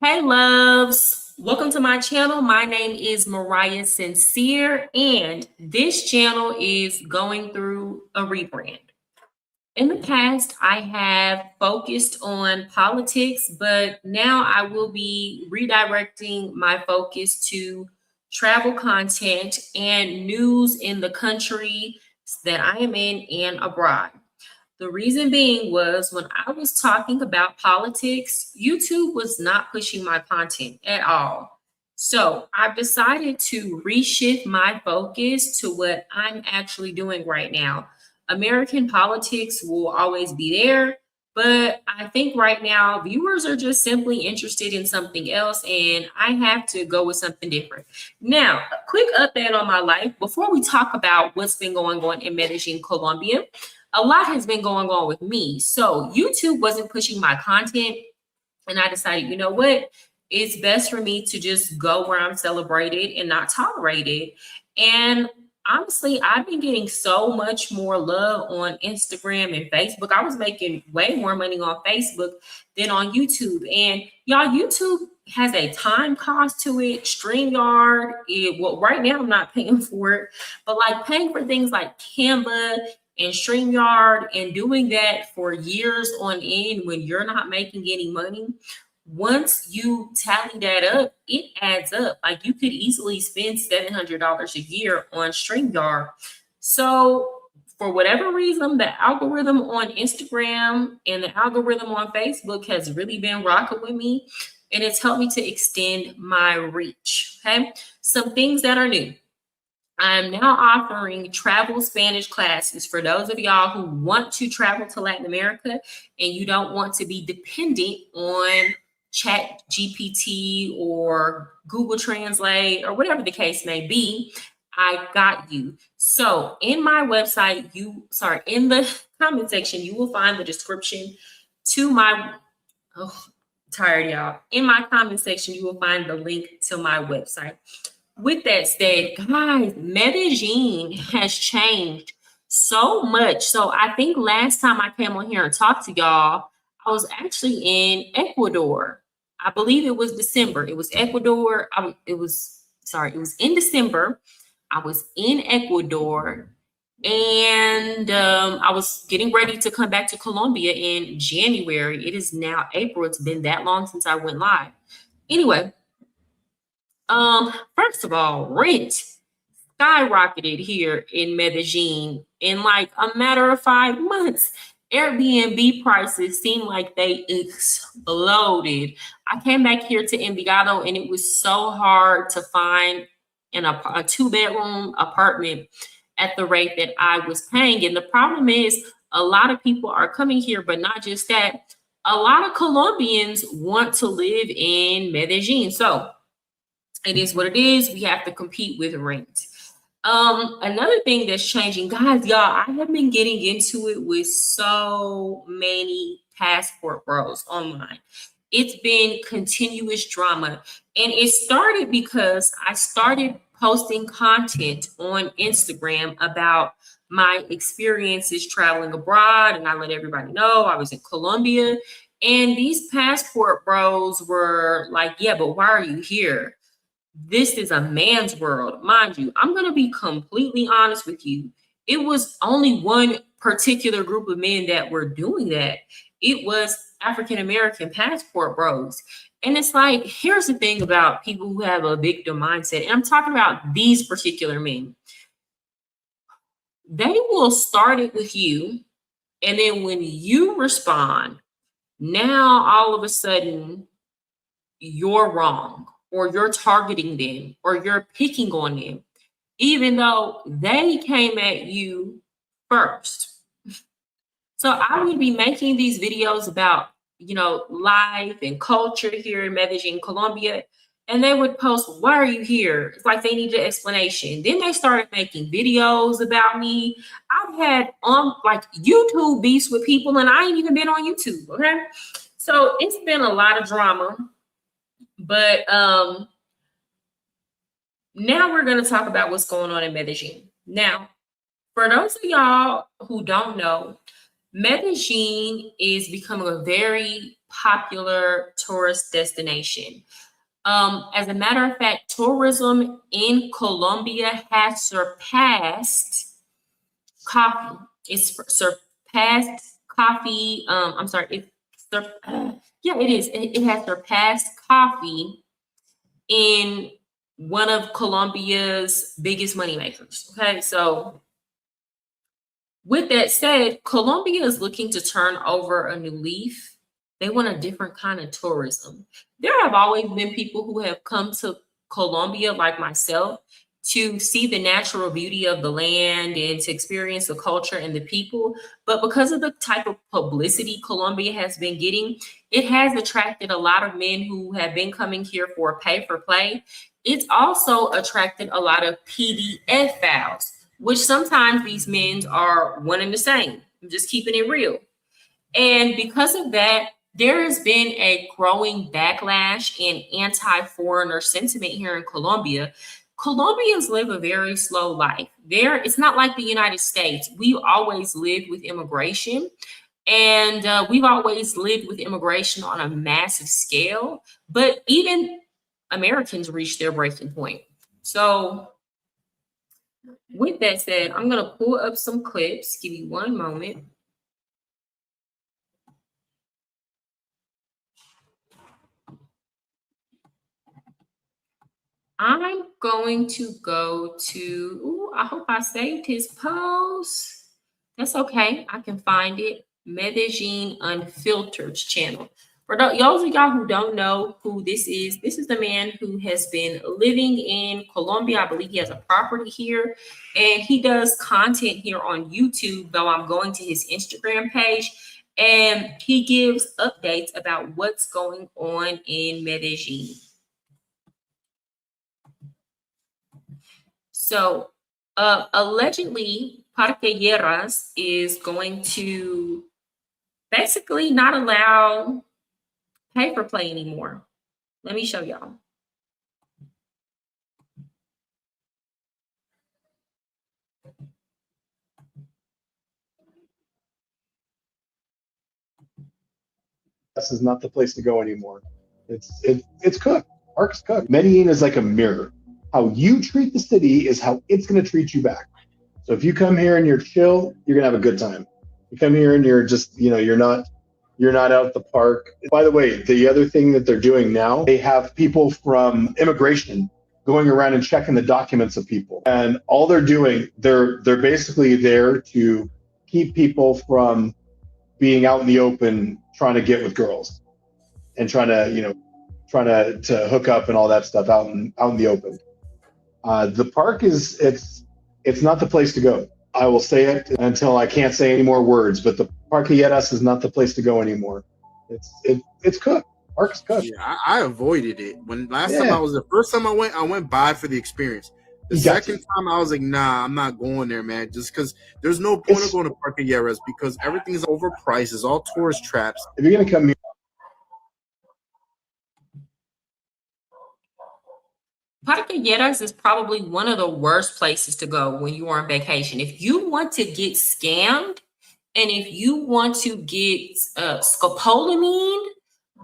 Hey loves, welcome to my channel. My name is Mariah Sincere, and this channel is going through a rebrand. In the past, I have focused on politics, but now I will be redirecting my focus to travel content and news in the country that I am in and abroad. The reason being was when I was talking about politics, YouTube was not pushing my content at all. So I've decided to reshift my focus to what I'm actually doing right now. American politics will always be there, but I think right now viewers are just simply interested in something else, and I have to go with something different. Now, a quick update on my life before we talk about what's been going on in Medellin, Colombia. A lot has been going on with me. So YouTube wasn't pushing my content. And I decided, you know what? It's best for me to just go where I'm celebrated and not tolerated. And honestly, I've been getting so much more love on Instagram and Facebook. I was making way more money on Facebook than on YouTube. And y'all, YouTube has a time cost to it. StreamYard, well, right now I'm not paying for it, but like paying for things like Canva and StreamYard and doing that for years on end when you're not making any money, once you tally that up, it adds up. Like you could easily spend $700 a year on StreamYard. So for whatever reason, the algorithm on Instagram and the algorithm on Facebook has really been rocking with me, and it's helped me to extend my reach. Okay, some things that are new. I'm now offering travel Spanish classes for those of y'all who want to travel to Latin America and you don't want to be dependent on Chat GPT or Google Translate or whatever the case may be. I got you. So in my website, in the comment section, you will find the description to my, tired y'all. In my comment section, you will find the link to my website. With that said, guys, Medellin has changed so much. So I think last time I came on here and talked to y'all, I was actually in Ecuador. I believe it was December. It was Ecuador. It was in December. I was in Ecuador, and I was getting ready to come back to Colombia in January. It is now April. It's been that long since I went live. Anyway, first of all, rent skyrocketed here in Medellin in like a matter of 5 months. Airbnb prices seem like they exploded. I came back here to Envigado and it was so hard to find a two-bedroom apartment at the rate that I was paying. And the problem is a lot of people are coming here, but not just that. A lot of Colombians want to live in Medellin. So it is what it is. We have to compete with rent. Another thing that's changing, guys, y'all, I have been getting into it with so many passport bros online. It's been continuous drama. And it started because I started posting content on Instagram about my experiences traveling abroad. And I let everybody know I was in Colombia. And these passport bros were like, yeah, but why are you here? This is a man's world. Mind you, I'm going to be completely honest with you. It was only one particular group of men that were doing that. It was African American passport bros. And it's like, here's the thing about people who have a victim mindset. And I'm talking about these particular men. They will start it with you. And then when you respond, now all of a sudden you're wrong, or you're targeting them, or you're picking on them, even though they came at you first. So I would be making these videos about, life and culture here in Medellin, Colombia, and they would post, why are you here? It's like they needed an explanation. Then they started making videos about me. I've had YouTube beefs with people, and I ain't even been on YouTube, okay? So it's been a lot of drama. But now we're going to talk about what's going on in Medellin. Now, for those of y'all who don't know, Medellin is becoming a very popular tourist destination. As a matter of fact, tourism in Colombia has surpassed coffee. It's surpassed coffee. I'm sorry. Yeah, it is. It has surpassed coffee in one of Colombia's biggest moneymakers. Okay, so with that said, Colombia is looking to turn over a new leaf. They want a different kind of tourism. There have always been people who have come to Colombia, like myself, to see the natural beauty of the land and to experience the culture and the people. But because of the type of publicity Colombia has been getting, it has attracted a lot of men who have been coming here for pay for play. It's also attracted a lot of PDF files, which sometimes these men are one and the same. I'm just keeping it real. And because of that, there has been a growing backlash and anti-foreigner sentiment here in Colombia. Colombians live a very slow life. It's not like the United States. We've always lived with immigration, and we've always lived with immigration on a massive scale. But even Americans reach their breaking point. So with that said, I'm going to pull up some clips. Give me one moment. I'm going to go to, I hope I saved his post. That's okay. I can find it. Medellin Unfiltered channel. For those of y'all who don't know who this is the man who has been living in Colombia. I believe he has a property here, and he does content here on YouTube, though I'm going to his Instagram page, and he gives updates about what's going on in Medellin. So allegedly, Parque Lleras is going to basically not allow pay for play anymore. Let me show y'all. This is not the place to go anymore. It's cooked. Park's cooked. Medellin is like a mirror. How you treat the city is how it's going to treat you back. So if you come here and you're chill, you're going to have a good time. You come here and you're just, you're not out at the park. By the way, the other thing that they're doing now, they have people from immigration going around and checking the documents of people. And all they're doing, they're basically there to keep people from being out in the open trying to get with girls and trying to hook up and all that stuff out in the open. The park it's not the place to go. I will say it until I can't say any more words, but the Parque Lleras is not the place to go anymore. It's cooked. Park's cooked. Yeah, I avoided it. When the first time I went by for the experience. The second time I was like, nah, I'm not going there, man. Just because there's no point of going to Parque Lleras because everything is overpriced. It's all tourist traps. If you're gonna come here, Parque Lleras is probably one of the worst places to go when you are on vacation. If you want to get scammed and if you want to get scopolamine,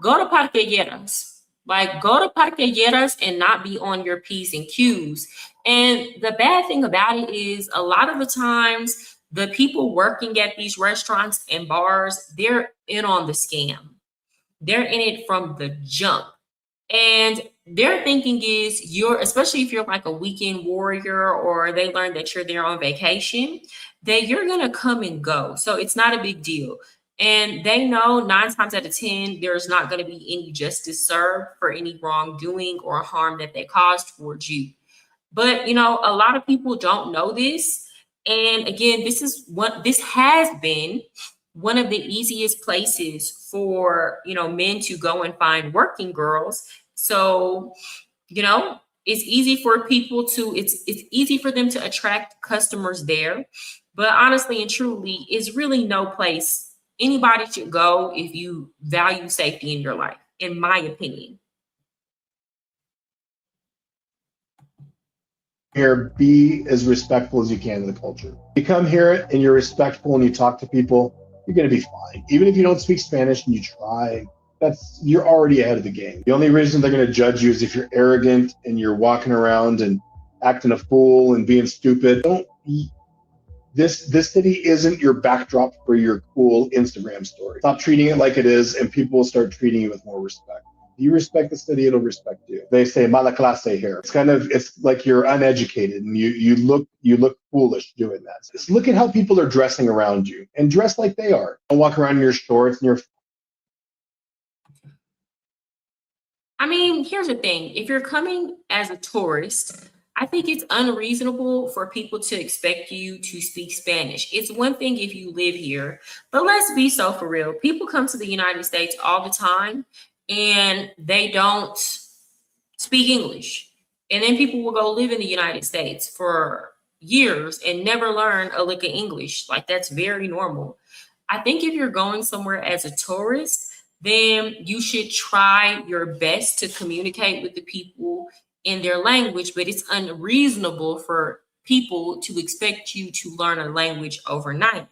go to Parque Lleras. Like, go to Parque Lleras and not be on your P's and Q's. And the bad thing about it is a lot of the times the people working at these restaurants and bars, they're in on the scam. They're in it from the jump. And their thinking is especially if you're like a weekend warrior or they learn that you're there on vacation, that you're going to come and go. So it's not a big deal. And they know 9 times out of 10, there's not going to be any justice served for any wrongdoing or harm that they caused towards you. But, a lot of people don't know this. And again, this has been one of the easiest places for, men to go and find working girls. So, it's easy for people it's easy for them to attract customers there. But honestly and truly, it's really no place anybody should go if you value safety in your life, in my opinion. Here, be as respectful as you can to the culture. You come here and you're respectful and you talk to people, you're going to be fine. Even if you don't speak Spanish and you try, you're already ahead of the game. The only reason they're going to judge you is if you're arrogant and you're walking around and acting a fool and being stupid. This city isn't your backdrop for your cool Instagram story. Stop treating it like it is, and people will start treating you with more respect. If you respect the city, it'll respect you. They say mala clase here. It's like you're uneducated and you look foolish doing that. Just look at how people are dressing around you and dress like they are. Don't walk around in your shorts and your. I mean, here's the thing. If you're coming as a tourist, I think it's unreasonable for people to expect you to speak Spanish. It's one thing if you live here, but let's be so for real. People come to the United States all the time and they don't speak English. And then people will go live in the United States for years and never learn a lick of English. Like, that's very normal. I think if you're going somewhere as a tourist, then you should try your best to communicate with the people in their language, but it's unreasonable for people to expect you to learn a language overnight.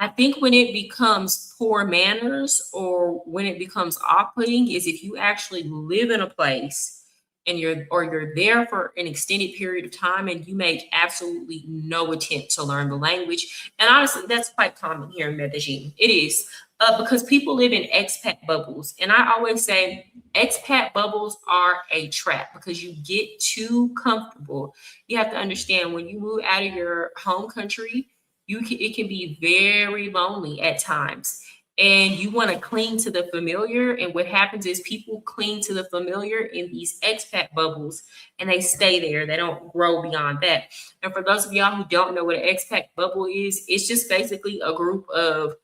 I think when it becomes poor manners or when it becomes off-putting is if you actually live in a place and you're there for an extended period of time and you make absolutely no attempt to learn the language. And honestly, that's quite common here in Medellin. It is because people live in expat bubbles. And I always say expat bubbles are a trap because you get too comfortable. You have to understand when you move out of your home country, it can be very lonely at times. And you want to cling to the familiar. And what happens is people cling to the familiar in these expat bubbles and they stay there. They don't grow beyond that. And for those of y'all who don't know what an expat bubble is, it's just basically a group of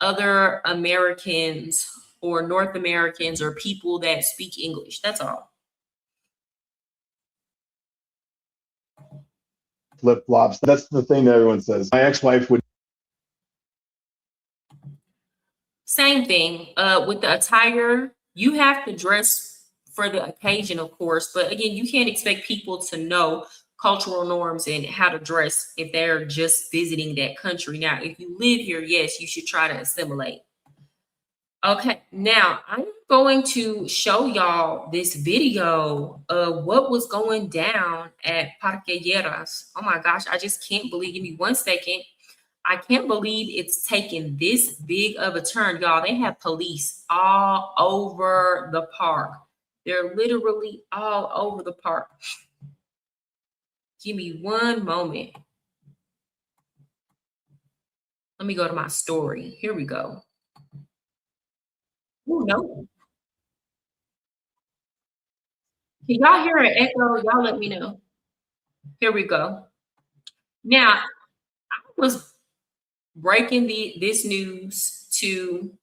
other Americans or North Americans or people that speak English. That's all. Flip flops. That's the thing that everyone says. My ex-wife would. Same thing with the attire. You have to dress for the occasion, of course, but again, you can't expect people to know cultural norms and how to dress if they're just visiting that country. Now, if you live here, yes, you should try to assimilate. Okay, now I'm going to show y'all this video of what was going down at Parque Lleras. Oh my gosh, I just can't believe. Give me 1 second. I can't believe it's taken this big of a turn, y'all. They have police all over the park. They're literally all over the park. Give me one moment. Let me go to my story. Here we go. Oh, no. Can y'all hear an echo? Y'all let me know. Here we go. Now, I was breaking this news to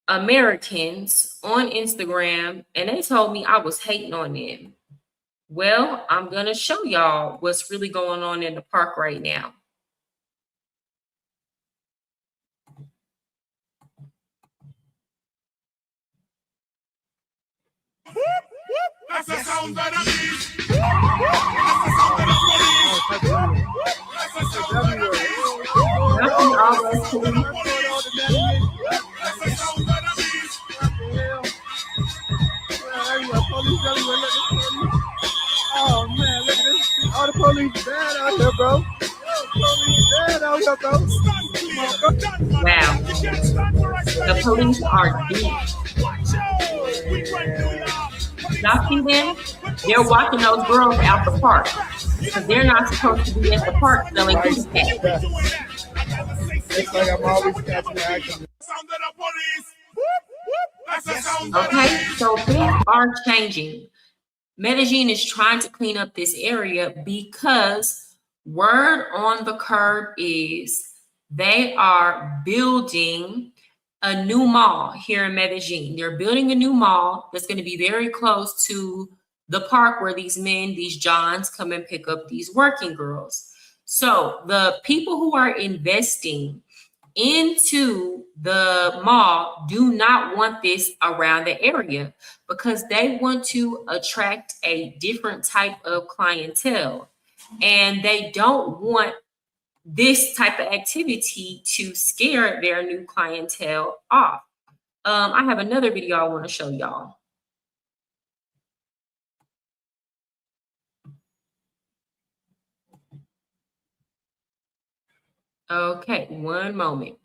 Americans on Instagram, and they told me I was hating on them. Well, I'm going to show y'all what's really going on in the park right now. That's the sound of the beast. That's the sound of the police. That's the sound of the beast. That's the sound of the beast. Oh man, look at this. All the police bad out here, bro. Police bad out here, bro. Wow. The police are deep. Y'all see them? They're walking those girls out the park because they're not supposed to be at the park selling food packs. It's like I'm always catching action. Okay, so things are changing. Medellin is trying to clean up this area because word on the curb is they are building a new mall here in Medellin. They're building a new mall that's going to be very close to the park where these men, these Johns, come and pick up these working girls. So the people who are investing into the mall do not want this around the area because they want to attract a different type of clientele. And they don't want this type of activity to scare their new clientele off. I have another video I want to show y'all. Okay, one moment.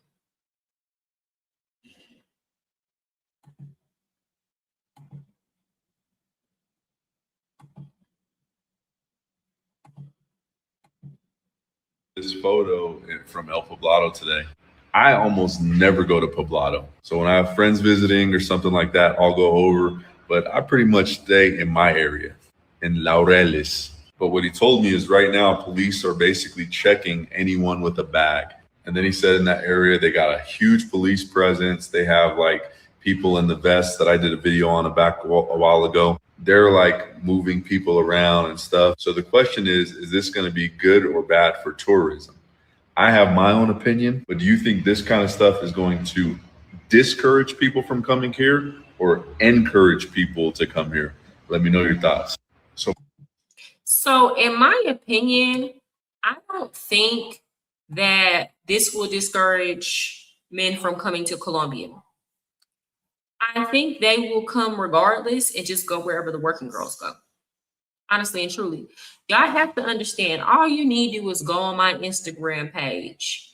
This photo from El Poblado today. I almost never go to Poblado. So when I have friends visiting or something like that, I'll go over. But I pretty much stay in my area, in Laureles. But what he told me is right now, police are basically checking anyone with a bag. And then he said in that area, they got a huge police presence. They have like people in the vests that I did a video on a while ago. They're like moving people around and stuff. So the question is this going to be good or bad for tourism? I have my own opinion, but do you think this kind of stuff is going to discourage people from coming here or encourage people to come here? Let me know your thoughts. So in my opinion, I don't think that this will discourage men from coming to Colombia. I think they will come regardless and just go wherever the working girls go. Honestly and truly. Y'all have to understand, all you need to do is go on my Instagram page.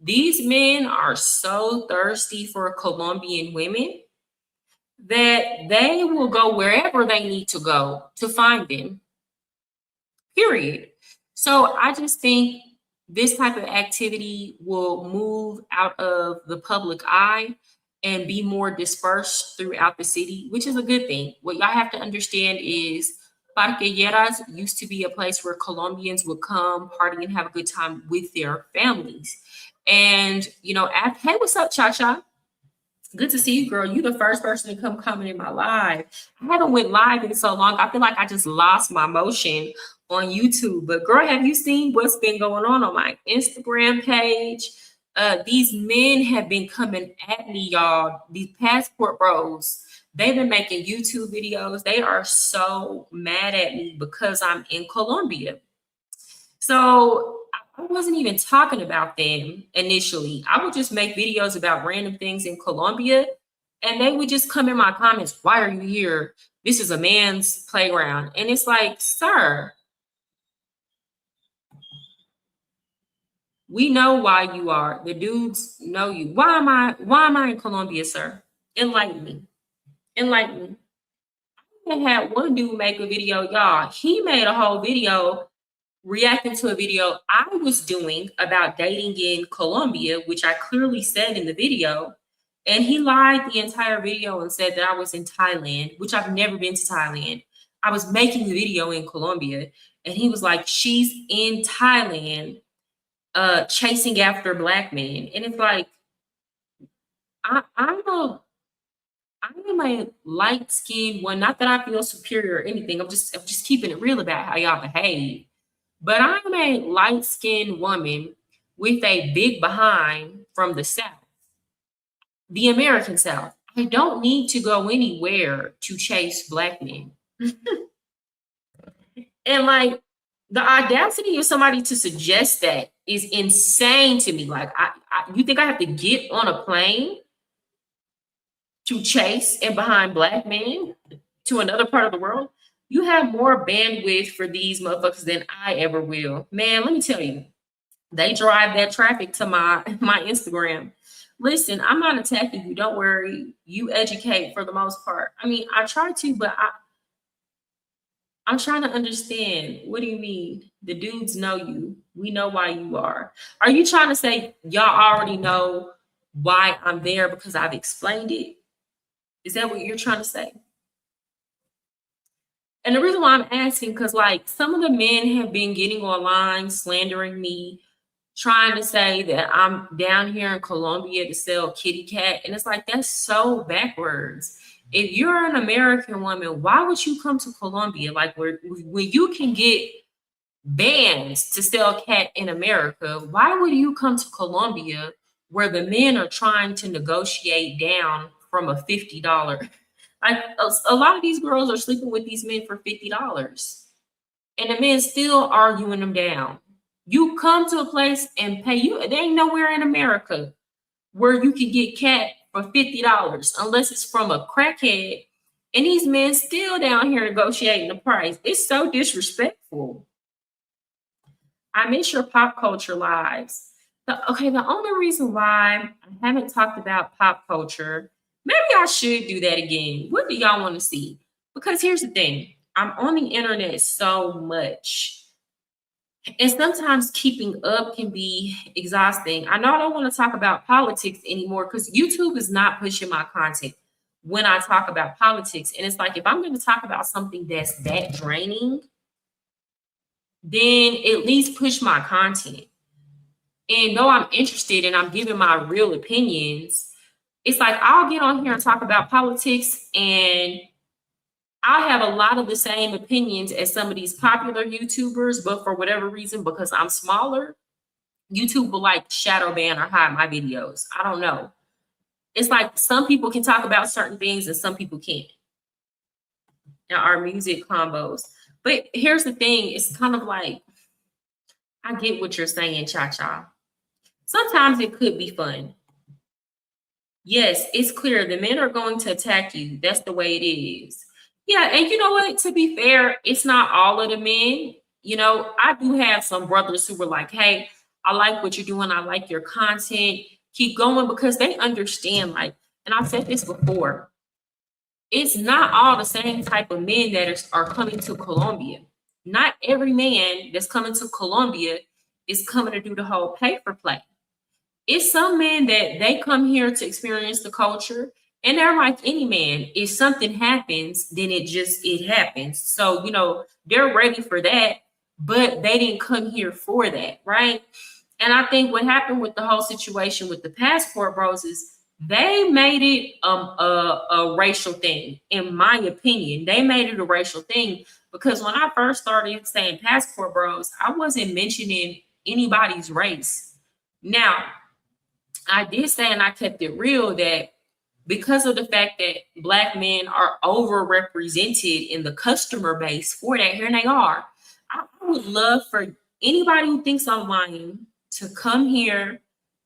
These men are so thirsty for Colombian women that they will go wherever they need to go to find them. Period. So I just think this type of activity will move out of the public eye and be more dispersed throughout the city, which is a good thing. What y'all have to understand is Parque Lleras used to be a place where Colombians would come, party, and have a good time with their families. And, you know, hey, what's up, Cha-Cha? Good to see you, girl. You the first person to come comment in my live. I haven't went live in so long. I feel like I just lost my motion on YouTube. But girl, have you seen what's been going on my Instagram page? These men have been coming at me, y'all. These passport bros, they've been making YouTube videos. They are so mad at me because I'm in Colombia. So I wasn't even talking about them initially. I would just make videos about random things in Colombia, and they would just come in my comments, why are you here? This is a man's playground. And it's like, sir, we know why you are. The dudes know you. Why am I in Colombia, sir? Enlighten me. Enlighten me. I had one dude make a video, y'all. He made a whole video reacting to a video I was doing about dating in Colombia, which I clearly said in the video. And he lied the entire video and said that I was in Thailand, which I've never been to Thailand. I was making the video in Colombia. And he was like, she's in Thailand chasing after black men. And it's like, I am a light-skinned one. Not that I feel superior or anything. I'm just keeping it real about how y'all behave. But I'm a light-skinned woman with a big behind from the South, the American South. I don't need to go anywhere to chase black men. And like the audacity of somebody to suggest that is insane to me. Like, you think I have to get on a plane to chase and behind black men to another part of the world? You have more bandwidth for these motherfuckers than I ever will. Man, let me tell you, they drive that traffic to my Instagram. Listen, I'm not attacking you. Don't worry. You educate for the most part. I mean, I try to, but I'm trying to understand. What do you mean? The dudes know you. We know why you are. Are you trying to say y'all already know why I'm there because I've explained it? Is that what you're trying to say? And the reason why I'm asking, because like some of the men have been getting online, slandering me, trying to say that I'm down here in Colombia to sell kitty cat. And it's like, that's so backwards. If you're an American woman, why would you come to Colombia? Like when you can get bans to sell cat in America, why would you come to Colombia where the men are trying to negotiate down from a $50? Like a lot of these girls are sleeping with these men for $50, and the men still arguing them down. You come to a place and pay you. There ain't nowhere in America where you can get cat for $50 unless it's from a crackhead. And these men still down here negotiating the price. It's so disrespectful. I miss your pop culture lives. The only reason why I haven't talked about pop culture, maybe I should do that again. What do y'all want to see? Because here's the thing. I'm on the internet so much. And sometimes keeping up can be exhausting. I know I don't want to talk about politics anymore because YouTube is not pushing my content when I talk about politics. And it's like, if I'm going to talk about something that's that draining, then at least push my content. And though I'm interested and I'm giving my real opinions, it's like I'll get on here and talk about politics and I have a lot of the same opinions as some of these popular YouTubers, but for whatever reason, because I'm smaller, YouTube will like shadow ban or hide my videos. I don't know. It's like some people can talk about certain things and some people can't. Now, our music combos. But here's the thing. It's kind of like, I get what you're saying, Cha-Cha. Sometimes it could be fun. Yes, it's clear the men are going to attack you. That's the way it is. Yeah, and you know what? To be fair, it's not all of the men. You know, I do have some brothers who were like, hey, I like what you're doing. I like your content. Keep going, because they understand, like, and I've said this before, it's not all the same type of men that are coming to Colombia. Not every man that's coming to Colombia is coming to do the whole pay for play. It's some men that they come here to experience the culture, and they're like any man. If something happens, then it happens. So, you know, they're ready for that, but they didn't come here for that, right? And I think what happened with the whole situation with the passport bros is they made it a racial thing. In my opinion, they made it a racial thing because when I first started saying passport bros, I wasn't mentioning anybody's race. Now, I did say, and I kept it real, that because of the fact that Black men are overrepresented in the customer base for that, here they are. I would love for anybody who thinks I'm lying to come here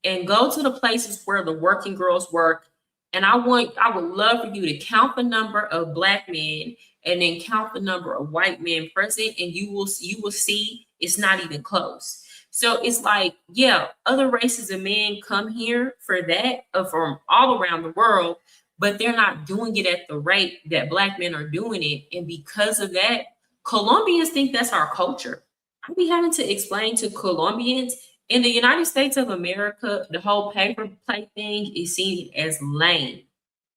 and go to the places where the working girls work. And I would love for you to count the number of Black men and then count the number of white men present, and you will see it's not even close. So it's like, yeah, other races of men come here for that, from all around the world, but they're not doing it at the rate that Black men are doing it. And because of that, Colombians think that's our culture. I be having to explain to Colombians, in the United States of America, the whole paper plate thing is seen as lame.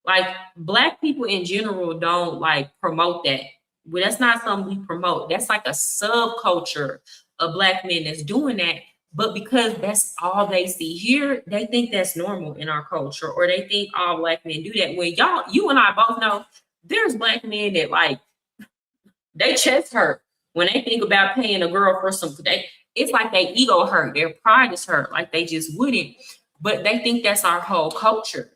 Like, Black people in general don't like promote that. Well, that's not something we promote. That's like a subculture of Black men that's doing that. But because that's all they see here, they think that's normal in our culture, or they think all Black men do that. When you and I both know there's Black men that like, they chest hurt when they think about paying a girl for some. It's like their ego hurt, their pride is hurt, like they just wouldn't. But they think that's our whole culture.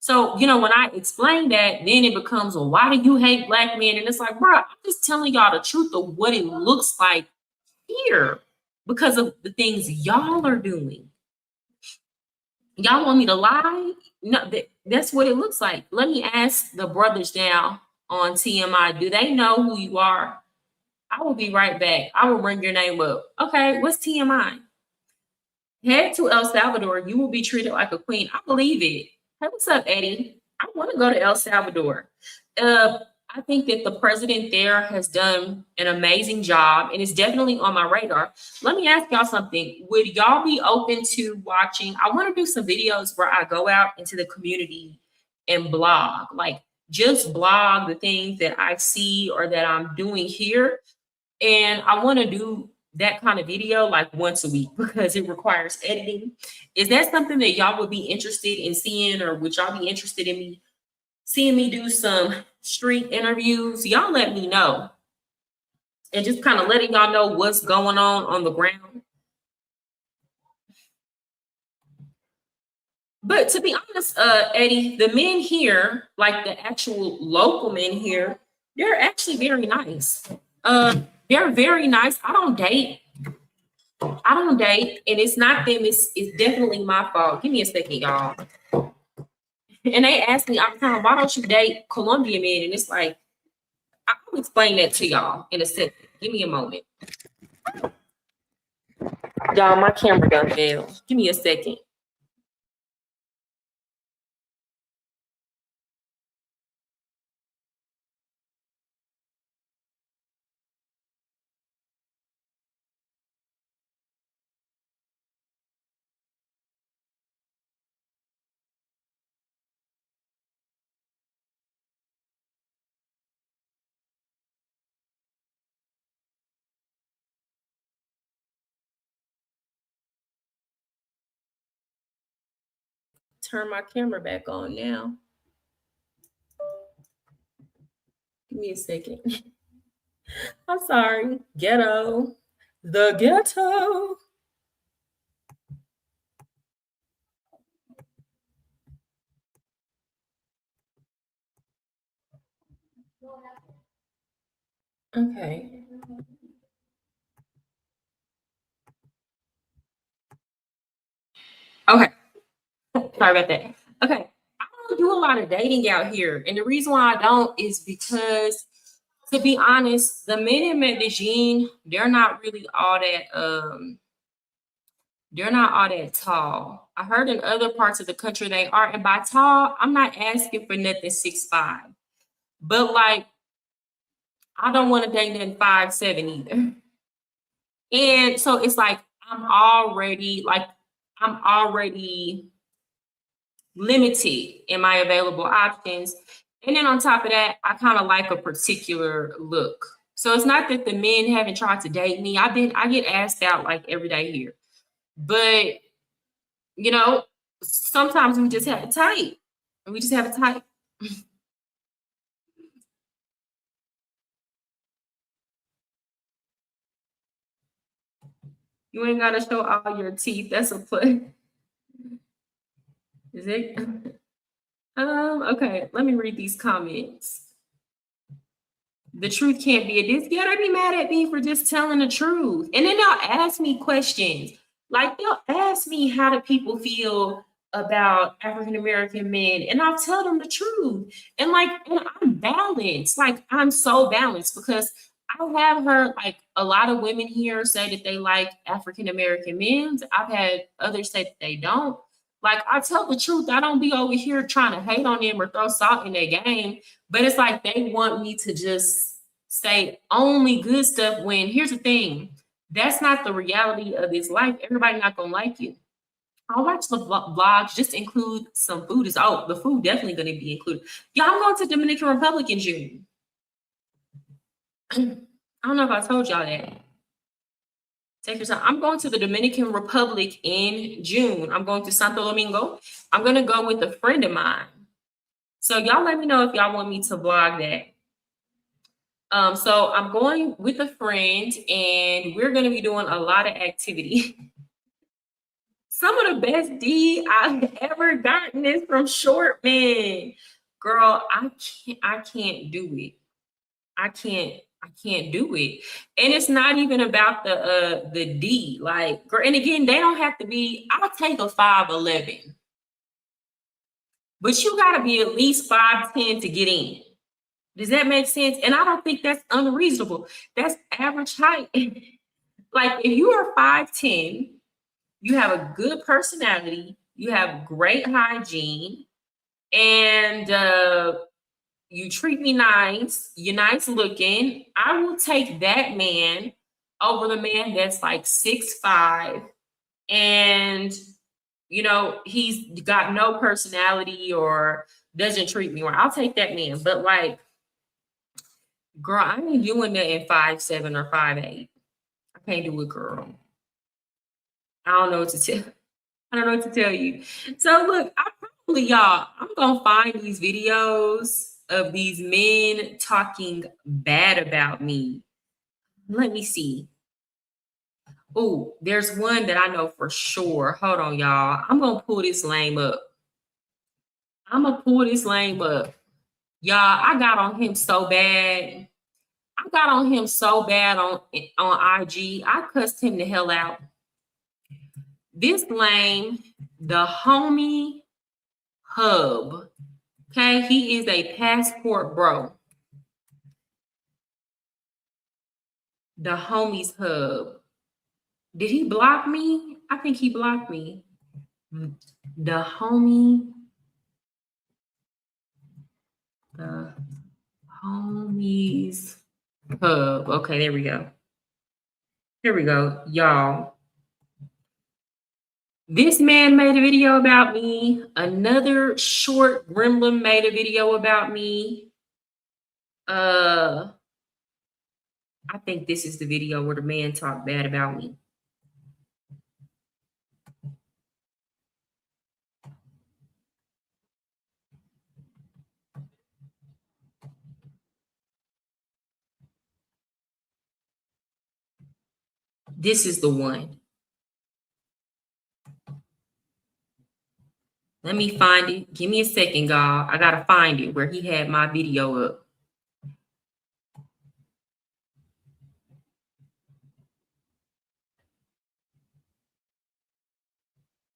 So, you know, when I explain that, then it becomes, well, why do you hate Black men? And it's like, bro, I'm just telling y'all the truth of what it looks like here because of the things y'all are doing. Y'all want me to lie? No, that's what it looks like. Let me ask the brothers down on TMI, do they know who you are? I will be right back. I will bring your name up. Okay, what's TMI? Head to El Salvador. You will be treated like a queen. I believe it. Hey, what's up, Eddie? I want to go to El Salvador. I think that the president there has done an amazing job, and it's definitely on my radar. Let me ask y'all something. Would y'all be open to watching? I want to do some videos where I go out into the community and blog, like just blog the things that I see or that I'm doing here. And I want to do that kind of video like once a week because it requires editing. Is that something that y'all would be interested in seeing, or would y'all be interested in seeing me do some street interviews? Y'all let me know, and just kind of letting y'all know what's going on the ground. But to be honest, Eddie, the men here, like the actual local men here, they're actually very nice. They're very nice. I don't date I don't date, and it's not them, it's definitely my fault. Give me a second, y'all. And they ask me all the time, why don't you date Colombian men? And it's like, I'll explain that to y'all in a second. Give me a moment. Y'all, my camera done fell. Give me a second. Turn my camera back on now. Give me a second. I'm sorry. Ghetto. The ghetto. Okay. Okay. Sorry about that. Okay. I don't do a lot of dating out here. And the reason why I don't is because, to be honest, the men in Medellin, they're not really all that they're not all that tall. I heard in other parts of the country they are, and by tall, I'm not asking for nothing 6'5". But like, I don't want to date nothing 5'7" either. And so it's like I'm already limited in my available options. And then on top of that, I kind of like a particular look. So it's not that the men haven't tried to date me. I get asked out like every day here. But you know, sometimes we just have a type. We just have a type. You ain't gotta show all your teeth. That's a play. Is it? Okay, let me read these comments. The truth can't be a diss. Yeah, they be mad at me for just telling the truth. And then they'll ask me questions. Like they'll ask me how do people feel about African American men, and I'll tell them the truth. And I'm balanced. Like I'm so balanced because I have heard like a lot of women here say that they like African American men. I've had others say that they don't. Like I tell the truth. I don't be over here trying to hate on them or throw salt in their game. But it's like they want me to just say only good stuff when here's the thing. That's not the reality of this life. Everybody not gonna like you. I'll watch the vlogs, just include some food. The food definitely gonna be included. Yeah, I'm going to Dominican Republic in June. I don't know if I told y'all that. Take your time. I'm going to the Dominican Republic in June. I'm going to Santo Domingo. I'm gonna go with a friend of mine. So y'all let me know if y'all want me to vlog that. So I'm going with a friend and we're going to be doing a lot of activity. Some of the best D I've ever gotten is from short men. Girl, I can't do it. I can't do it. And it's not even about the D. Like, girl, and again, they don't have to be, I'll take a 5'11". But you gotta be at least 5'10" to get in. Does that make sense? And I don't think that's unreasonable. That's average height. Like if you are 5'10", you have a good personality, you have great hygiene, and you treat me nice, you're nice looking, I will take that man over the man that's like 6'5", and you know, he's got no personality or doesn't treat me right. I'll take that man. But like, girl, I ain't doing that in 5'7" or 5'8". I can't do it, girl. I don't know what to tell. I don't know what to tell you. So look, I'm gonna find these videos of these men talking bad about me. Let me see. Oh, there's one that I know for sure. Hold on, y'all. I'm gonna pull this lame up. Y'all, I got on him so bad. on IG. I cussed him the hell out. This lame, the homie hub. Okay, he is a passport bro. The homies hub. Did he block me? I think he blocked me. The homie. The homies hub. Okay, there we go. Here we go, y'all. This man made a video about me. Another short gremlin made a video about me. I think this is the video where the man talked bad about me. This is the one. Let me find it. Give me a second, y'all. I gotta find it where he had my video up.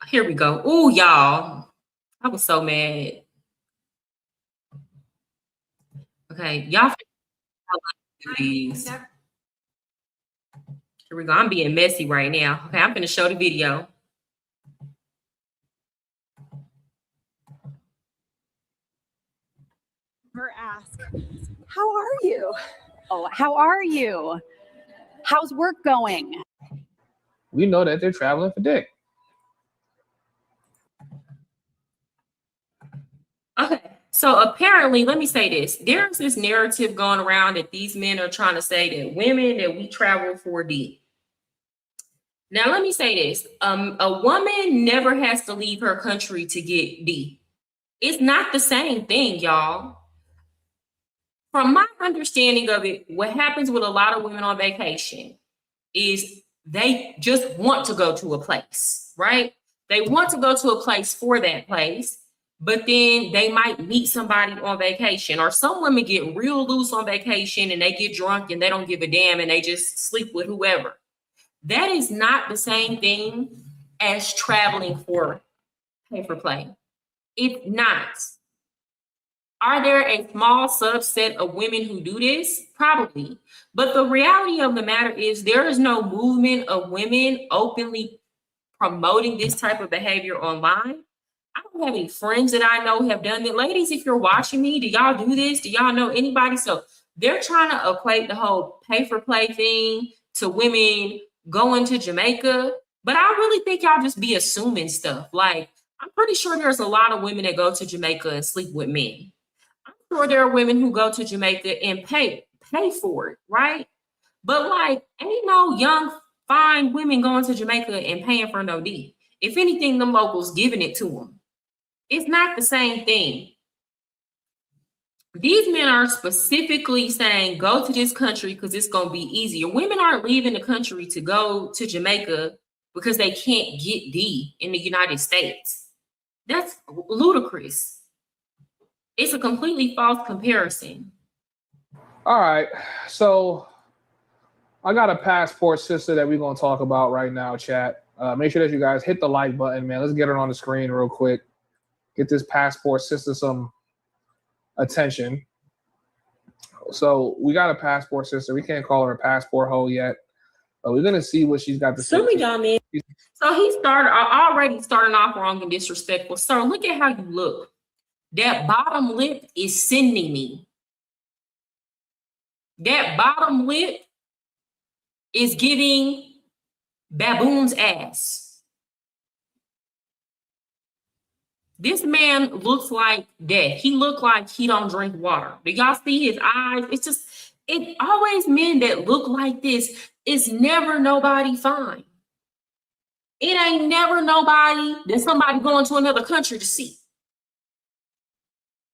Here we go. Oh, y'all. I was so mad. Okay, y'all do these. Here we go. I'm being messy right now. Okay, I'm gonna show the video. Her ask, how are you? Oh, how are you? How's work going? We know that they're traveling for dick. Okay, so apparently, let me say this. There's this narrative going around that these men are trying to say that women, that we travel for D. Now, let me say this. A woman never has to leave her country to get D. It's not the same thing, y'all. From my understanding of it, what happens with a lot of women on vacation is they just want to go to a place, right? They want to go to a place for that place, but then they might meet somebody on vacation, or some women get real loose on vacation and they get drunk and they don't give a damn and they just sleep with whoever. That is not the same thing as traveling for pay for play. It's not. Are there a small subset of women who do this? Probably. But the reality of the matter is there is no movement of women openly promoting this type of behavior online. I don't have any friends that I know have done that. Ladies, if you're watching me, do y'all do this? Do y'all know anybody? So they're trying to equate the whole pay for play thing to women going to Jamaica. But I really think y'all just be assuming stuff. Like, I'm pretty sure there's a lot of women that go to Jamaica and sleep with men. Sure, there are women who go to Jamaica and pay for it, right? But like, ain't no young, fine women going to Jamaica and paying for no D. If anything, them locals giving it to them. It's not the same thing. These men are specifically saying, go to this country because it's going to be easier. Women aren't leaving the country to go to Jamaica because they can't get D in the United States. That's ludicrous. It's a completely false comparison. All right, so I got a passport sister that we're going to talk about right now, chat. Make sure that you guys hit the like button, man. Let's get her on the screen real quick. Get this passport sister some attention. So we got a passport sister. We can't call her a passport hoe yet. But we're going to see what she's got to say. Some of y'all, man. So he started already starting off wrong and disrespectful. Sir, look at how you look. That bottom lip is sending me. That bottom lip is giving baboon's ass. This man looks like that. He looked like he don't drink water. Do y'all see his eyes? It always men that look like this. It's never nobody fine. It ain't never nobody that somebody going to another country to see.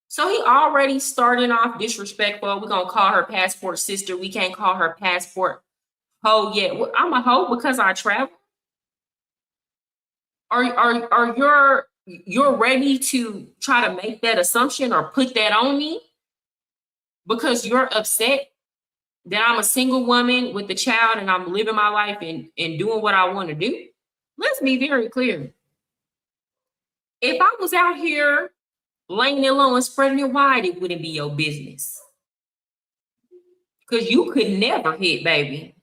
So he already starting off disrespectful. We're going to call her passport sister. We can't call her passport hoe yet. I'm a hoe because I travel. Are you're ready to try to make that assumption or put that on me because you're upset that I'm a single woman with a child and I'm living my life and doing what I want to do? let's be very clear. If I was out here laying it low and spreading it wide, it wouldn't be your business. Because you could never hit, baby.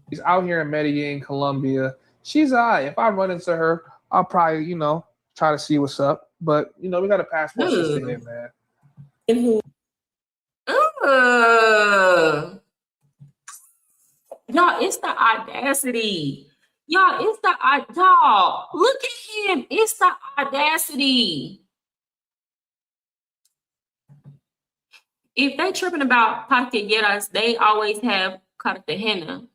She's out here in Medellin, Colombia. She's all right. If I run into her, I'll probably, try to see what's up. But, we got a passport system here, man. And who? Y'all, it's the audacity. Y'all, it's the y'all. Look at him. It's the audacity. If they tripping about paquilleras, they always have cartagena.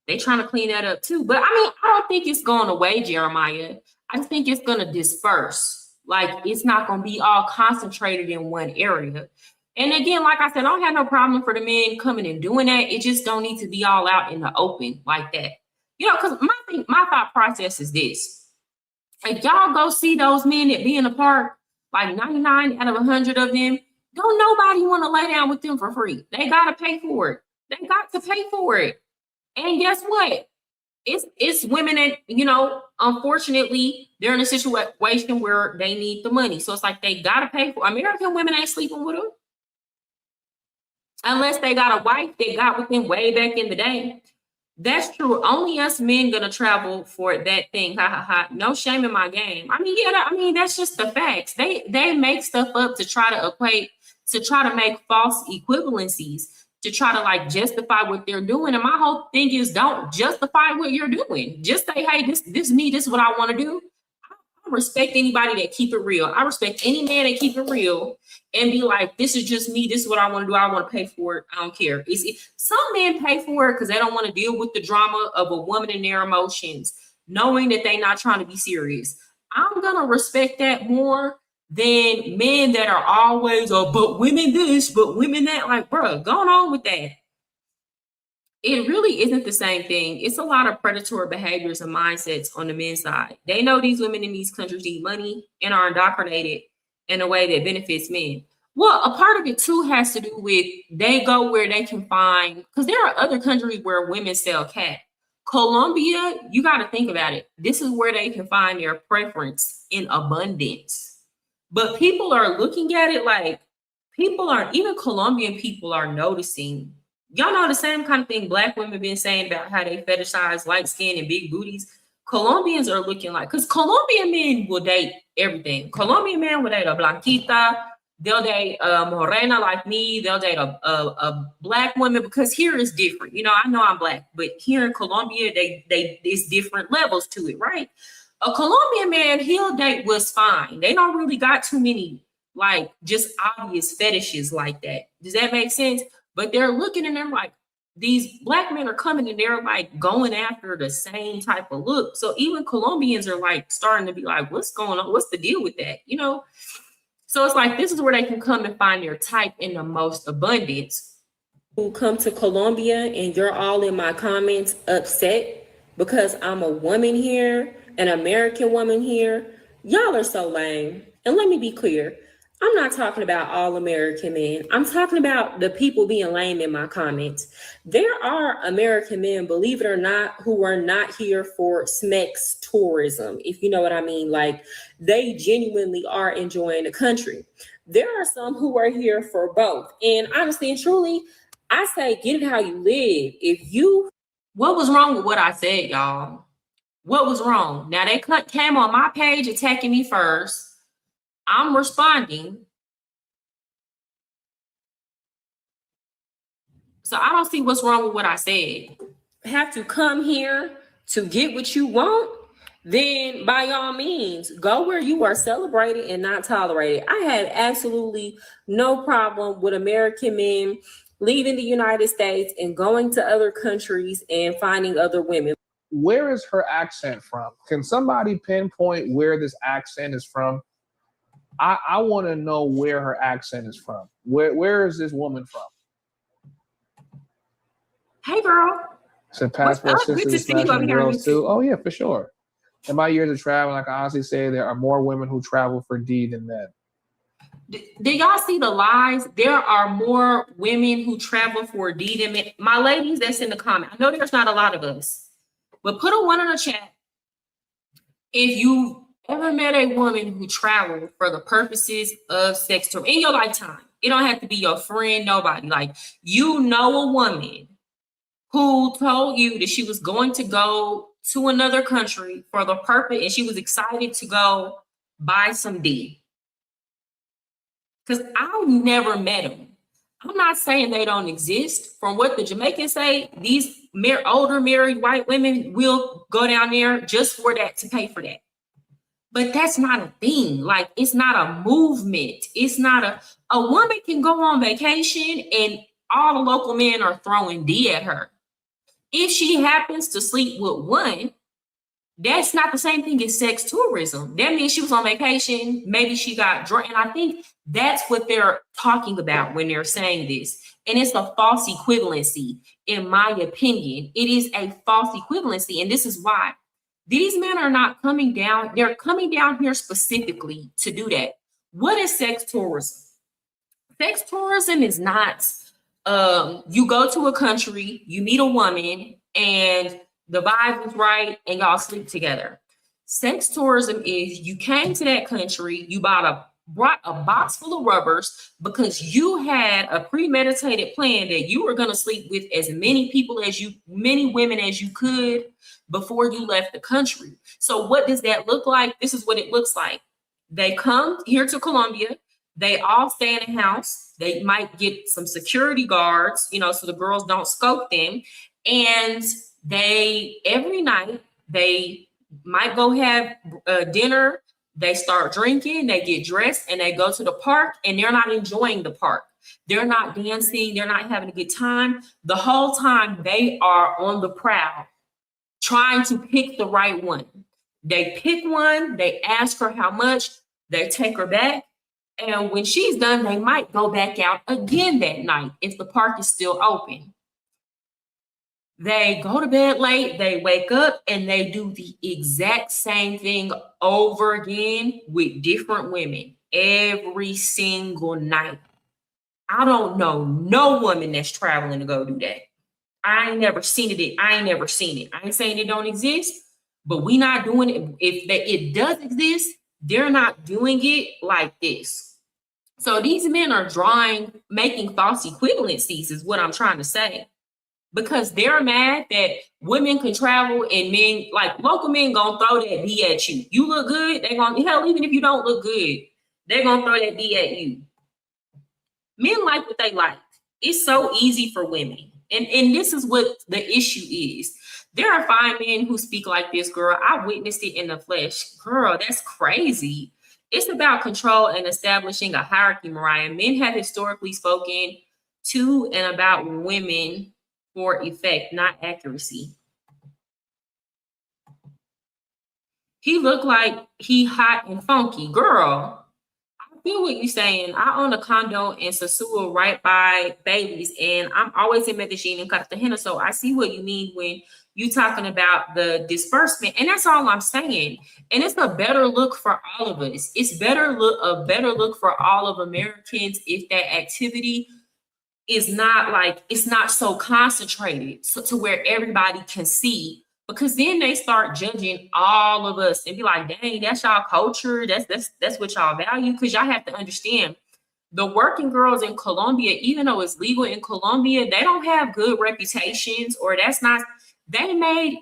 They trying to clean that up too. But I don't think it's going away, Jeremiah. I just think it's gonna disperse. Like it's not gonna be all concentrated in one area. And again, like I said, I don't have no problem for the men coming and doing that. It just don't need to be all out in the open like that. Because my thought process is this. If y'all go see those men that be in the park, like 99 out of 100 of them, don't nobody want to lay down with them for free. They got to pay for it. They got to pay for it. And guess what? It's women that, unfortunately, they're in a situation where they need the money. So it's like they got to pay for it. American women ain't sleeping with them. Unless they got a wife they got with them way back in the day. That's true. Only us men gonna travel for that thing. Ha ha ha. No shame in my game. That's just the facts. They make stuff up to try to equate, to try to make false equivalencies, to try to like justify what they're doing. And my whole thing is don't justify what you're doing. Just say, hey, this me, this is what I want to do. I respect anybody that keep it real. I respect any man that keep it real and be like, this is just me. This is what I want to do. I want to pay for it. I don't care. Some men pay for it because they don't want to deal with the drama of a woman and their emotions, knowing that they're not trying to be serious. I'm going to respect that more than men that are always, but women this, but women that. Like, bro, going on with that. It really isn't the same thing. It's a lot of predatory behaviors and mindsets on the men's side. They know these women in these countries need money and are indoctrinated in a way that benefits men. Well, a part of it too has to do with they go where they can find, because there are other countries where women sell cat. Colombia, you got to think about it. This is where they can find their preference in abundance. But people are looking at it like even Colombian people are noticing. Y'all know the same kind of thing Black women been saying about how they fetishize light skin and big booties. Colombians are looking like, because Colombian men will date everything. Colombian men will date a blanquita. They'll date a morena like me. They'll date a Black woman, because here is different. I know I'm Black, but here in Colombia, there's different levels to it, right? A Colombian man, he'll date what's fine. They don't really got too many, like, just obvious fetishes like that. Does that make sense? But they're looking and they're like, these Black men are coming and they're like going after the same type of look. So even Colombians are like starting to be like, what's going on? What's the deal with that? So it's like, this is where they can come and find their type in the most abundance. Who come to Colombia and you're all in my comments upset because I'm a woman here, an American woman here. Y'all are so lame. And let me be clear. I'm not talking about all American men. I'm talking about the people being lame in my comments. There are American men, believe it or not, who are not here for SMEX tourism, if you know what I mean. Like, they genuinely are enjoying the country. There are some who are here for both. And honestly and truly, I say, get it how you live. What was wrong with what I said, y'all? What was wrong? Now, they came on my page attacking me first. I'm responding. So I don't see what's wrong with what I said. Have to come here to get what you want, then by all means, go where you are celebrated and not tolerated. I have absolutely no problem with American men leaving the United States and going to other countries and finding other women. Where is her accent from? Can somebody pinpoint where this accent is from? I want to know where her accent is from. Where is this woman from? Hey, girl. So passport sisters smashing girls too. Oh yeah, for sure. In my years of traveling, I can honestly say there are more women who travel for D than men. Do y'all see the lies? There are more women who travel for D than men. My ladies that's in the comment, I know there's not a lot of us. But put a 1 in the chat if you ever met a woman who traveled for the purposes of sex tourism in your lifetime. It don't have to be your friend, nobody. Like, you know a woman who told you that she was going to go to another country for the purpose, and she was excited to go buy some D. Because I've never met them. I'm not saying they don't exist. From what the Jamaicans say, these older married white women will go down there just for that, to pay for that. But that's not a thing. Like, it's not a movement. It's not a woman can go on vacation and all the local men are throwing D at her. If she happens to sleep with one, that's not the same thing as sex tourism. That means she was on vacation. Maybe she got drunk. And I think that's what they're talking about when they're saying this. And it's a false equivalency, in my opinion. It is a false equivalency. And this is why. These men are not coming down. They're coming down here specifically to do that. What is sex tourism? Sex tourism is not, you go to a country, you meet a woman, and the vibe is right, and y'all sleep together. Sex tourism is you came to that country, you brought a box full of rubbers because you had a premeditated plan that you were going to sleep with as many women as you could before you left the country. So what does that look like? This is what it looks like. They come here to Colombia. They all stay in a house. They might get some security guards, so the girls don't scope them. And every night, they might go have dinner. They start drinking, they get dressed, and they go to the park, and they're not enjoying the park. They're not dancing. They're not having a good time. The whole time they are on the prowl, trying to pick the right one. They pick one, they ask her how much, they take her back. And when she's done, they might go back out again that night if the park is still open. They go to bed late, they wake up, and they do the exact same thing over again with different women every single night. I don't know no woman that's traveling to go do that. I ain't never seen it. I ain't saying it don't exist, but we not doing it. If it does exist, they're not doing it like this. So these men are making false equivalencies is what I'm trying to say. Because they're mad that women can travel and men, like local men, gonna throw that D at you. You look good, they're gonna, hell, even if you don't look good, they're gonna throw that D at you. Men like what they like. It's so easy for women. And this is what the issue is. There are fine men who speak like this, girl. I witnessed it in the flesh. Girl, that's crazy. It's about control and establishing a hierarchy, Mariah. Men have historically spoken to and about women for effect, not accuracy. He looked like he hot and funky. Girl, I feel what you're saying. I own a condo in Sosúa right by Bailey's, and I'm always in Medellin and Cartagena, so I see what you mean when you talking about the disbursement, and that's all I'm saying. And it's a better look for all of us. It's a better look for all of Americans if that activity is it's not so concentrated to where everybody can see, because then they start judging all of us and be like, dang, that's y'all culture. That's what y'all value. Because y'all have to understand, the working girls in Colombia, even though it's legal in Colombia, they don't have good reputations, or they made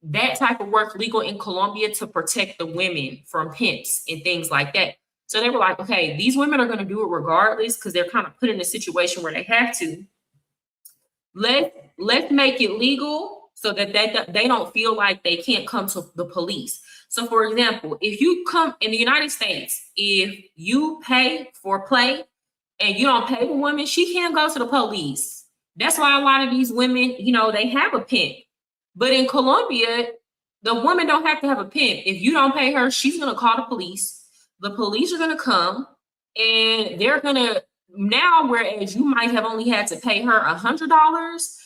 that type of work legal in Colombia to protect the women from pimps and things like that. So they were like, okay, these women are going to do it regardless because they're kind of put in a situation where they have to. Let's make it legal so that they don't feel like they can't come to the police. So, for example, if you come in the United States, if you pay for play and you don't pay the woman, she can't go to the police. That's why a lot of these women, they have a pimp. But in Colombia, the woman don't have to have a pimp. If you don't pay her, she's going to call the police. The police are going to come, and they're going to, now, whereas you might have only had to pay her $100,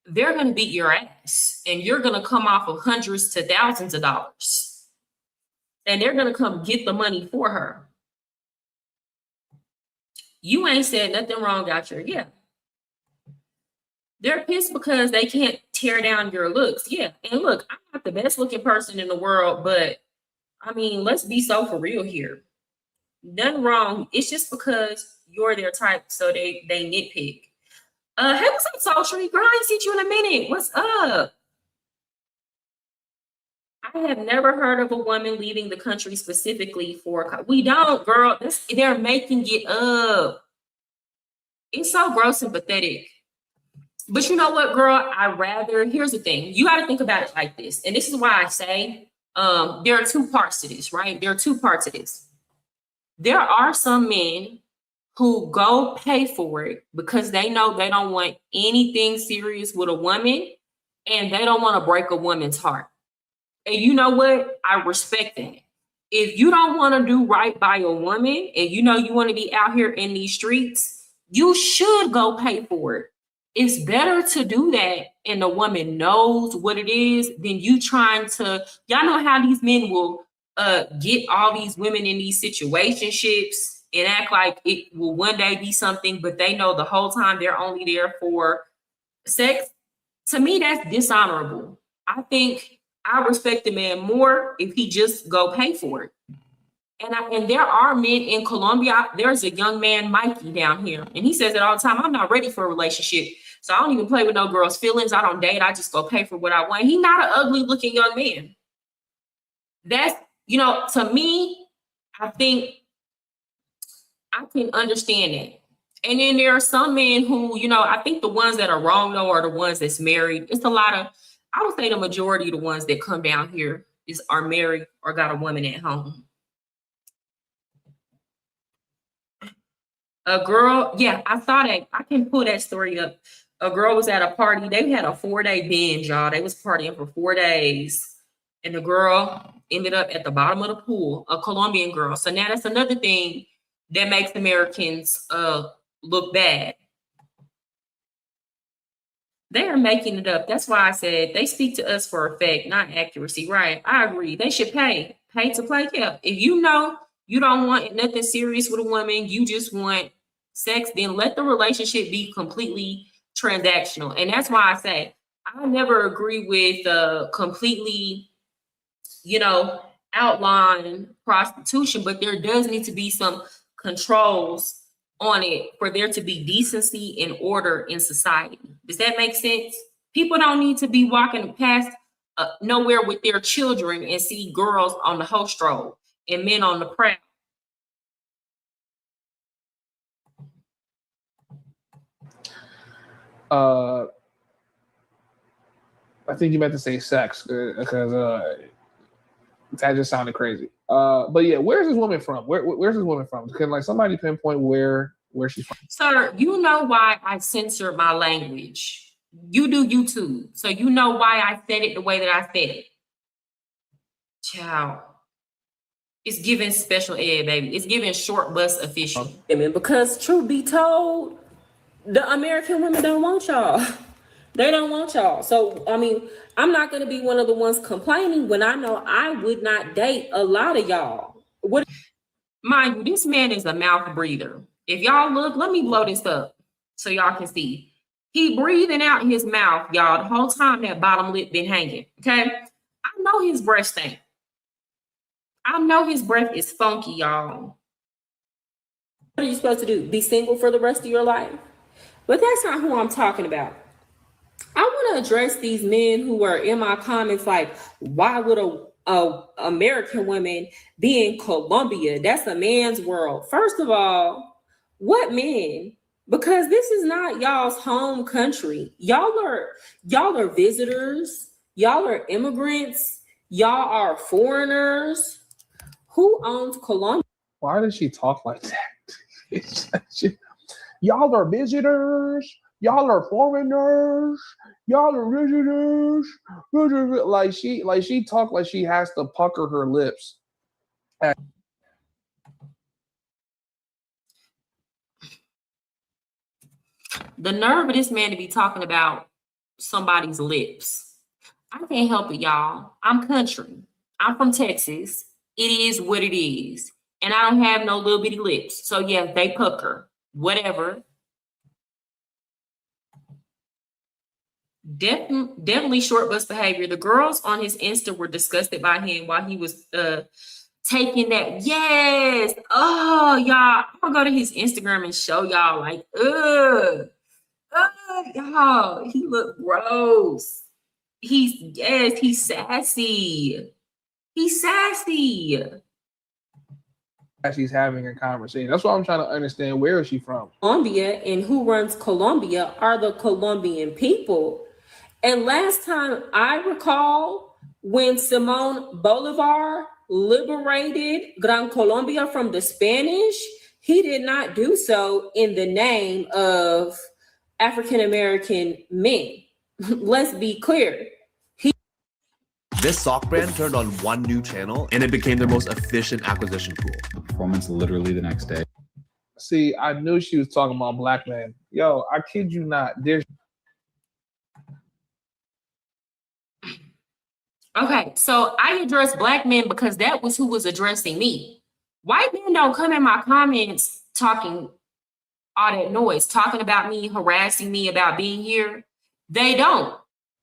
they're going to beat your ass, and you're going to come off of hundreds to thousands of dollars. And they're going to come get the money for her. You ain't said nothing wrong out here. Yeah. They're pissed because they can't tear down your looks. Yeah. And look, I'm not the best looking person in the world, but I mean, let's be so for real here. Nothing wrong. It's just because you're their type, so they nitpick. Hey, what's up, Sultry? Girl, I ain't seen you in a minute. What's up? I have never heard of a woman leaving the country specifically for. We don't, girl. They're making it up. It's so gross and pathetic. But you know what, girl? Here's the thing. You got to think about it like this. And this is why I say there are two parts to this, right? There are two parts to this. There are some men who go pay for it because they know they don't want anything serious with a woman and they don't want to break a woman's heart. And you know what? I respect that. If you don't want to do right by a woman and you know you want to be out here in these streets, you should go pay for it. It's better to do that and the woman knows what it is than you trying to, y'all know how these men will get all these women in these situationships and act like it will one day be something, but they know the whole time they're only there for sex. To me, that's dishonorable. I think I respect the man more if he just go pay for it. And there are men in Colombia. There's a young man, Mikey, down here, and he says it all the time. I'm not ready for a relationship, so I don't even play with no girl's feelings. I don't date. I just go pay for what I want. He's not an ugly looking young man. That's, to me, I think I can understand that. And then there are some men who, I think the ones that are wrong though are the ones that's married. It's a lot of, I would say the majority of the ones that come down here are married or got a woman at home. A girl, yeah, I saw that. I can pull that story up. A girl was at a party. They had a 4-day binge, y'all. They was partying for 4 days. And the girl ended up at the bottom of the pool, a Colombian girl. So now that's another thing that makes Americans look bad. They are making it up. That's why I said they speak to us for effect, not accuracy. Right. I agree. They should pay to play. Yeah. If you know you don't want nothing serious with a woman, you just want sex, then let the relationship be completely transactional. And that's why I say I never agree with completely, outline prostitution, but there does need to be some controls on it for there to be decency and order in society. Does that make sense? People don't need to be walking past nowhere with their children and see girls on the host stroll and men on the prowl. I think you meant to say sex because that just sounded crazy. But yeah, where's this woman from? Where's this woman from? Can somebody pinpoint where she's from? Sir, you know why I censor my language. You do YouTube, so you know why I said it the way that I said it. Child, it's giving special ed, baby. It's giving short bus official. Because truth be told, the American women don't want y'all. They don't want y'all. So, I mean, I'm not going to be one of the ones complaining when I know I would not date a lot of y'all. Mind you, this man is a mouth breather. If y'all look, let me blow this up so y'all can see. He breathing out his mouth, y'all, the whole time that bottom lip been hanging, okay? I know his breath stink. I know his breath is funky, y'all. What are you supposed to do? Be single for the rest of your life? But that's not who I'm talking about. I want to address these men who are in my comments like, why would a American woman be in Colombia? That's a man's world. First of all, what men? Because this is not y'all's home country. Y'all are visitors. Y'all are immigrants. Y'all are foreigners. Who owns Colombia? Why does she talk like that? Y'all are visitors. Y'all are foreigners. Y'all are visitors. Like she talk like she has to pucker her lips. The nerve of this man to be talking about somebody's lips. I can't help it, y'all. I'm country. I'm from Texas. It is what it is. And I don't have no little bitty lips. So yeah, they pucker. Whatever. Definitely short bus behavior. The girls on his Insta were disgusted by him while he was taking that. Yes. Oh, y'all. I'm gonna go to his Instagram and show y'all like, y'all, he look gross. He's sassy. He's sassy. She's having a conversation. That's what I'm trying to understand. Where is she from? Colombia, and who runs Colombia are the Colombian people. And last time I recall, when Simón Bolívar liberated Gran Colombia from the Spanish, he did not do so in the name of African American men. Let's be clear. This sock brand turned on one new channel and it became their most efficient acquisition tool. Performance literally the next day. See, I knew she was talking about black men. Yo, I kid you not. There's Okay, so I addressed black men because that was who was addressing me. White men don't come in my comments talking all that noise, talking about me, harassing me about being here. They don't.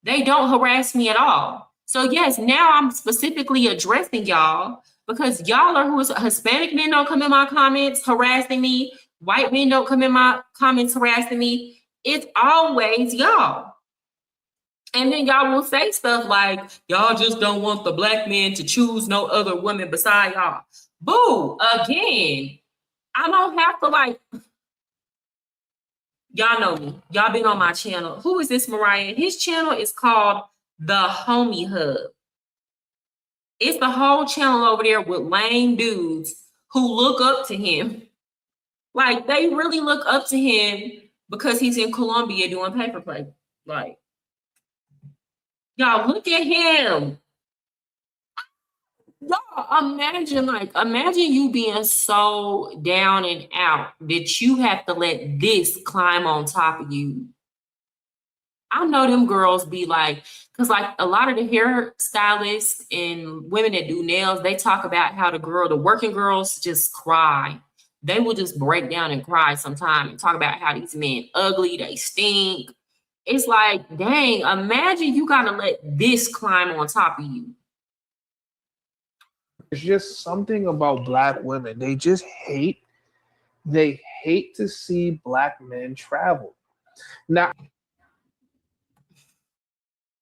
They don't harass me at all. So yes, now I'm specifically addressing y'all because y'all are who is Hispanic men don't come in my comments harassing me. White men don't come in my comments harassing me. It's always y'all. And then y'all will say stuff like, y'all just don't want the black men to choose no other women beside y'all. Boo, again, I don't have to like, y'all know me. Y'all been on my channel. Who is this, Mariah? His channel is called The Homie Hub. It's the whole channel over there with lame dudes who look up to him. Like, they really look up to him because he's in Colombia doing paper play. Like, y'all, look at him. Y'all, imagine you being so down and out that you have to let this climb on top of you. I know them girls be like, because like a lot of the hairstylists and women that do nails, they talk about how the working girls just cry. They will just break down and cry sometime and talk about how these men ugly, they stink. It's like, dang, imagine you gotta let this climb on top of you. It's just something about black women. They hate to see black men travel. Now,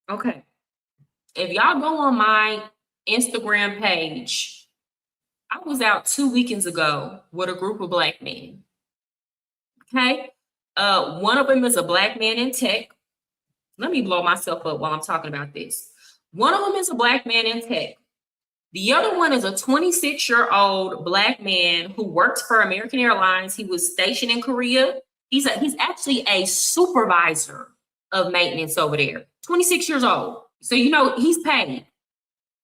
okay. If y'all go on my Instagram page, I was out 2 weekends ago with a group of black men. Okay. One of them is a black man in tech. Let me blow myself up while I'm talking about this. One of them is a black man in tech. The other one is a 26-year-old black man who works for American Airlines. He was stationed in Korea. He's actually a supervisor of maintenance over there. 26 years old. So, you know, he's paid.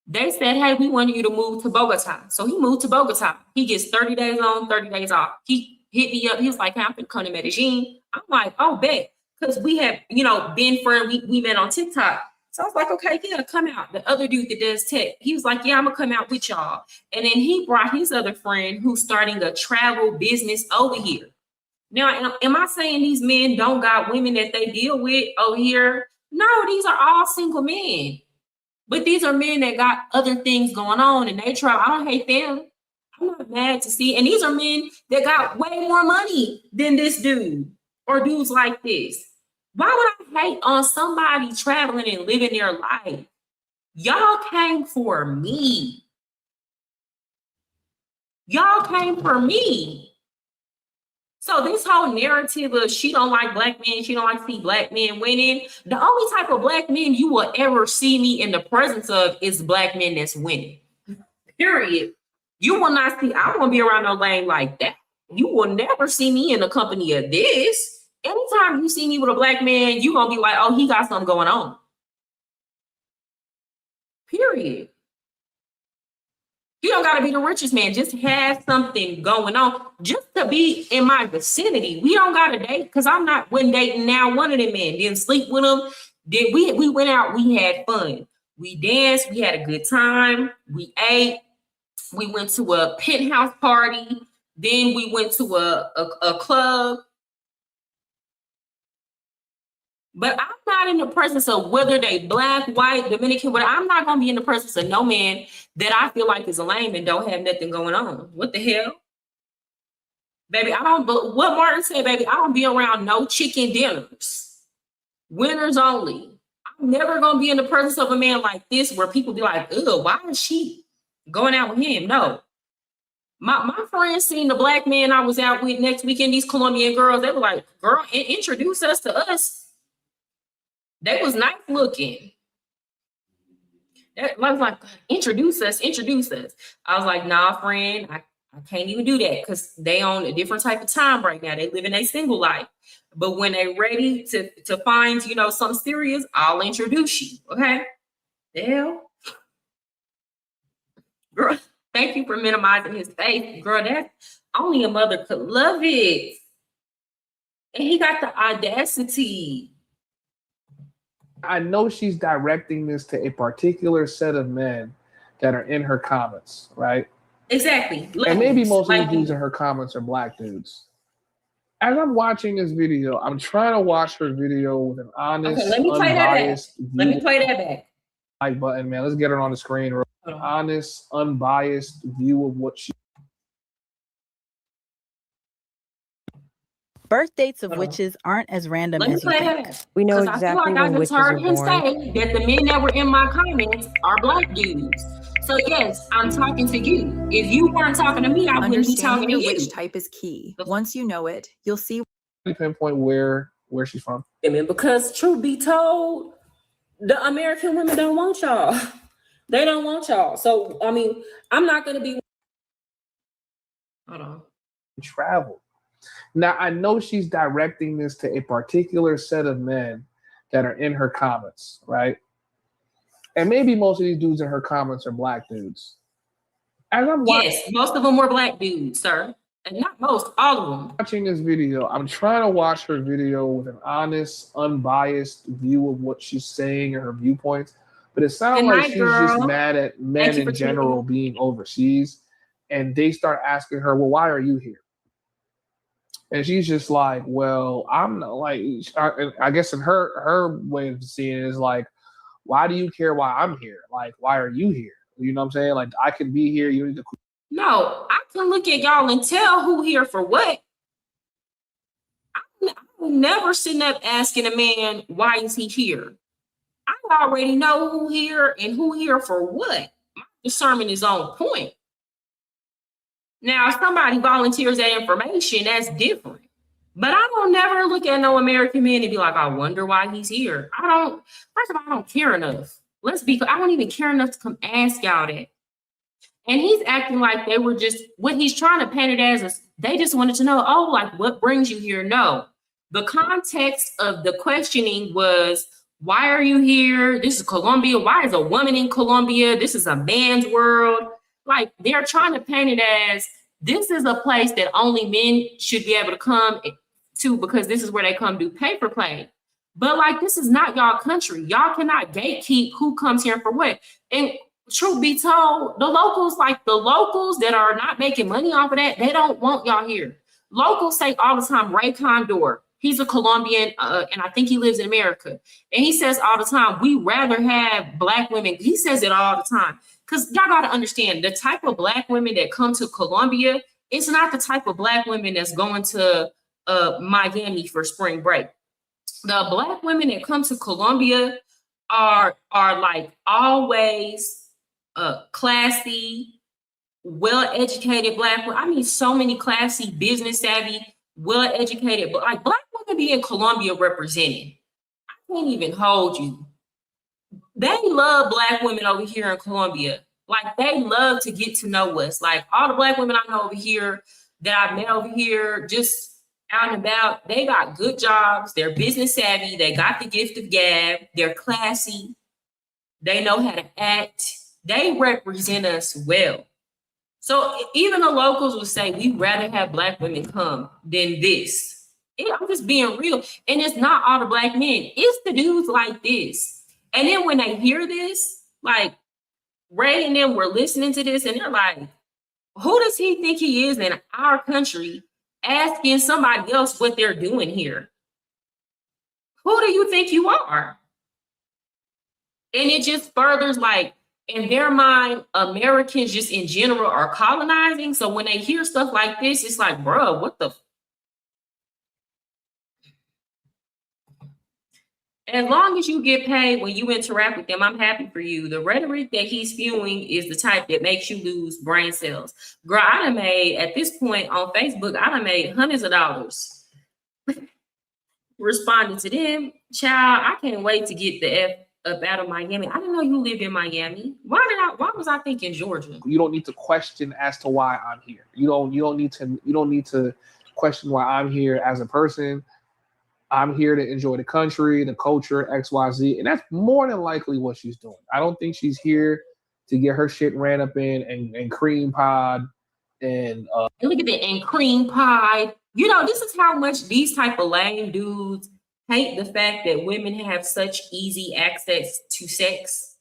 They said, hey, we want you to move to Bogota. So he moved to Bogota. He gets 30 days on, 30 days off. He hit me up. He was like, hey, I'm going to come to Medellin. I'm like, oh, bet. Because we have, you know, been friends. We met on TikTok. So I was like, okay, yeah, come out. The other dude that does tech, he was like, yeah, I'm going to come out with y'all. And then he brought his other friend who's starting a travel business over here. Now, am I saying these men don't got women that they deal with over here? No, these are all single men. But these are men that got other things going on and they travel. I don't hate them. I'm not mad to see. And these are men that got way more money than this dude or dudes like this. Why would I hate on somebody traveling and living their life? Y'all came for me. Y'all came for me. So this whole narrative of she don't like black men, she don't like to see black men winning. The only type of black men you will ever see me in the presence of is black men that's winning. Period. You will not see, I won't be around no lane like that. You will never see me in the company of this. Anytime you see me with a black man, you're going to be like, oh, he got something going on. Period. You don't got to be the richest man. Just have something going on. Just to be in my vicinity. We don't got to date because wasn't dating now one of them men. Didn't sleep with them. We went out. We had fun. We danced. We had a good time. We ate. We went to a penthouse party. Then we went to a club. But I'm not in the presence of whether they black, white, Dominican, whatever. I'm not gonna be in the presence of no man that I feel like is lame and don't have nothing going on. What the hell? Baby, I don't, but what Martin said, baby, I don't be around no chicken dinners. Winners only. I'm never gonna be in the presence of a man like this where people be like, ugh, why is she going out with him? No. My friends seen the black man I was out with next weekend, these Colombian girls, they were like, girl, introduce us to us. They was nice looking. I was like, introduce us. I was like, nah, friend, I can't even do that because they on a different type of time right now. They living a single life. But when they ready to find, something serious, I'll introduce you. Okay? The hell? Girl, thank you for minimizing his face. Girl, that only a mother could love it. And he got the audacity. I know she's directing this to a particular set of men that are in her comments, right? Exactly. And maybe most of the dudes in her comments are black dudes. As I'm watching this video, I'm trying to watch her video with an honest, unbiased view. Let me play that back. Like button, man. Let's get her on the screen. An honest, unbiased view of what she. Birth dates of witches aren't as random as you think. We know exactly when witches are born. Say that the men that were in my comments are black dudes. So yes, I'm talking to you. If you weren't talking to me, I wouldn't be talking to you. Which type is key. Once you know it, you'll see. Pinpoint where she's from. I mean, because truth be told, the American women don't want y'all. They don't want y'all. So I mean, I'm not gonna be. Hold on. Travel. Now, I know she's directing this to a particular set of men that are in her comments, right? And maybe most of these dudes in her comments are black dudes. As I'm yes, most of them were black dudes, sir. And not most, all of them. Watching this video, I'm trying to watch her video with an honest, unbiased view of what she's saying and her viewpoints. But it sounds like she's just mad at men in general being overseas. And they start asking her, well, why are you here? And she's just like, well, I'm not like, I guess in her way of seeing it is like, why do you care why I'm here? Like, why are you here? You know what I'm saying? Like, I can be here. You need to. No, I can look at y'all and tell who here for what. I'm never sitting up asking a man, why is he here? I already know who here and who here for what. My discernment is on point. Now, if somebody volunteers that information, that's different. But I don't never look at no American man and be like, I wonder why he's here. First of all, I don't care enough. I don't even care enough to come ask y'all that. And he's acting like they were just, what he's trying to paint it as is they just wanted to know, oh, like what brings you here? No. The context of the questioning was, why are you here? This is Colombia. Why is a woman in Colombia? This is a man's world. Like they're trying to paint it as this is a place that only men should be able to come to because this is where they come do paper play. But like, this is not y'all country. Y'all cannot gatekeep who comes here for what. And truth be told, the locals that are not making money off of that, they don't want y'all here. Locals say all the time, Ray Condor, he's a Colombian, and I think he lives in America. And he says all the time, we rather have black women. He says it all the time. Because y'all got to understand, the type of black women that come to Colombia, it's not the type of black women that's going to Miami for spring break. The black women that come to Colombia are like always classy, well-educated black women. I mean, so many classy, business savvy, well-educated, but like black women be in Colombia represented. I can't even hold you. They love black women over here in Colombia. Like they love to get to know us. Like all the black women I know over here that I've met over here, just out and about, they got good jobs. They're business savvy. They got the gift of gab. They're classy. They know how to act. They represent us well. So even the locals will say, we'd rather have black women come than this. I'm just being real. And it's not all the black men. It's the dudes like this. And then when they hear this, like Ray and them were listening to this and they're like, who does he think he is in our country asking somebody else what they're doing here? Who do you think you are? And it just furthers, like, in their mind, Americans just in general are colonizing. So when they hear stuff like this, it's like, bro, what the? As long as you get paid when you interact with them, I'm happy for you. The rhetoric that he's spewing is the type that makes you lose brain cells. Girl, I done made, at this point on Facebook, I done made hundreds of dollars responding to them. Child, I can't wait to get the F up out of Miami. I didn't know you lived in Miami. Why was I thinking Georgia? You don't need to question as to why I'm here. You don't need to question why I'm here as a person. I'm here to enjoy the country, the culture, XYZ. And that's more than likely what she's doing. I don't think she's here to get her shit ran up in and cream pod and look at that, and cream pie. You know, this is how much these type of lame dudes hate the fact that women have such easy access to sex.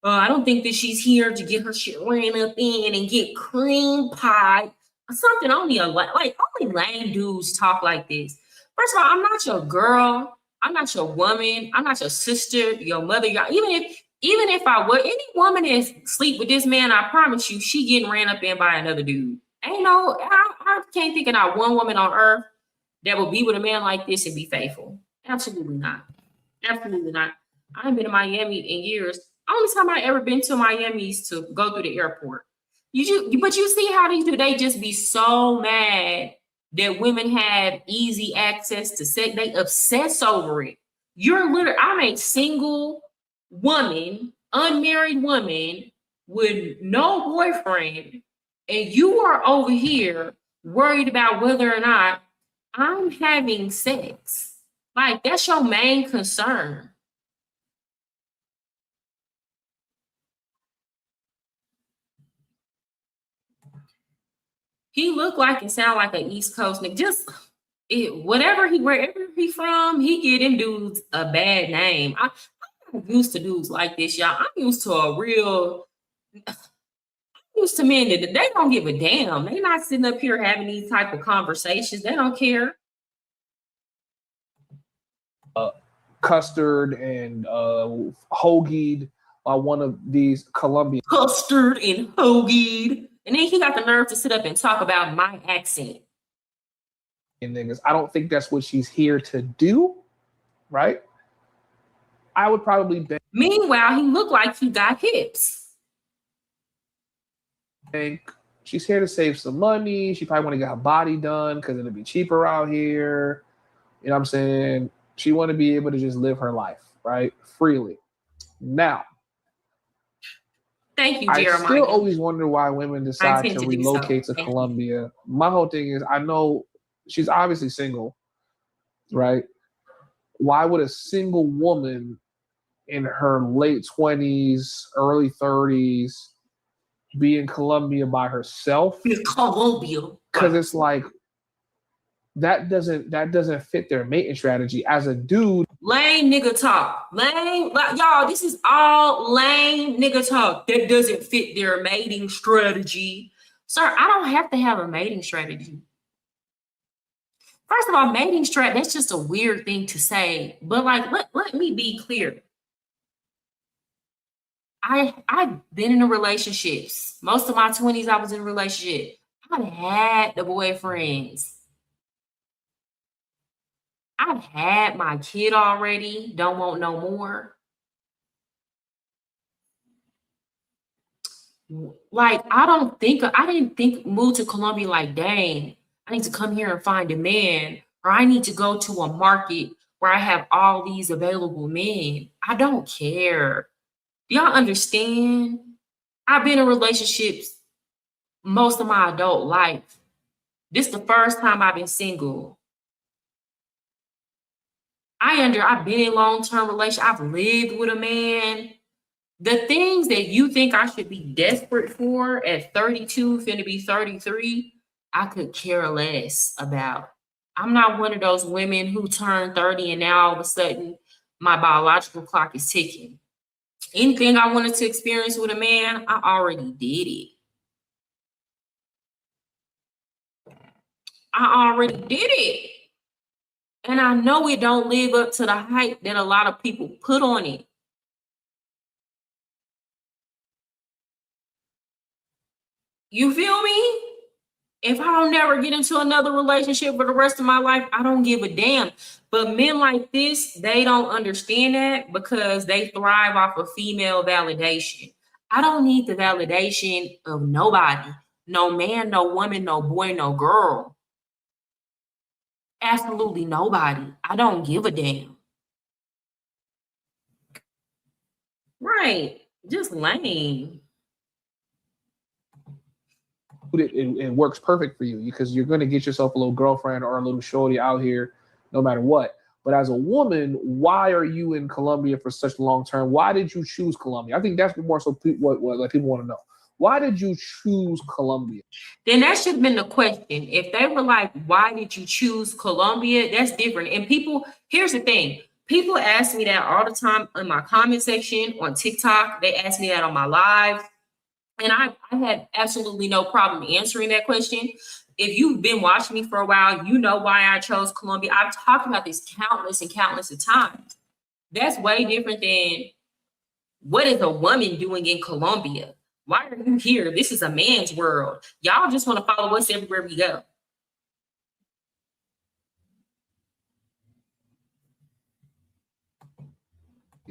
I don't think that she's here to get her shit ran up in and get cream pie. Something only only lame dudes talk like this. First of all, I'm not your girl. I'm not your woman. I'm not your sister, your mother. Even if I were, any woman that sleep with this man, I promise you, she getting ran up in by another dude. I can't think of not one woman on earth that will be with a man like this and be faithful. Absolutely not. Absolutely not. I haven't been to Miami in years. Only time I ever been to Miami is to go through the airport. But you see how they do? They just be so mad that women have easy access to sex. They obsess over it. I'm a single woman, unmarried woman with no boyfriend, and you are over here worried about whether or not I'm having sex. Like, that's your main concern. He looked like and sound like an East Coast nigga. Wherever he from, he get them dudes a bad name. I'm used to dudes like this, y'all. I'm used to men that they don't give a damn. They not sitting up here having these type of conversations. They don't care. Custard and hoagied by one of these Colombian. Custard and hoagied. And then he got the nerve to sit up and talk about my accent. And niggas, I don't think that's what she's here to do, right? I would probably bet. Meanwhile, he looked like he got hips. Think she's here to save some money. She probably want to get her body done because it'll be cheaper out here. You know what I'm saying? She want to be able to just live her life, right? Freely. Now, thank you, Jeremiah. I still always wonder why women decide to relocate to Colombia. My whole thing is, I know she's obviously single, right? Why would a single woman in her late 20s, early 30s be in Colombia by herself? In Colombia. Because it's like, that doesn't fit their mating strategy. As a dude, lame nigga talk. Y'all, this is all lame nigga talk. That doesn't fit their mating strategy. Sir, I don't have to have a mating strategy. First of all, mating strategy, that's just a weird thing to say. But like, let me be clear. I've been in relationships. Most of my 20s, I was in a relationship. I've had the boyfriends. I've had my kid already. Don't want no more. Like, I didn't think move to Colombia like, dang, I need to come here and find a man, or I need to go to a market where I have all these available men. I don't care. Do y'all understand? I've been in relationships most of my adult life. This is the first time I've been single. I've been in long-term relations. I've lived with a man. The things that you think I should be desperate for at 32, finna be 33, I could care less about. I'm not one of those women who turn 30 and now all of a sudden my biological clock is ticking. Anything I wanted to experience with a man, I already did it. I already did it. And I know it don't live up to the hype that a lot of people put on it. You feel me? If I don't never get into another relationship for the rest of my life, I don't give a damn. But men like this, they don't understand that because they thrive off of female validation. I don't need the validation of nobody. No man, no woman, no boy, no girl. Absolutely nobody. I don't give a damn. Right. Just lame. It works perfect for you because you're going to get yourself a little girlfriend or a little shorty out here no matter what. But as a woman, why are you in Colombia for such long term? Why did you choose Colombia? I think that's more so what people want to know. Why did you choose Colombia? Then that should have been the question. If they were like, why did you choose Colombia? That's different. And people, here's the thing. People ask me that all the time in my comment section on TikTok. They ask me that on my live. And I had absolutely no problem answering that question. If you've been watching me for a while, you know why I chose Colombia. I've talked about this countless and countless of times. That's way different than what is a woman doing in Colombia? Why are you here? This is a man's world. Y'all just want to follow us everywhere we go.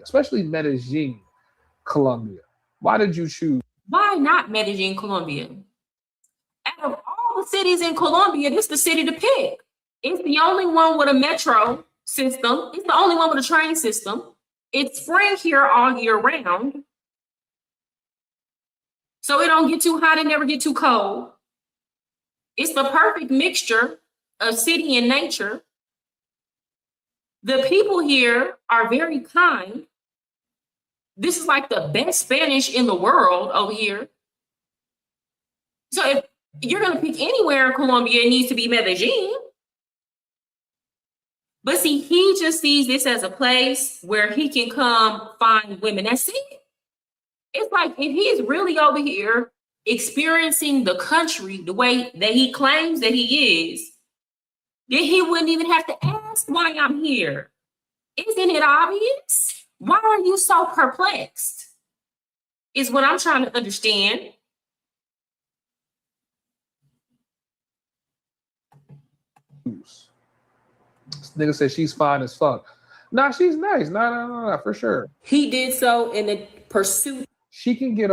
Especially Medellin, Colombia. Why did you choose? Why not Medellin, Colombia? Out of all the cities in Colombia, this is the city to pick. It's the only one with a metro system. It's the only one with a train system. It's spring here all year round. So it don't get too hot and never get too cold. It's the perfect mixture of city and nature. The people here are very kind. This is like the best Spanish in the world over here. So if you're going to pick anywhere in Colombia, it needs to be Medellin. But see, he just sees this as a place where he can come find women. That's it. It's like if he's really over here experiencing the country the way that he claims that he is, then he wouldn't even have to ask why I'm here. Isn't it obvious? Why are you so perplexed? Is what I'm trying to understand. This nigga said she's fine as fuck. Nah, she's nice. Nah, for sure. He did so in the pursuit. She can get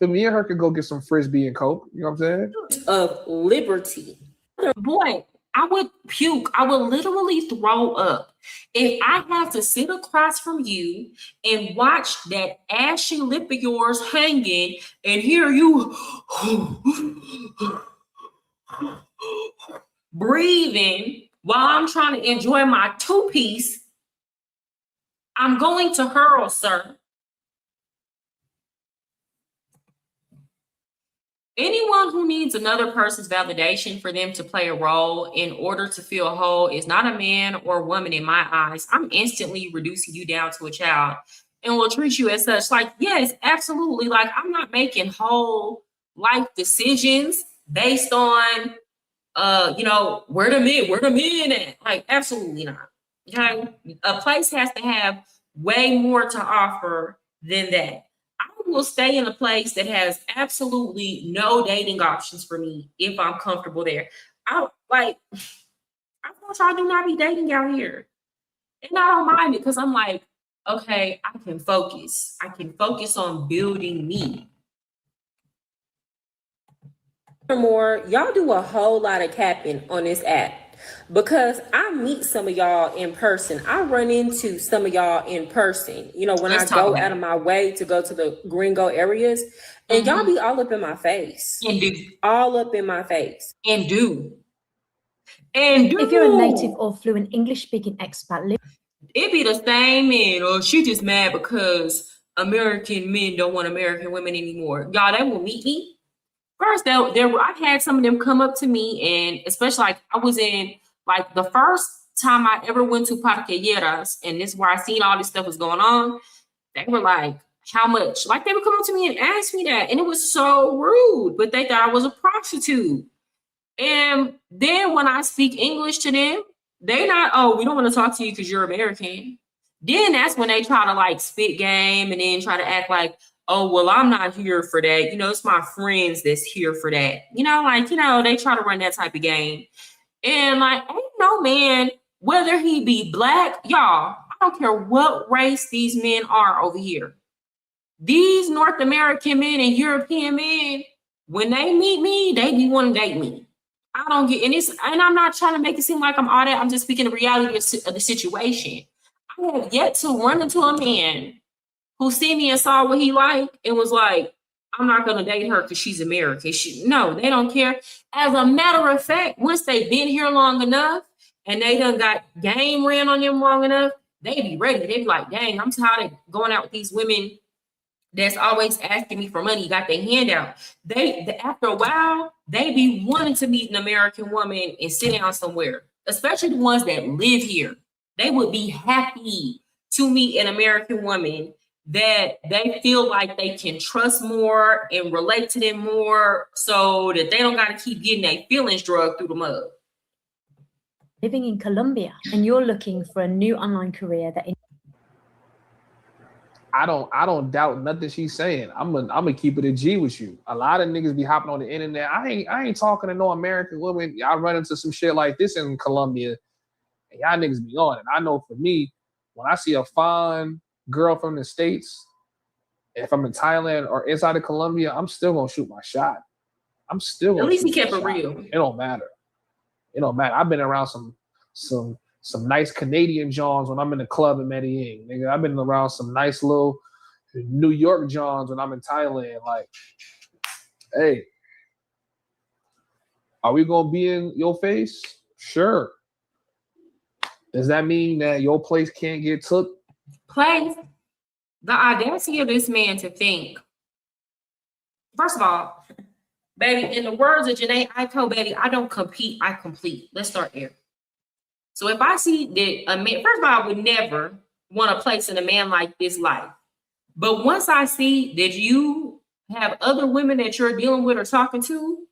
me and her could go get some Frisbee and Coke. You know what I'm saying? Of liberty. Boy, I would puke. I would literally throw up. If I have to sit across from you and watch that ashy lip of yours hanging and hear you breathing while I'm trying to enjoy my two-piece, I'm going to hurl, sir. Anyone who needs another person's validation for them to play a role in order to feel whole is not a man or woman in my eyes. I'm instantly reducing you down to a child and will treat you as such. Like, yes, absolutely. Like, I'm not making whole life decisions based on, where the men at? Like, absolutely not. Okay. A place has to have way more to offer than that. I will stay in a place that has absolutely no dating options for me if I'm comfortable there. I want y'all do not be dating out here. And I don't mind it because I'm like, okay, I can focus. I can focus on building me. Furthermore, y'all do a whole lot of capping on this app because I meet some of y'all in person. I run into some of y'all in person, when I go out of my way to go to the gringo areas, and y'all be all up in my face. And do. All up in my face. And do. If you're a native or fluent English-speaking expat, it be the same man, she just mad because American men don't want American women anymore. Y'all, they will meet me. First, I've had some of them come up to me, and especially like I was in like the first time I ever went to Parquilleras, and this is where I seen all this stuff was going on. They were like, how much? Like they would come up to me and ask me that, and it was so rude, but they thought I was a prostitute. And then when I speak English to them, they not, oh, we don't want to talk to you because you're American. Then that's when they try to like spit game and then try to act like, oh, well, I'm not here for that. You know, it's my friends that's here for that. You know, like, you know, they try to run that type of game. And like, ain't no man, whether he be black, y'all, I don't care what race these men are over here. These North American men and European men, when they meet me, they be wanting to date me. I don't get, and I'm not trying to make it seem like I'm all that. I'm just speaking the reality of the situation. I have yet to run into a man who see me and saw what he liked and was like, I'm not going to date her because she's American. No, they don't care. As a matter of fact, once they've been here long enough and they done got game ran on them long enough, they be ready. They be like, dang, I'm tired of going out with these women that's always asking me for money, got their hand out. After a while, they be wanting to meet an American woman and sit down somewhere, especially the ones that live here. They would be happy to meet an American woman that they feel like they can trust more and relate to them more so that they don't got to keep getting their feelings drugged through the mud. Living in Colombia and you're looking for a new online career that I don't doubt nothing she's saying. I'm gonna keep it a G with you. A lot of niggas be hopping on the internet. I ain't talking to no American women. Y'all run into some shit like this in Colombia, and y'all niggas be on it. I know for me, when I see a fine girl from the States, if I'm in Thailand or inside of Colombia, I'm still gonna shoot my shot. I'm still gonna at least he shoot kept my it shot. real. It don't matter. It don't matter. I've been around some nice Canadian Johns when I'm in the club in Medellin. Nigga, I've been around some nice little New York Johns when I'm in Thailand. Like, hey, are we gonna be in your face? Sure. Does that mean that your place can't get took? Place. The audacity of this man to think, first of all, baby, in the words of Janae Aiko, baby, I don't compete, I complete. Let's start there. So if I see that a man, first of all, I would never want to place in a man like this life. But once I see that you have other women that you're dealing with or talking to,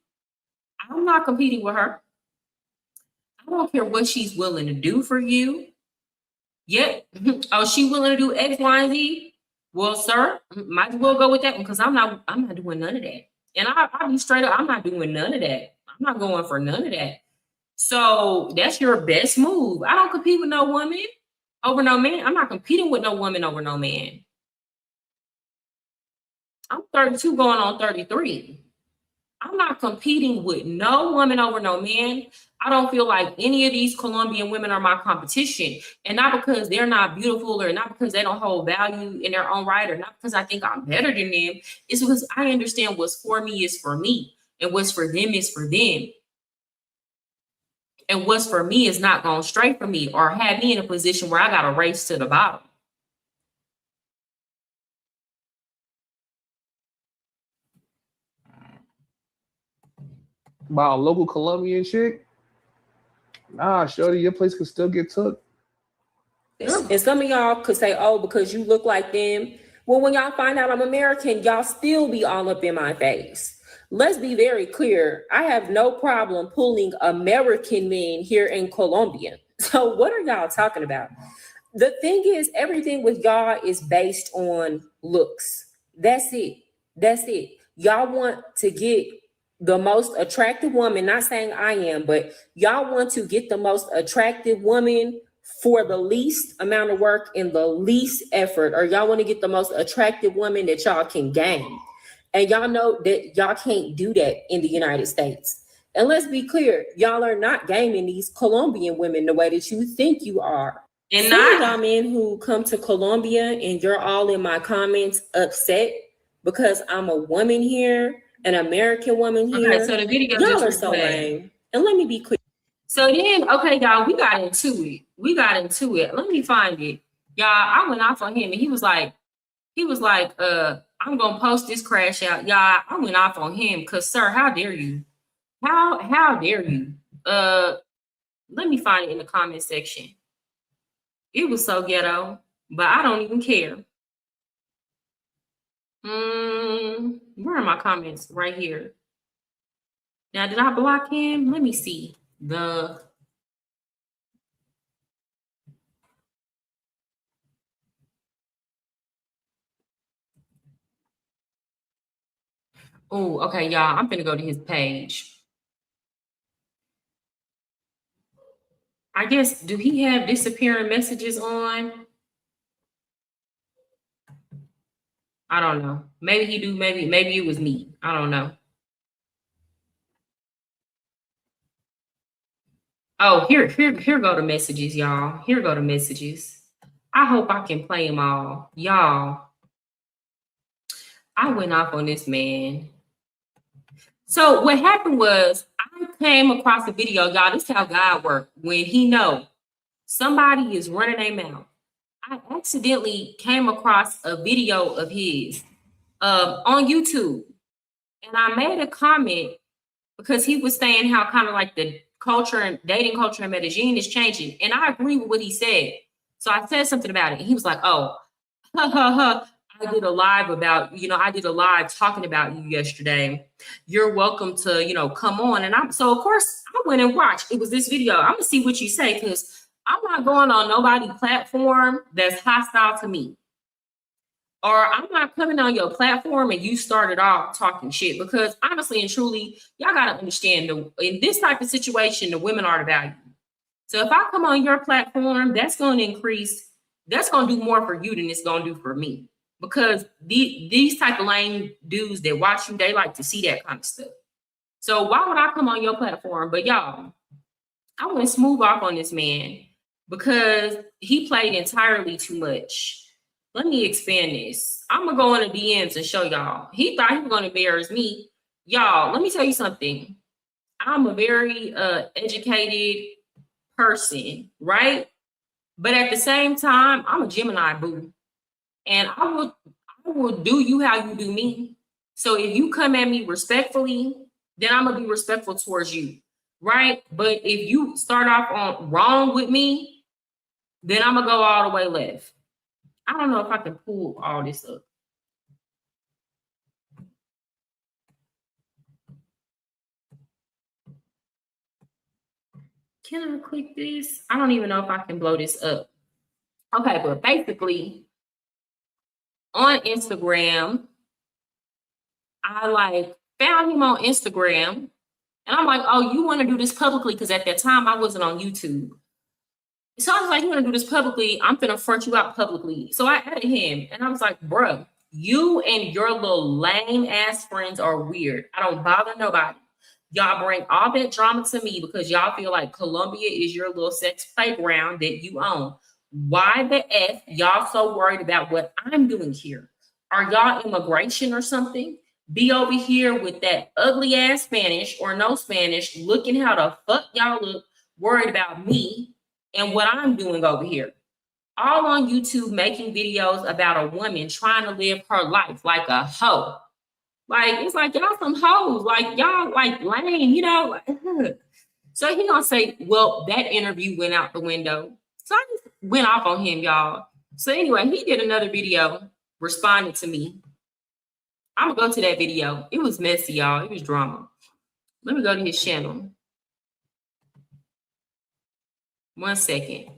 I'm not competing with her. I don't care what she's willing to do for you. Yet, oh, she willing to do X, Y, and Z? Well, sir, might as well go with that one because I'm not doing none of that. And I'll be straight up, I'm not doing none of that. I'm not going for none of that. So that's your best move. I don't compete with no woman over no man. I'm not competing with no woman over no man. I'm 32 going on 33. I'm not competing with no woman over no man. I don't feel like any of these Colombian women are my competition. And not because they're not beautiful or not because they don't hold value in their own right or not because I think I'm better than them. It's because I understand what's for me is for me and what's for them is for them. And what's for me is not going straight for me or have me in a position where I got to race to the bottom. About a local Colombian chick? Nah, shorty, your place could still get took. And some of y'all could say, oh, because you look like them. Well, when y'all find out I'm American, y'all still be all up in my face. Let's be very clear. I have no problem pulling American men here in Colombia. So what are y'all talking about? The thing is, everything with y'all is based on looks. That's it. That's it. Y'all want to get the most attractive woman, not saying I am, but y'all want to get the most attractive woman for the least amount of work and the least effort, or y'all want to get the most attractive woman that y'all can gain. And y'all know that y'all can't do that in the United States. And let's be clear, y'all are not gaming these Colombian women the way that you think you are. And some of y'all men who come to Colombia and you're all in my comments upset because I'm a woman here, an American woman here. Okay, so the video y'all are so lame. And let me be clear. So then, okay, y'all, we got into it. Let me find it. Y'all, I went off on him and he was like, I'm gonna post this crash out. Y'all, I went off on him because, sir, how dare you? How dare you? Let me find it in the comment section. It was so ghetto, but I don't even care. Where are my comments? Right here. Now, did I block him? Let me see. Oh, okay, y'all. I'm gonna go to his page. I guess, do he have disappearing messages on? I don't know. Maybe he do, maybe it was me. I don't know. Oh, here go the messages, y'all. Here go the messages. I hope I can play them all. Y'all, I went off on this man. So what happened was I came across a video, y'all. This is how God works. When he know somebody is running their mouth. I accidentally came across a video of his on YouTube. And I made a comment because he was saying how kind of like the culture and dating culture in Medellin is changing. And I agree with what he said. So I said something about it. He was like, oh, I did a live talking about you yesterday. You're welcome to, come on. And so of course I went and watched. It was this video. I'm gonna see what you say, because I'm not going on nobody's platform that's hostile to me. Or I'm not coming on your platform and you started off talking shit, because honestly and truly, y'all got to understand in this type of situation, the women are the value. So if I come on your platform, that's going to increase, that's going to do more for you than it's going to do for me. Because these type of lame dudes that watch you, they like to see that kind of stuff. So why would I come on your platform? But y'all, I went smooth off on this man because he played entirely too much. Let me expand this. I'm going to go in the DMs and show y'all. He thought he was going to embarrass me. Y'all, let me tell you something. I'm a very educated person, right? But at the same time, I'm a Gemini, boo. And I will do you how you do me. So if you come at me respectfully, then I'm going to be respectful towards you, right? But if you start off on wrong with me, then I'm going to go all the way left. I don't know if I can pull all this up. Can I click this? I don't even know if I can blow this up. Okay, but basically on Instagram, I found him on Instagram and I'm like, oh, you want to do this publicly? Because at that time I wasn't on YouTube. So I was like, you want to do this publicly? I'm going to front you out publicly. So I added him and I was like, bro, you and your little lame ass friends are weird. I don't bother nobody. Y'all bring all that drama to me because y'all feel like Colombia is your little sex playground that you own. Why the F y'all so worried about what I'm doing here? Are y'all immigration or something? Be over here with that ugly ass Spanish or no Spanish, looking how the fuck y'all look, worried about me and what I'm doing over here. All on YouTube making videos about a woman trying to live her life like a hoe. Like, it's like y'all some hoes. Like, y'all like lame, So he gonna say, well, that interview went out the window. So I just went off on him, y'all. So anyway, he did another video responding to me. I'm gonna go to that video. It was messy, y'all. It was drama. Let me go to his channel. 1 second.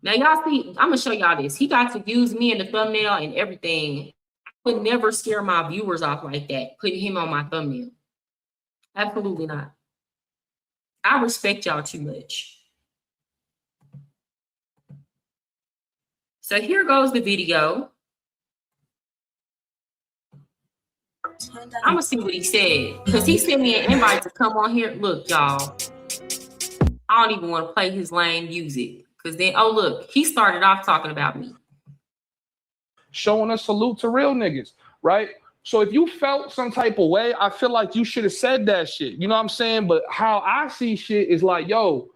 Now, y'all see, I'm going to show y'all this. He got to use me in the thumbnail and everything. I would never scare my viewers off like that, putting him on my thumbnail. Absolutely not. I respect y'all too much. So here goes the video. I'm going to see what he said, because he sent me an invite to come on here. Look, y'all, I don't even want to play his lame music, because then, oh, look, he started off talking about me. Showing a salute to real niggas, right? So if you felt some type of way, I feel like you should have said that shit. You know what I'm saying? But how I see shit is like, yo,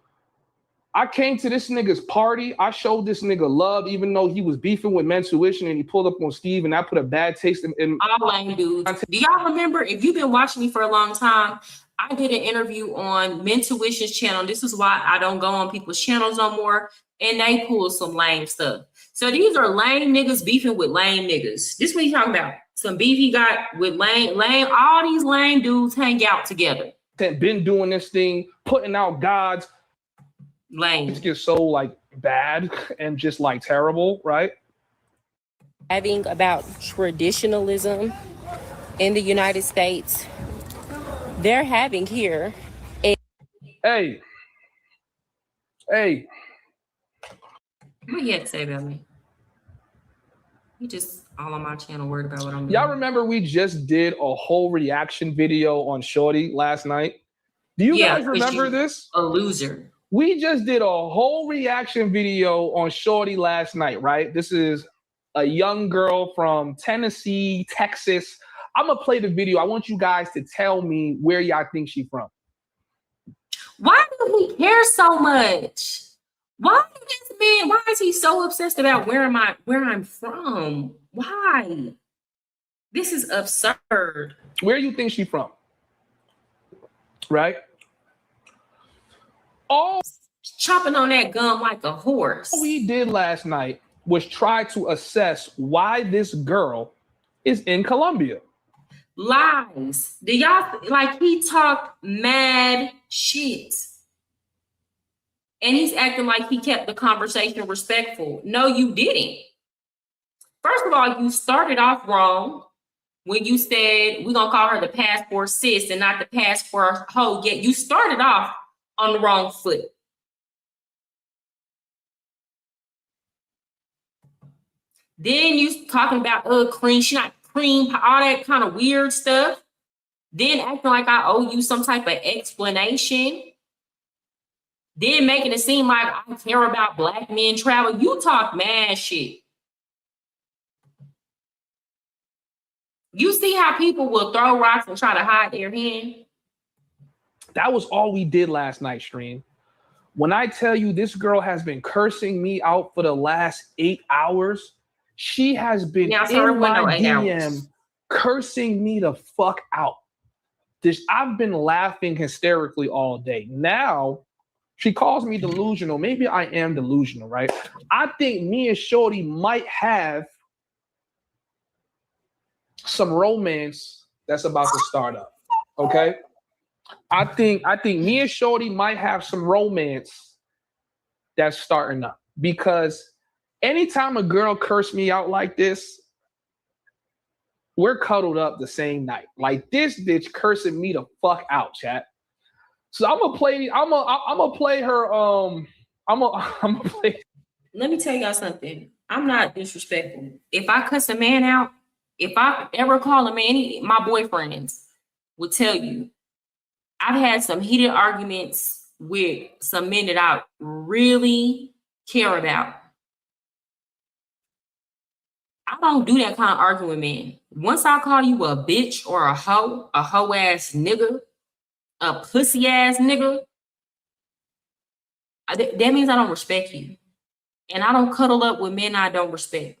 I came to this nigga's party. I showed this nigga love, even though he was beefing with Mentuition and he pulled up on Steve, and I put a bad taste in all lame dudes. Do y'all remember, if you've been watching me for a long time, I did an interview on Mentuition's channel. This is why I don't go on people's channels no more. And they pull some lame stuff. So these are lame niggas beefing with lame niggas. This what he talking about. Some beef he got with lame, all these lame dudes hang out together. Been doing this thing, putting out gods. Lame. It gets so like bad and just like terrible, right? Having about traditionalism in the United States, they're having here a Hey. What he had to say about me? He just all on my channel worried about what I'm doing. Y'all remember we just did a whole reaction video on Shorty last night? Do you guys remember this? A loser. We just did a whole reaction video on Shorty last night, right? This is a young girl from Tennessee, Texas. I'm gonna play the video. I want you guys to tell me where y'all think she's from. Why do he care so much? Why is he so obsessed about where I'm from? Why? This is absurd. Where you think she's from? Right? All chopping on that gum like a horse. All we did last night was try to assess why this girl is in Colombia. Lies. Do y'all like he talked mad shit? And he's acting like he kept the conversation respectful. No, you didn't. First of all, you started off wrong when you said we're gonna call her the passport sis and not the passport hoe. Yet you started off on the wrong foot. Then you talking about cream, she not cream, all that kind of weird stuff. Then acting like I owe you some type of explanation. Then making it seem like I care about black men travel. You talk mad shit. You see how people will throw rocks and try to hide their hand? That was all we did last night, stream. When I tell you this girl has been cursing me out for the last 8 hours, she has been in my DM cursing me the fuck out. I've been laughing hysterically all day. Now, she calls me delusional. Maybe I am delusional, right? I think me and Shorty might have some romance that's about to start up, okay? I think me and Shorty might have some romance that's starting up because anytime a girl curse me out like this, we're cuddled up the same night. Like this bitch cursing me the fuck out, chat. So I'm gonna play her. I'm gonna play. Let me tell y'all something. I'm not disrespectful. If I cuss a man out, if I ever call a man, my boyfriends will tell you, I've had some heated arguments with some men that I really care about. I don't do that kind of arguing with men. Once I call you a bitch or a hoe ass nigga, a pussy ass nigga, that means I don't respect you. And I don't cuddle up with men I don't respect.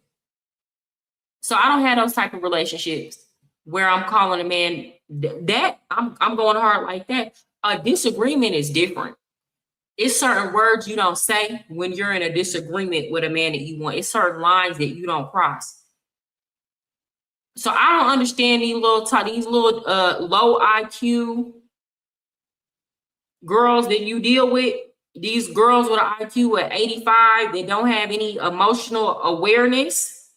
So I don't have those type of relationships where I'm calling a man that I'm going hard like that. A disagreement is different. It's certain words you don't say when you're in a disagreement with a man that you want. It's certain lines that you don't cross. So I don't understand these little low IQ girls that you deal with. These girls with an IQ at 85, they don't have any emotional awareness.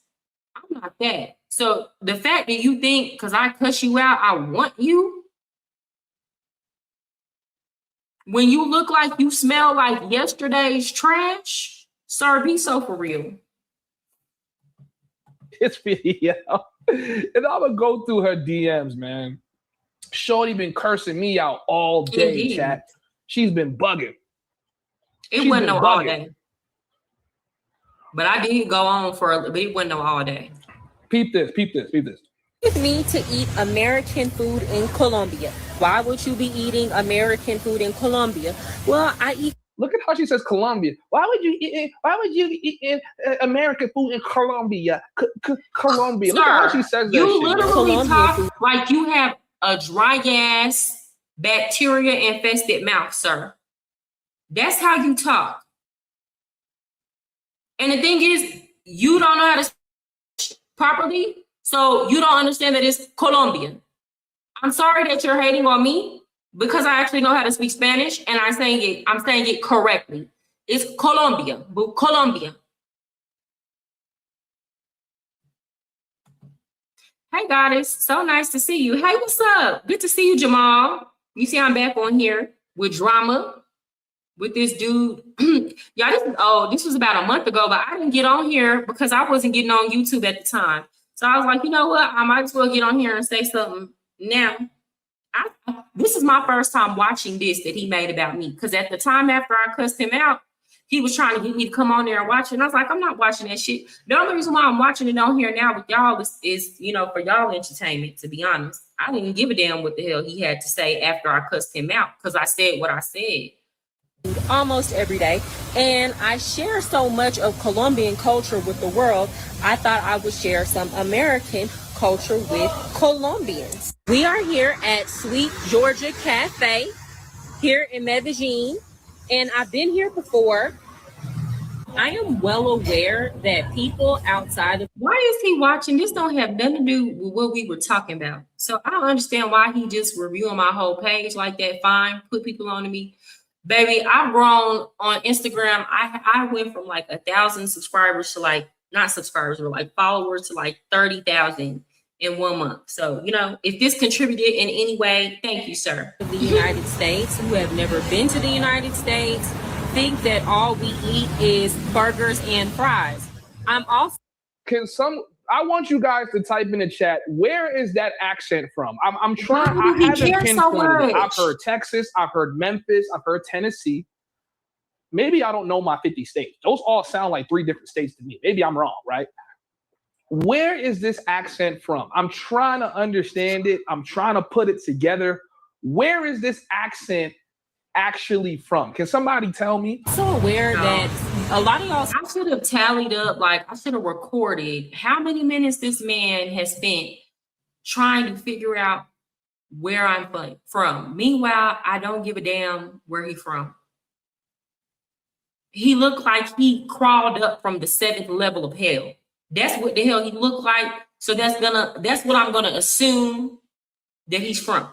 I'm not that. So the fact that you think because I cuss you out, I want you. When you look like you smell like yesterday's trash, sir, be so for real. This video. And I'm gonna go through her DMs, man. Shorty been cursing me out all day, Indeed. Chat. She's been bugging. It wasn't no all day. But I did go on but it wasn't no all day. Peep this. with me to eat American food in Colombia. Why would you be eating American food in Colombia? Well, I eat. Look at how she says Colombia. Why would you eat American food in Colombia? Colombia. Look at how she says that. You literally talk like you have a dry ass, bacteria infested mouth, sir. That's how you talk. And the thing is, you don't know how to speak properly, so you don't understand that it's Colombian. I'm sorry that you're hating on me because I actually know how to speak Spanish and I'm saying it correctly. It's Colombia, but Colombia. Hey, goddess. So nice to see you. Hey, what's up? Good to see you, Jamal. You see I'm back on here with drama with this dude. Y'all, this was about a month ago, but I didn't get on here because I wasn't getting on YouTube at the time. So I was like, you know what? I might as well get on here and say something now. This is my first time watching this that he made about me. Because at the time after I cussed him out, he was trying to get me to come on there and watch it. And I was like, I'm not watching that shit. The only reason why I'm watching it on here now with y'all is for y'all entertainment, to be honest. I didn't give a damn what the hell he had to say after I cussed him out because I said what I said. Almost every day. And I share so much of Colombian culture with the world, I thought I would share some American culture with Colombians. We are here at Sweet Georgia Cafe here in Medellin, and I've been here before. I am well aware that people outside of— Why is he watching? This don't have nothing to do with what we were talking about. So I don't understand why he just reviewing my whole page like that. Fine, put people on to me. Baby, I've grown on Instagram. I went from like 1,000 subscribers to like, not subscribers, but like followers to like 30,000 in 1 month. So, if this contributed in any way, thank you, sir. The United States who have never been to the United States think that all we eat is burgers and fries. I'm also— I want you guys to type in the chat, where is that accent from? I'm trying. Why do I he haven't care so pinpointed it. I've much? heard Texas, I've heard Memphis, I've heard Tennessee. Maybe I don't know my 50 states. Those all sound like 3 different states to me. Maybe I'm wrong, right? Where is this accent from? I'm trying to understand it. I'm trying to put it together. Where is this accent actually from? Can somebody tell me? so aware that a lot of y'all— I should have tallied up, I should have recorded how many minutes this man has spent trying to figure out where I'm from. Meanwhile, I don't give a damn where he's from. He looked like he crawled up from the 7th level of hell. That's what the hell he looked like. So that's what I'm gonna assume that he's from.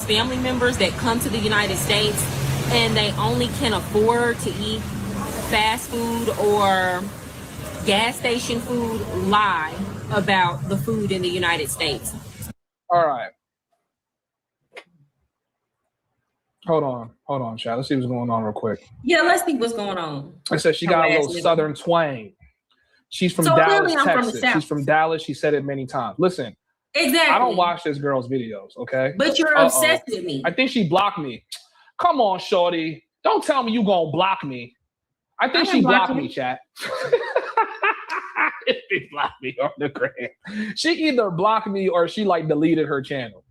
family members that come to the United States and they only can afford to eat fast food or gas station food lie about the food in the United States. All right. Hold on, chat. Let's see what's going on real quick. Yeah, let's see what's going on. I said she got a little southern twang. She's from Dallas, Texas. She's from Dallas. She said it many times. Listen, exactly. I don't watch this girl's videos, okay? But you're obsessed with me. I think she blocked me. Come on, shorty. Don't tell me you gonna block me. I think she blocked me, chat. She blocked me on the gram. She either blocked me or she deleted her channel.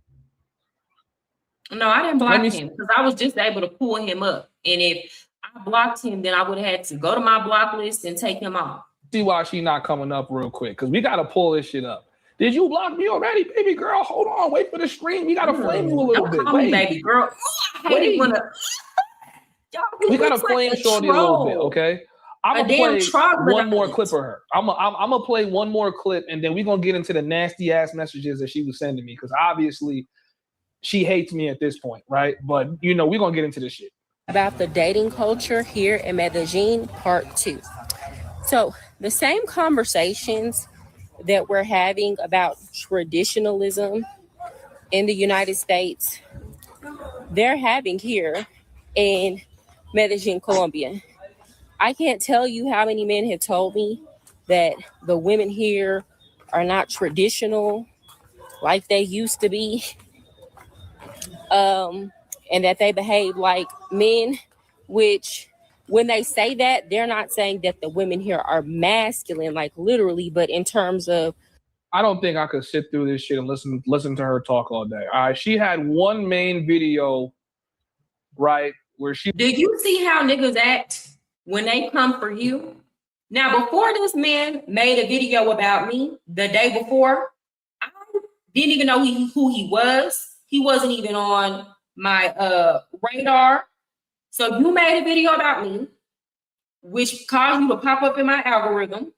No, I didn't block him because I was just able to pull him up. And if I blocked him, then I would have had to go to my block list and take him off. See why she's not coming up real quick, because we got to pull this shit up. Did you block me already, baby girl? Hold on. Wait for the stream. We got to flame you a little bit. Don't call me baby girl. I hate it when we got to flame shorty a little bit, okay? I'm going to play one more clip of her. I'm going to play one more clip, and then we're going to get into the nasty-ass messages that she was sending me, because obviously she hates me at this point, right? But, we're going to get into this shit. About the dating culture here in Medellin, part 2. So the same conversations that we're having about traditionalism in the United States, they're having here in Medellin, Colombia. I can't tell you how many men have told me that the women here are not traditional like they used to be, and that they behave like men, which when they say that, they're not saying that the women here are masculine, like literally, but in terms of— I don't think I could sit through this shit and listen to her talk all day. All right, she had one main video, right, where she— Did you see how niggas act when they come for you? Now, before this man made a video about me the day before, I didn't even know who he was. He wasn't even on my radar. So you made a video about me. which caused you to pop up in my algorithm.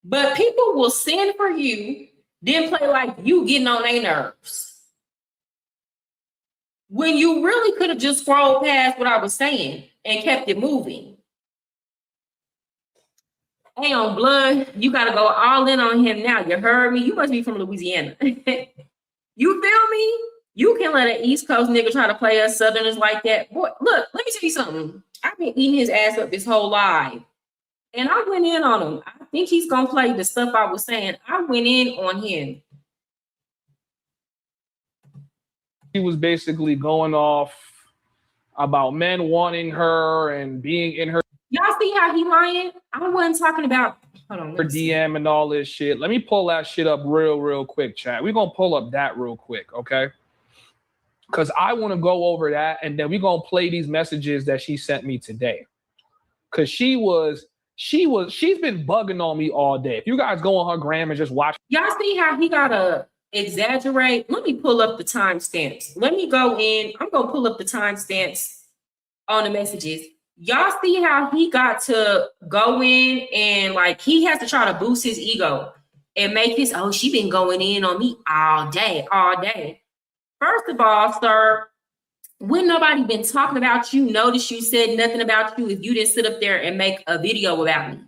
But people will send for you, then play like you getting on their nerves. When you really could have just scrolled past what I was saying and kept it moving. Hey, on blood, you got to go all in on him now. You heard me? You must be from Louisiana. You feel me? You can let an East Coast nigga try to play us Southerners like that. Boy, look, let me tell you something. I've been eating his ass up this whole life. And I went in on him. I think he's going to play the stuff I was saying. I went in on him. He was basically going off about men wanting her and being in her. Y'all see how he lying? I wasn't talking about hold on, her DM and all this shit. Let me pull that shit up real quick, chat. We're gonna pull up that real quick, okay? Because I want to go over that, and then we're gonna play these messages that she sent me today. Because she's been bugging on me all day. If you guys go on her gram and just watch. Y'all see how he gotta exaggerate? Let me pull up the timestamps. Let me go in. I'm gonna pull up the timestamps on the messages. Y'all see how he got to go in and like he has to try to boost his ego and make his, oh, she been going in on me all day. First of all, sir, when nobody been talking about you, notice you said nothing about you if you didn't sit up there and make a video about me.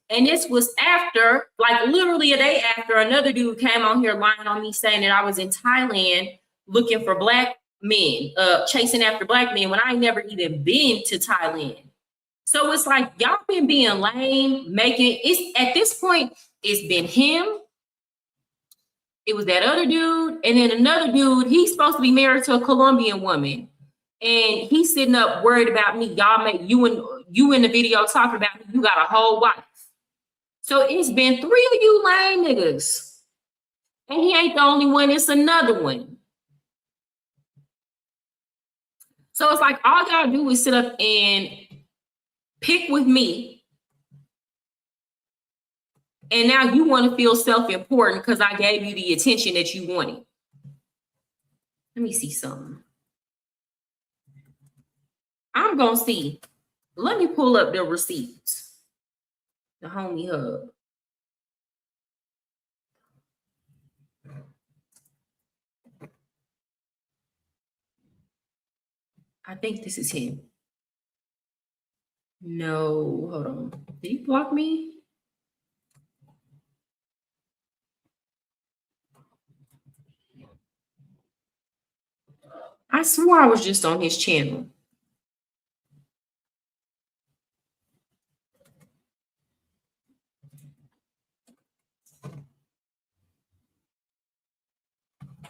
And this was after, like literally a day after, another dude came on here lying on me saying that I was in Thailand looking for black men, chasing after black men when I never even been to Thailand. So it's like y'all been being lame, at this point, it's been him. It was that other dude, and then another dude, he's supposed to be married to a Colombian woman. And he's sitting up worried about me. Y'all make you in the video talking about me, you got a whole wife. So it's been 3 of you lame niggas. And he ain't the only one, it's another one. So it's like all y'all do is sit up and pick with me. And now you want to feel self-important because I gave you the attention that you wanted. Let me see something. I'm going to see. Let me pull up the receipts. The homie hub. I think this is him. No, hold on. Did he block me? I swore I was just on his channel.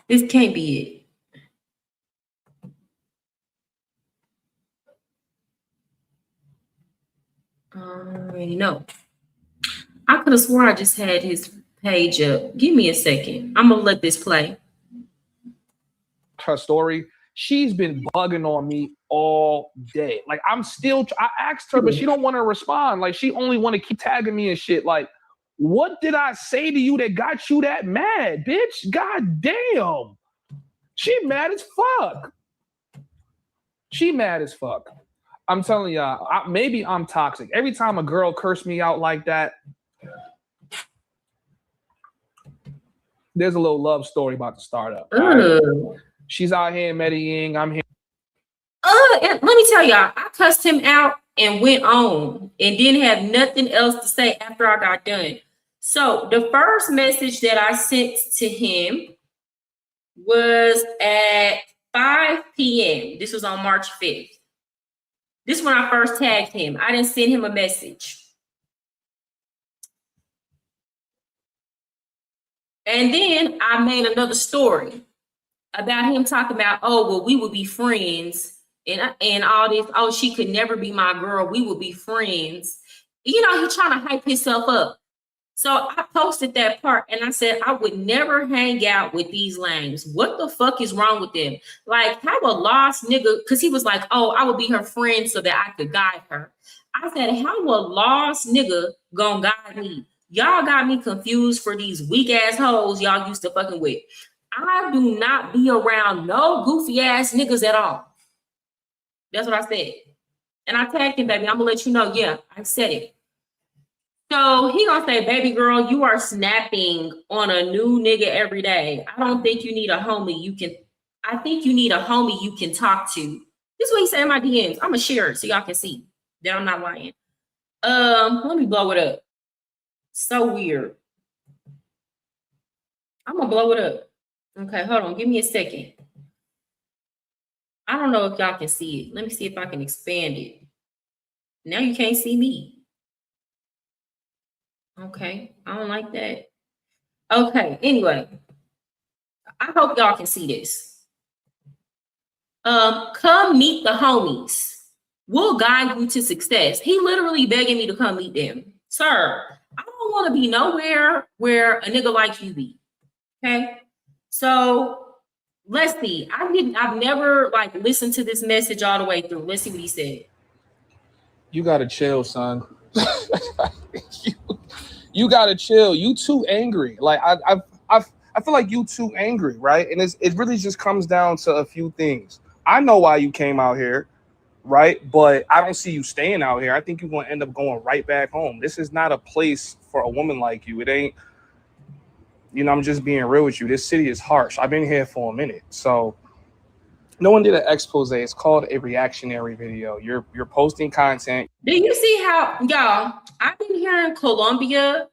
This can't be it. No. I could have sworn I just had his page up. Give me a second. I'm gonna let this play. Her story. She's been bugging on me all day. Like I asked her, but she don't want to respond. Like she only want to keep tagging me and shit. Like, what did I say to you that got you that mad, bitch? God damn. She mad as fuck. She mad as fuck. I'm telling y'all, maybe I'm toxic. Every time a girl curse me out like that, there's a little love story about to start up. Right? She's out here in Medellin. I'm here. Let me tell y'all, I cussed him out and went on and didn't have nothing else to say after I got done. So the first message that I sent to him was at 5 p.m. This was on March 5th. This is when I first tagged him. I didn't send him a message. And then I made another story about him talking about, oh, well, we would be friends and all this. Oh, she could never be my girl. We would be friends. You know, he's trying to hype himself up. So I posted that part and I said, I would never hang out with these lames. What the fuck is wrong with them? Like, how a lost nigga, because he was like, oh, I would be her friend so that I could guide her. I said, how a lost nigga gonna guide me? Y'all got me confused for these weak ass hoes y'all used to fucking with. I do not be around no goofy ass niggas at all. That's what I said. And I tagged him, baby. I'm gonna let you know. Yeah, I said it. So he gonna say, baby girl, you are snapping on a new nigga every day. I don't think you need a homie you can. I think you need a homie you can talk to. This is what he said in my DMs. I'm gonna share it so y'all can see that I'm not lying. Let me blow it up. So weird. I'm gonna blow it up. Okay, hold on. Give me a second. I don't know if y'all can see it. Let me see if I can expand it. Now you can't see me. Okay, I don't like that. Okay, anyway, I hope y'all can see this. Come meet the homies. We'll guide you to success. He literally begging me to come meet them. Sir, I don't want to be nowhere where a nigga like you be. Okay, so let's see. I've never like listened to this message all the way through. Let's see what he said. You gotta chill, son. You gotta chill. You too angry. Like I feel like you too angry, right? And it really just comes down to a few things. I know why you came out here, right? But I don't see you staying out here. I think you're gonna end up going right back home. This is not a place for a woman like you. It ain't. You know, I'm just being real with you. This city is harsh. I've been here for a minute, so. No one did an expose. It's called a reactionary video. You're posting content. Do you see how, y'all, I've been here in Colombia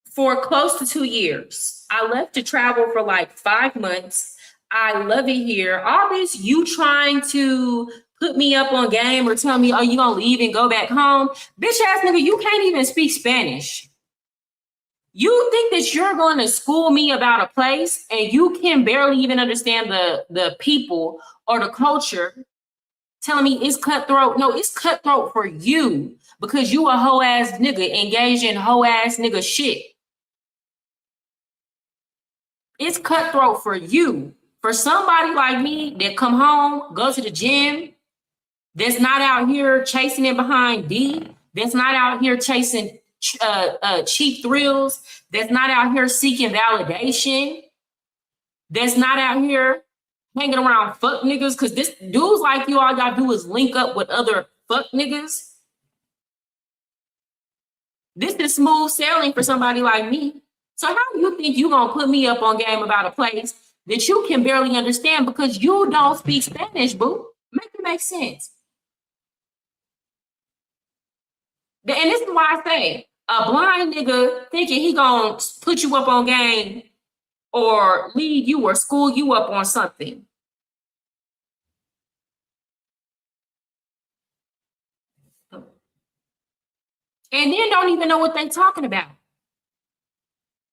for close to 2 years. I left to travel for like 5 months. I love it here. All this, you trying to put me up on game or tell me, oh, you gonna leave and go back home? Bitch ass nigga, you can't even speak Spanish. You think that you're going to school me about a place and you can barely even understand the people or the culture, telling me it's cutthroat? No, it's cutthroat for you because you a hoe ass nigga engaged in hoe ass nigga shit. It's cutthroat for you. For somebody like me that come home, go to the gym, that's not out here chasing it behind D, that's not out here chasing cheap thrills, that's not out here seeking validation, that's not out here hanging around fuck niggas, because this dudes like you, all y'all do is link up with other fuck niggas. This is smooth sailing for somebody like me. So how do you think you gonna put me up on game about a place that you can barely understand because you don't speak Spanish, boo? Make it make sense. And this is why I say, a blind nigga thinking he gonna put you up on game or lead you or school you up on something. And then don't even know what they talking about.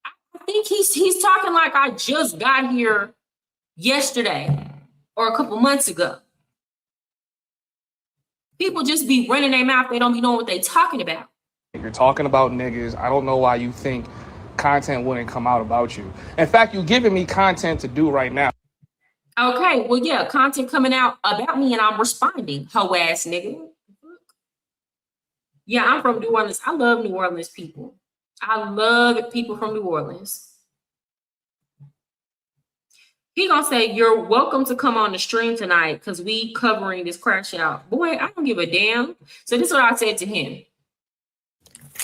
I think he's talking like I just got here yesterday or a couple months ago. People just be running their mouth. They don't be knowing what they talking about. You're talking about niggas. I don't know why you think content wouldn't come out about you. In fact, you're giving me content to do right now. Okay, well, yeah, content coming out about me and I'm responding, hoe ass nigga. Yeah, I'm from New Orleans. I love New Orleans people. I love people from New Orleans. He gonna say, you're welcome to come on the stream tonight because we covering this crash out. Boy, I don't give a damn. So this is what I said to him.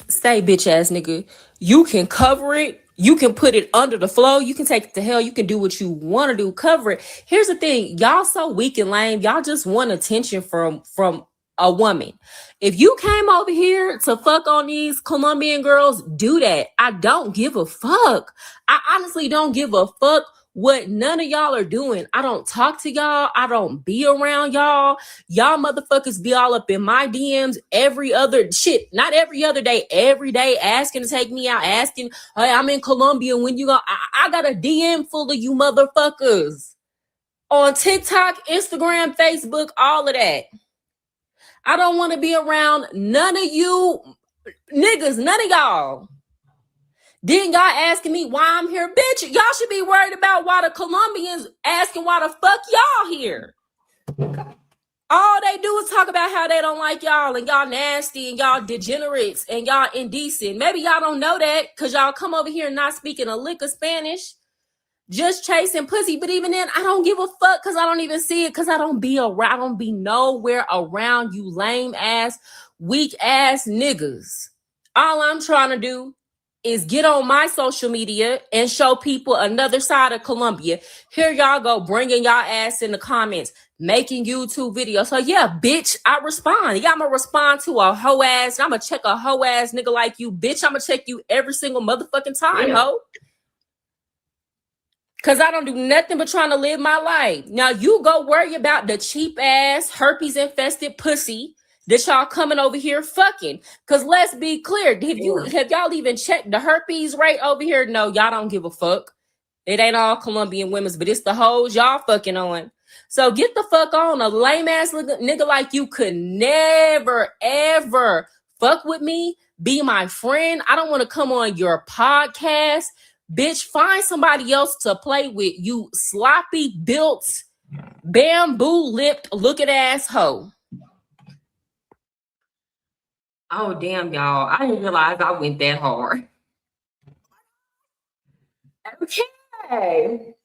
Say, bitch ass nigga, you can cover it. You can put it under the flow. You can take it to hell. You can do what you want to do. Cover it. Here's the thing. Y'all so weak and lame. Y'all just want attention from a woman. If you came over here to fuck on these Colombian girls, do that. I don't give a fuck. I honestly don't give a fuck what none of y'all are doing. I don't talk to y'all. I don't be around y'all. Y'all motherfuckers be all up in my DMs every other shit. Not every other day, every day asking to take me out, asking, hey, I'm in Colombia. When you go, I got a DM full of you motherfuckers on TikTok, Instagram, Facebook, all of that. I don't want to be around none of you niggas, none of y'all. Then y'all asking me why I'm here. Bitch, y'all should be worried about why the Colombians asking why the fuck y'all here. All they do is talk about how they don't like y'all and y'all nasty and y'all degenerates and y'all indecent. Maybe y'all don't know that because y'all come over here not speaking a lick of Spanish. just chasing pussy. But even then, I don't give a fuck because I don't even see it because I don't be around. I don't be nowhere around you lame ass, weak ass niggas. All I'm trying to do is get on my social media and show people another side of Columbia. Here y'all go, bringing y'all ass in the comments, making YouTube videos. So yeah, bitch, I respond. Yeah, I'm gonna respond to a hoe ass. I'm gonna check a hoe ass nigga like you, bitch. I'm gonna check you every single motherfucking time, hoe. Cause I don't do nothing but trying to live my life. Now you go worry about the cheap ass herpes infested pussy that y'all coming over here fucking. Cause let's be clear, have y'all even checked the herpes rate over here? No, y'all don't give a fuck. It ain't all Colombian women's, but it's the hoes y'all fucking on. So get the fuck on. A lame ass nigga like you could never ever fuck with me, be my friend. I don't want to come on your podcast. Bitch, find somebody else to play with, you sloppy built, bamboo lipped looking ass hoe. Oh, damn, y'all. I didn't realize I went that hard. Okay.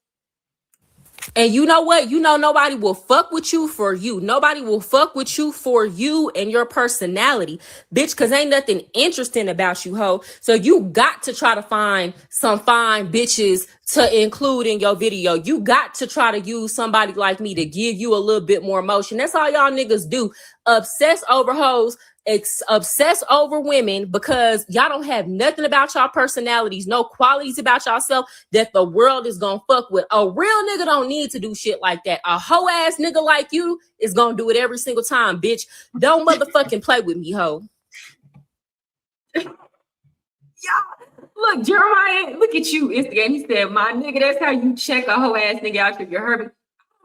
And you know what? You know nobody will fuck with you for you. Nobody will fuck with you for you and your personality, bitch, because ain't nothing interesting about you, ho. So you got to try to find some fine bitches to include in your video. You got to try to use somebody like me to give you a little bit more emotion. That's all y'all niggas do. Obsess over hoes. Obsess over women because y'all don't have nothing about y'all personalities, no qualities about yourself that the world is gonna fuck with. A real nigga don't need to do shit like that. A hoe ass nigga like you is gonna do it every single time, bitch. Don't motherfucking play with me, hoe. Yeah, look, Jeremiah, look at you Instagram. He said, my nigga, that's how you check a hoe ass nigga out if you're hurting.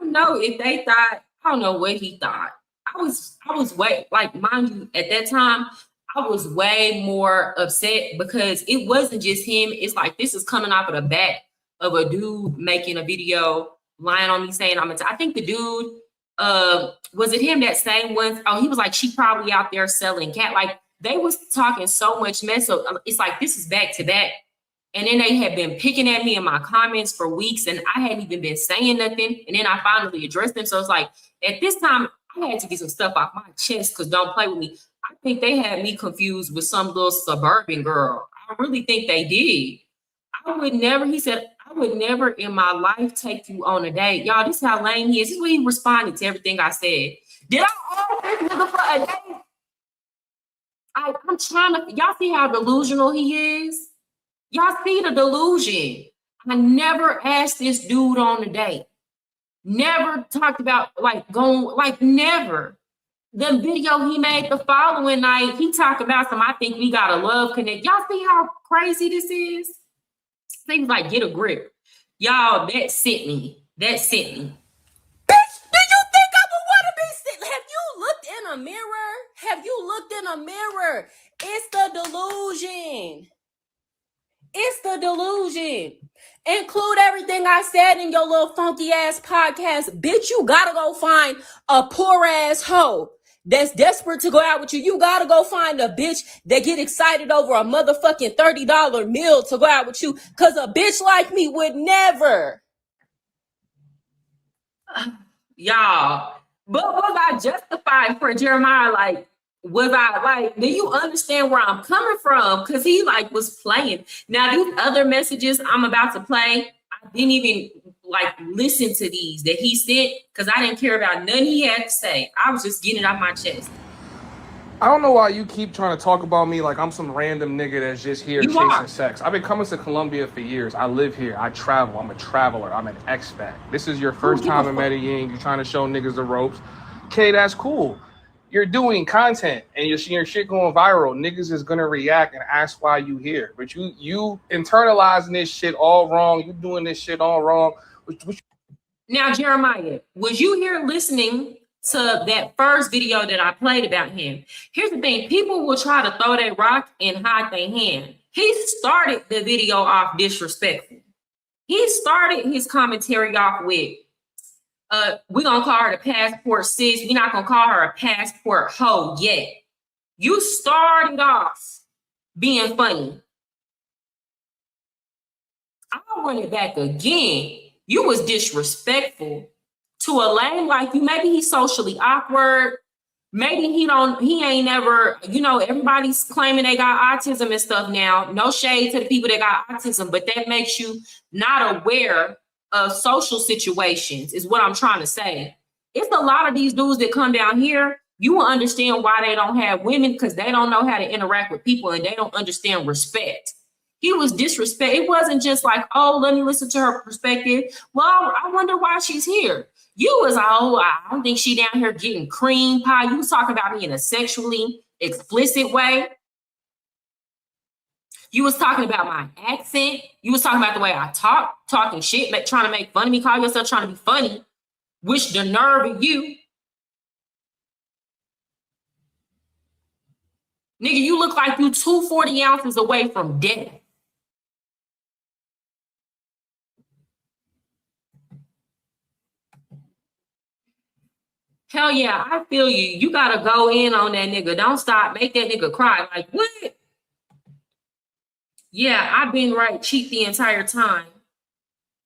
I don't know if they thought, I don't know what he thought. I was way, like, mind you, at that time, I was way more upset because it wasn't just him. It's like, this is coming off of the back of a dude making a video, lying on me saying I think the dude, was it him that same one? Oh, he was like, she probably out there selling cat. Like, they was talking so much mess. So it's like, this is back to back. And then they had been picking at me in my comments for weeks and I hadn't even been saying nothing. And then I finally addressed them. So it's like, at this time, I had to get some stuff off my chest because don't play with me. I think they had me confused with some little suburban girl. I really think they did. He said, I would never in my life take you on a date. Y'all, this is how lame he is. This is what he responded to everything I said. Did I ask this nigga for a date? I'm trying to, y'all see how delusional he is? Y'all see the delusion. I never asked this dude on a date. Never talked about like going, like never. The video he made the following night, he talked about some, I think we got a love connect. Y'all see how crazy this is? Things like get a grip. Y'all, that sent me. That sent me. Bitch, do you think I would want to be sitting? Have you looked in a mirror? Have you looked in a mirror? It's the delusion. It's the delusion. Include everything I said in your little funky ass podcast. Bitch, you gotta go find a poor ass hoe that's desperate to go out with you. You gotta go find a bitch that get excited over a motherfucking $30 meal to go out with you. Cause a bitch like me would never. Y'all, but was I justified for Jeremiah? Like, was I like, do you understand where I'm coming from? Because he like was playing. Now, these other messages I'm about to play, I didn't even like listen to these that he sent because I didn't care about none he had to say. I was just getting it off my chest. I don't know why you keep trying to talk about me like I'm some random nigga that's just here chasing sex. I've been coming to Colombia for years. I live here. I travel. I'm a traveler. I'm an expat. This is your first time in Medellin. You're trying to show niggas the ropes. Okay, that's cool. You're doing content and you're seeing your shit going viral. Niggas is gonna react and ask why you here. But you internalizing this shit all wrong. You doing this shit all wrong. Now, Jeremiah, was you here listening to that first video that I played about him? Here's the thing. People will try to throw that rock and hide their hand. He started the video off disrespectful. He started his commentary off with, we're going to call her the passport sis. We're not going to call her a passport hoe yet. You started off being funny. I'll run it back again. You was disrespectful to a lame like you. Maybe he's socially awkward. Maybe he ain't never, everybody's claiming they got autism and stuff now. No shade to the people that got autism, but that makes you not aware of social situations, is what I'm trying to say. It's a lot of these dudes that come down here. You will understand why they don't have women, because they don't know how to interact with people and they don't understand respect. He was disrespect. It wasn't just like, oh, let me listen to her perspective. Well, I wonder why she's here. You was, oh, I don't think she down here getting cream pie. You was talking about me in a sexually explicit way. You was talking about my accent. You was talking about the way I talk, talking shit, trying to make fun of me, call yourself trying to be funny. Which the nerve of you. Nigga, you look like you 240 ounces away from death. Hell yeah, I feel you. You gotta go in on that nigga. Don't stop. Make that nigga cry. Like, what? Yeah, I've been right cheat the entire time.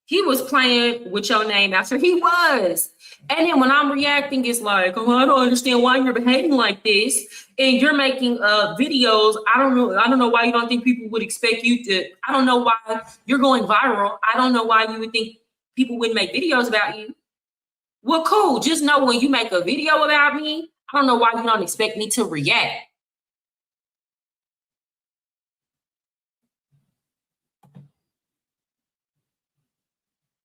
He was playing with your name after he was. And then when I'm reacting, it's like, oh, I don't understand why you're behaving like this. And you're making videos. I don't know why you don't think people would expect you to. I don't know why you're going viral. I don't know why you would think people wouldn't make videos about you. Well, cool. Just know when you make a video about me, I don't know why you don't expect me to react.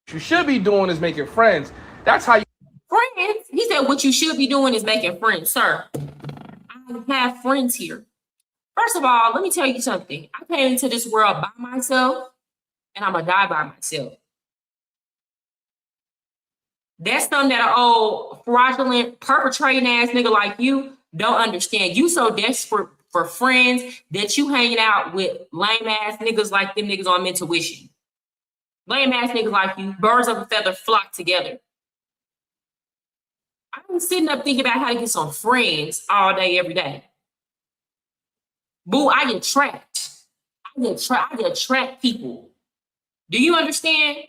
What you should be doing is making friends. That's how you. Friends? He said what you should be doing is making friends, sir. I have friends here. First of all, let me tell you something. I came into this world by myself, and I'm gonna die by myself. That's something that an old fraudulent perpetrating ass nigga like you don't understand. You so desperate for friends that you hanging out with lame ass niggas like them niggas on mental wishing. Lame ass niggas like you, birds of a feather flock together. I'm sitting up thinking about how to get some friends all day, every day. Boo, I get trapped. I get trapped people. Do you understand?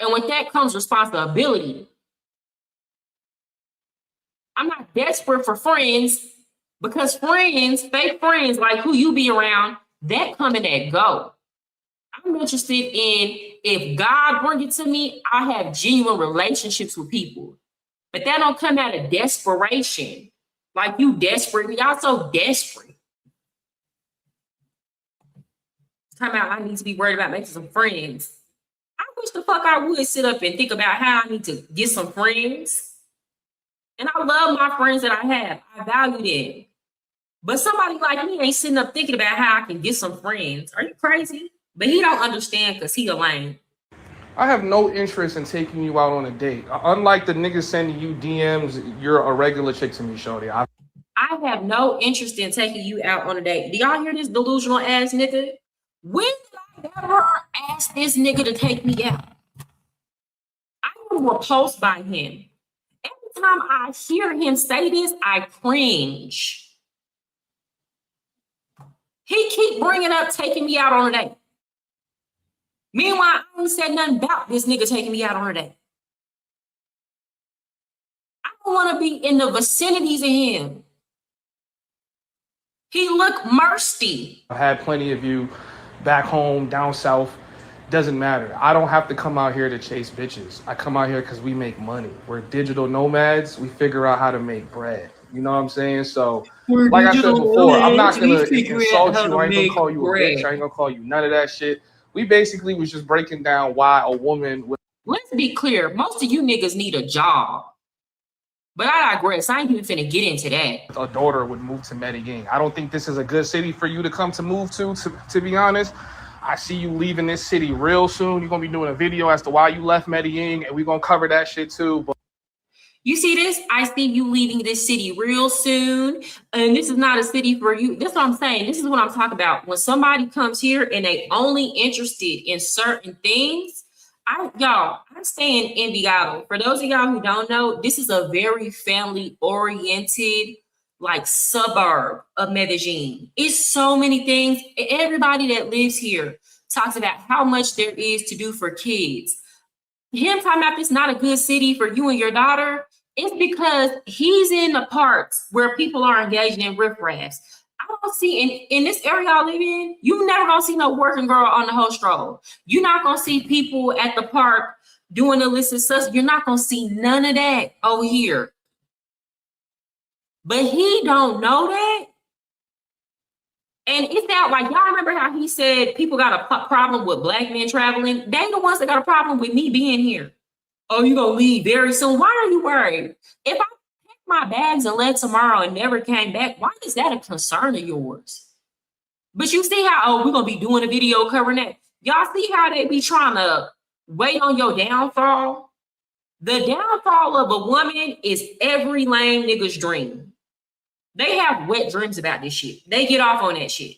And with that comes responsibility. I'm not desperate for friends, because friends, fake friends like who you be around, that come and that go. I'm interested in, if God bring it to me, I have genuine relationships with people. But that don't come out of desperation. Like you desperate. Y'all so desperate. Time out, I need to be worried about making some friends. I wish the fuck I would sit up and think about how I need to get some friends. And I love my friends that I have. I value them. But somebody like me ain't sitting up thinking about how I can get some friends. Are you crazy? But he don't understand because he a lame. I have no interest in taking you out on a date. Unlike the niggas sending you DMs, you're a regular chick to me, shorty. I have no interest in taking you out on a date. Do y'all hear this delusional ass nigga? When did I ever ask this nigga to take me out? I am repulsed by him. Every time I hear him say this, I cringe. He keep bringing up taking me out on a date. Meanwhile, I ain't said nothing about this nigga taking me out on a date. I don't want to be in the vicinities of him. He look thirsty. I had plenty of you back home, down south. Doesn't matter. I don't have to come out here to chase bitches. I come out here because we make money. We're digital nomads. We figure out how to make bread. You know what I'm saying? So, like I said before, I'm not going to insult you. I ain't going to call you a bitch. I ain't going to call you none of that shit. We basically was just breaking down why a woman would. Let's be clear. Most of you niggas need a job. But I digress. I ain't even finna get into that. A daughter would move to Medellin. I don't think this is a good city for you to come to move to be honest. I see you leaving this city real soon. You're going to be doing a video as to why you left Medellin, and we're going to cover that shit too. But you see this? I see you leaving this city real soon. And this is not a city for you. That's what I'm saying. This is what I'm talking about. When somebody comes here and they only interested in certain things, I'm staying in Envigado. For those of y'all who don't know, this is a very family-oriented, like, suburb of Medellin. It's so many things. Everybody that lives here talks about how much there is to do for kids. Him talking about this not a good city for you and your daughter, it's because he's in the parts where people are engaging in riffraffs. I don't see in this area I live in, you never gonna see no working girl on the whole stroll. You're not gonna see people at the park doing illicit stuff. You're not gonna see none of that over here. But he don't know that. And it's that, like, y'all remember how he said people got a problem with black men traveling? They ain't the ones that got a problem with me being here. Oh, you gonna leave very soon? Why are you worried? If I packed my bags and left tomorrow and never came back, why is that a concern of yours? But you see how, we're gonna be doing a video covering that. Y'all see how they be trying to wait on your downfall? The downfall of a woman is every lame nigga's dream. They have wet dreams about this shit. They get off on that shit.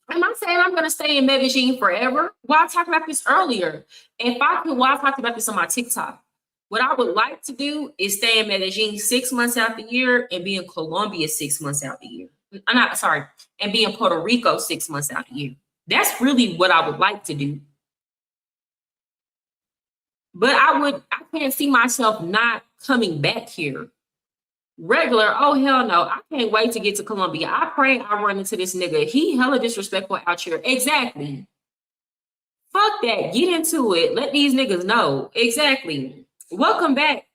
I'm not saying I'm going to stay in Medellin forever. Well, I talked about this earlier. If I could, I talked about this on my TikTok. What I would like to do is stay in Medellin 6 months out the year and be in Colombia 6 months out the year. And be in Puerto Rico 6 months out the year. That's really what I would like to do. But I can't see myself not coming back here. Regular, oh hell no, I can't wait to get to Colombia. I pray I run into this nigga. He hella disrespectful out here. Exactly. Fuck that. Get into it. Let these niggas know. Exactly. Welcome back.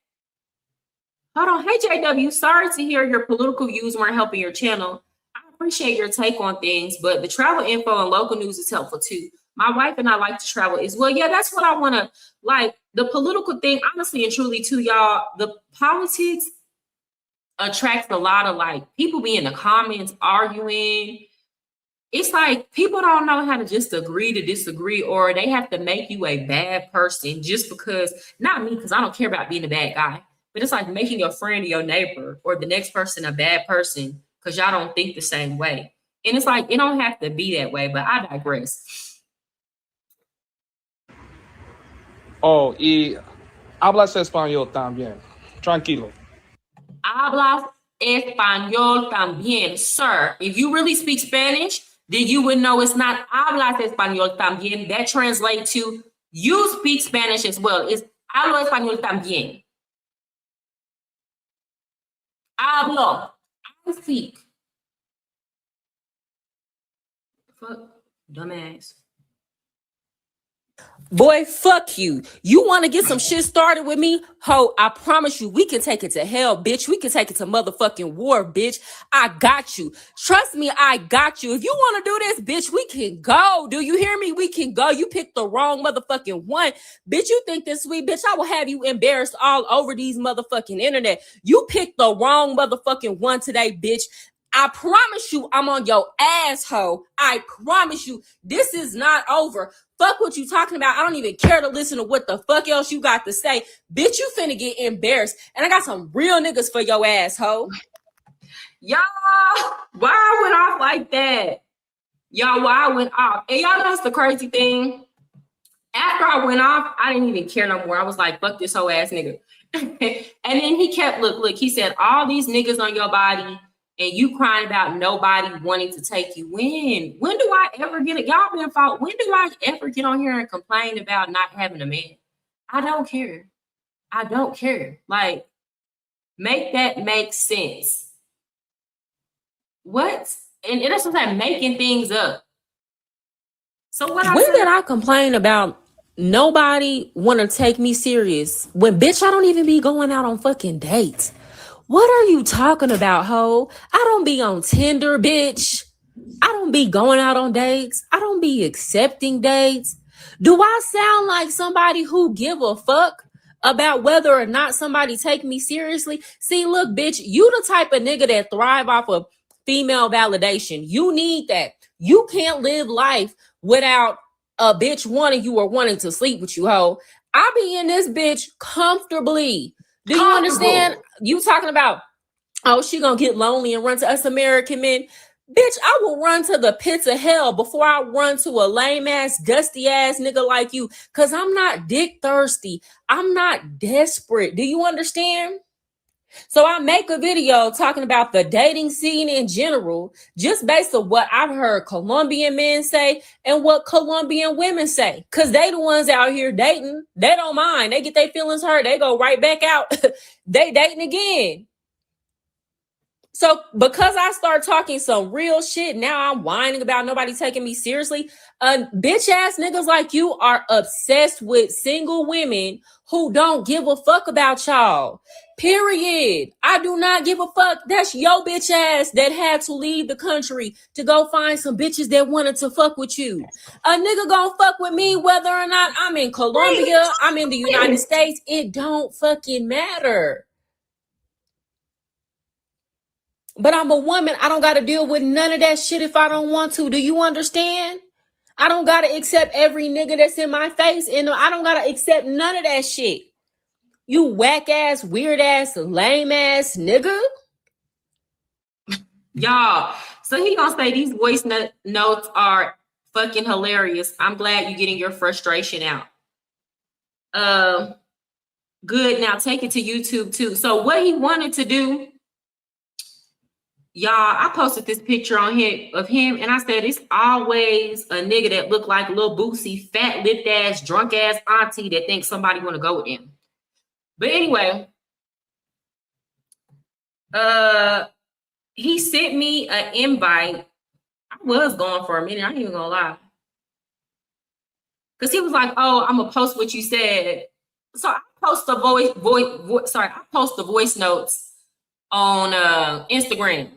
Hold on. Hey JW, sorry to hear your political views weren't helping your channel. I appreciate your take on things, but the travel info and local news is helpful too. My wife and I like to travel as well. Yeah, that's what I want to like. The political thing, honestly and truly too, y'all, the politics attracts a lot of like people be in the comments arguing. It's like people don't know how to just agree to disagree, or they have to make you a bad person just because, not me, because I don't care about being a bad guy, but it's like making your friend or your neighbor or the next person a bad person because y'all don't think the same way. And it's like, it don't have to be that way, but I digress. Oh, y hablas español también. Tranquilo. Hablas español también, sir. If you really speak Spanish, then you would know it's not hablas español también. That translates to you speak Spanish as well. It's hablo español también. Hablo. I speak. Fuck, dumbass. Boy, fuck you. You want to get some shit started with me? Ho, I promise you, we can take it to hell, bitch. We can take it to motherfucking war, bitch. I got you. Trust me, I got you. If you want to do this, bitch, we can go. Do you hear me? We can go. You picked the wrong motherfucking one. Bitch, you think this sweet, bitch, I will have you embarrassed all over these motherfucking internet. You picked the wrong motherfucking one today, bitch. I promise you I'm on your asshole. I promise you this is not over. Fuck what you talking about. I don't even care to listen to what the fuck else you got to say. Bitch, you finna get embarrassed. And I got some real niggas for your asshole. Y'all, why I went off like that? Y'all, why I went off? And y'all know what's the crazy thing? After I went off, I didn't even care no more. I was like, fuck this whole ass nigga. And then he kept, look, he said, all these niggas on your body, and you crying about nobody wanting to take you in. When do I ever get it? Y'all been fault. When do I ever get on here and complain about not having a man? I don't care. I don't care. Like, make that make sense. What? And that's what I'm making things up. So what? When did I complain about nobody want to take me serious? When, bitch, I don't even be going out on fucking dates. What are you talking about, ho? I don't be on Tinder, bitch. I don't be going out on dates. I don't be accepting dates. Do I sound like somebody who give a fuck about whether or not somebody take me seriously? See, look, bitch, you the type of nigga that thrive off of female validation. You need that. You can't live life without a bitch wanting you or wanting to sleep with you, ho. I be in this bitch comfortably. Do you understand? You talking about, oh, she gonna get lonely and run to us American men. Bitch, I will run to the pits of hell before I run to a lame ass, dusty ass nigga like you. Cause I'm not dick thirsty. I'm not desperate. Do you understand? So I make a video talking about the dating scene in general, just based on what I've heard Colombian men say and what Colombian women say. Because they the ones out here dating. They don't mind. They get their feelings hurt. They go right back out. They dating again. So because I start talking some real shit, now I'm whining about nobody taking me seriously. Bitch ass niggas like you are obsessed with single women who don't give a fuck about y'all. Period. I do not give a fuck. That's your bitch ass that had to leave the country to go find some bitches that wanted to fuck with you. A nigga gonna fuck with me whether or not I'm in Colombia, I'm in the United States. It don't fucking matter. But I'm a woman. I don't got to deal with none of that shit if I don't want to. Do you understand? I don't got to accept every nigga that's in my face. And I don't got to accept none of that shit. You whack ass, weird ass, lame ass nigga. Y'all, so he gonna say these voice notes are fucking hilarious. I'm glad you're getting your frustration out. Good. Now take it to YouTube too. So what he wanted to do, y'all, I posted this picture on him of him, and I said it's always a nigga that look like Lil Boosie, fat lipped ass, drunk ass auntie that thinks somebody want to go with him. But anyway, he sent me an invite. I was going for a minute. I ain't even gonna lie, because he was like, "Oh, I'm gonna post what you said." So I post the I post the voice notes on Instagram.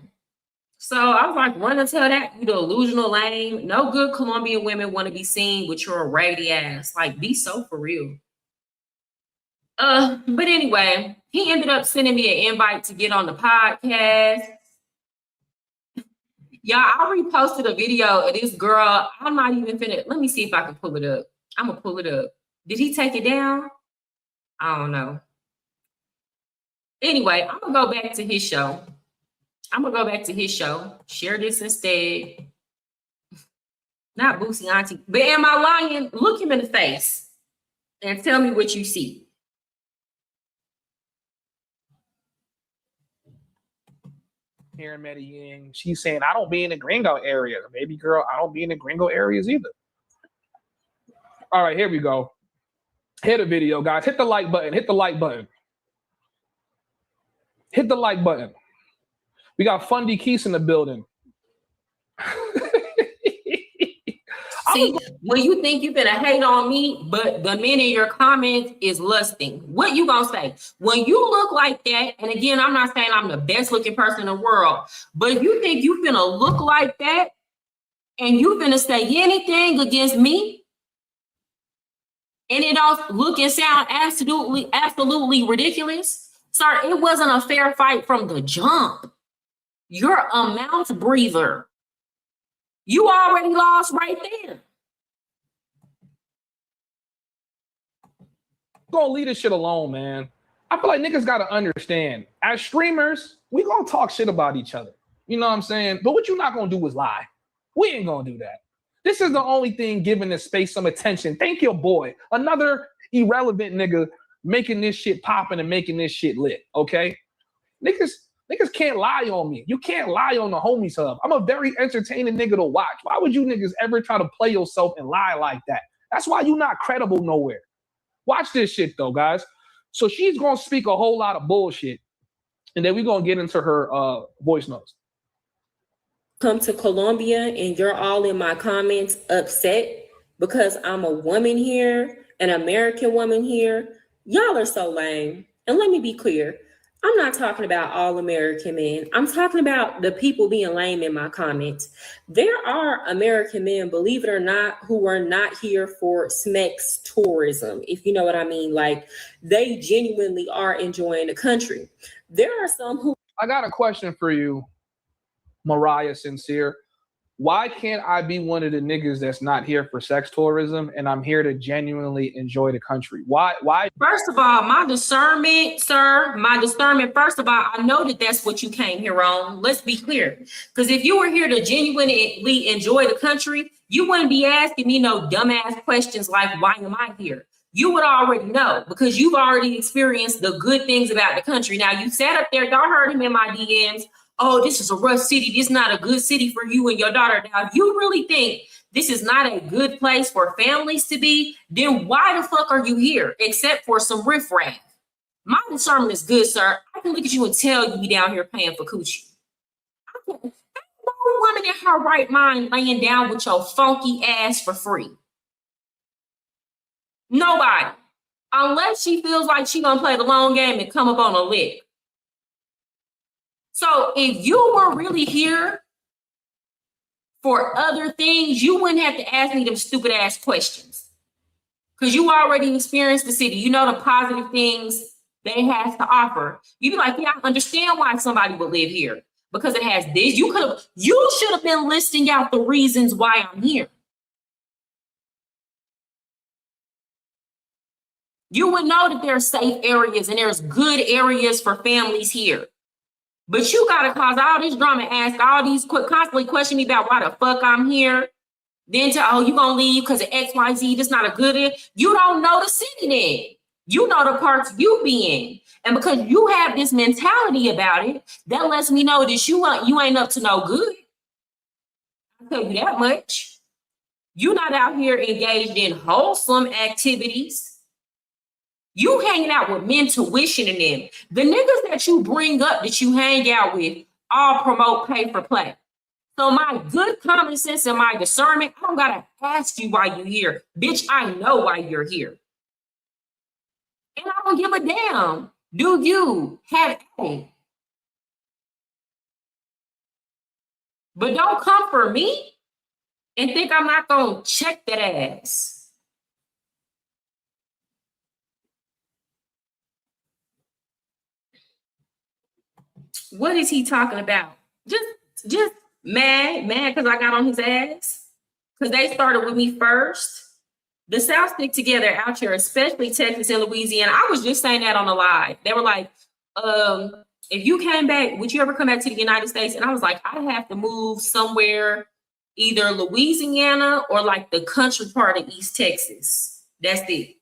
So I was like, run and tell that, you delusional lame. No good Colombian women want to be seen with your raggedy ass. Like, be so for real. But anyway, he ended up sending me an invite to get on the podcast. Y'all, I reposted a video of this girl. I'm not even finna. Let me see if I can pull it up. I'm gonna pull it up. Did he take it down? I don't know. Anyway, I'm gonna go back to his show. Share this instead. Not Boosie Auntie. But am I lying? Look him in the face and tell me what you see. Here in Medellin, she's saying, I don't be in the gringo area. Baby girl, I don't be in the gringo areas either. All right, here we go. Hit the video, guys. Hit the like button. Hit the like button. Hit the like button. We got Fundy Keese in the building. See, when you think you're gonna hate on me, but the men in your comments is lusting, what you gonna say? When you look like that, and again, I'm not saying I'm the best looking person in the world, but if you think you finna look like that and you finna say anything against me, and it don't look and sound absolutely ridiculous, sir, it wasn't a fair fight from the jump. You're a mouth breather. You already lost right there. Gonna leave this shit alone, man. I feel like niggas gotta understand. As streamers, we gonna talk shit about each other. You know what I'm saying? But what you not gonna do is lie. We ain't gonna do that. This is the only thing giving this space some attention. Thank your boy. Another irrelevant nigga making this shit popping and making this shit lit, okay? Niggas can't lie on me. You can't lie on the homies hub. I'm a very entertaining nigga to watch. Why would you niggas ever try to play yourself and lie like that? That's why you not credible nowhere. Watch this shit though, guys. So she's gonna speak a whole lot of bullshit, and then we're gonna get into her voice notes. Come to Colombia and you're all in my comments upset because I'm a woman here, an American woman here. Y'all are so lame. And let me be clear. I'm not talking about all American men. I'm talking about the people being lame in my comments. There are American men, believe it or not, who are not here for SMEX tourism, if you know what I mean. Like, they genuinely are enjoying the country. There are some who... I got a question for you, Mariah Sincere. Why can't I be one of the niggas that's not here for sex tourism and I'm here to genuinely enjoy the country? Why? First of all, my discernment, sir, first of all, I know that that's what you came here on. Let's be clear. Because if you were here to genuinely enjoy the country, you wouldn't be asking me no dumbass questions like, why am I here? you would already know because you've already experienced the good things about the country. Now, you sat up there, y'all heard him in my DMs. Oh, this is a rough city. This is not a good city for you and your daughter. Now, if you really think this is not a good place for families to be, then why the fuck are you here? Except for some riffraff. My discernment is good, sir. I can look at you and tell you be down here paying for coochie. No woman in her right mind laying down with your funky ass for free. Nobody. Unless she feels like she gonna play the long game and come up on a lick. So if you were really here for other things, you wouldn't have to ask me them stupid ass questions. Because you already experienced the city. You know the positive things that it has to offer. You'd be like, yeah, I understand why somebody would live here. Because it has this. You should have been listing out the reasons why I'm here. You would know that there are safe areas and there's good areas for families here. But you gotta cause all this drama, ask all these constantly question me about why the fuck I'm here. Then tell, oh, you gonna leave because of XYZ, this not a good area. You don't know the city then. You know the parts you be in. And because you have this mentality about it, that lets me know that you ain't up to no good. I'll tell you that much. You're not out here engaged in wholesome activities. You hanging out with men tuition and them. The niggas that you bring up that you hang out with all promote pay for play. So my good common sense and my discernment, I don't gotta ask you why you're here. Bitch, I know why you're here. And I don't give a damn. Do you have a? But don't come for me and think I'm not gonna check that ass. What is he talking about? Just mad because I got on his ass. Because they started with me first. The South stick together out here, especially Texas and Louisiana. I was just saying that on the live. They were like, if you came back, would you ever come back to the United States? And I was like, I have to move somewhere, either Louisiana or like the country part of East Texas. That's it.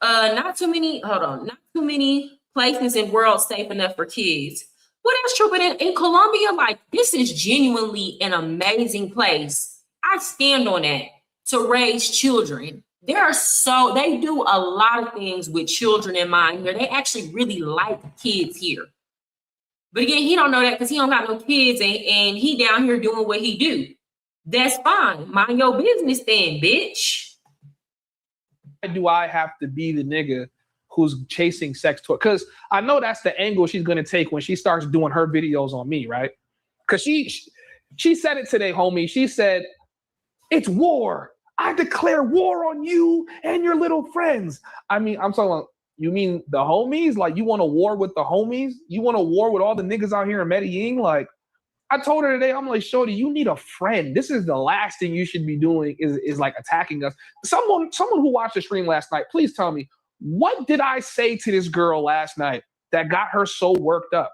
Not too many places in the world safe enough for kids. Well, that's true, but in Colombia, like, this is genuinely an amazing place. I stand on that to raise children. They do a lot of things with children in mind here. They actually really like kids here. But again, he don't know that because he don't got no kids and he down here doing what he do. That's fine. Mind your business then, bitch. Do I have to be the nigga who's chasing sex toy? Because I know that's the angle she's gonna take when she starts doing her videos on me, right? Because she said it today, homie. She said, it's war. I declare war on you and your little friends. I mean, I'm talking about, you mean the homies? Like, you want a war with the homies? You want a war with all the niggas out here in Medellin? Like, I told her today, I'm like, shorty, you need a friend. This is the last thing you should be doing is like attacking us. Someone who watched the stream last night, please tell me, what did I say to this girl last night that got her so worked up?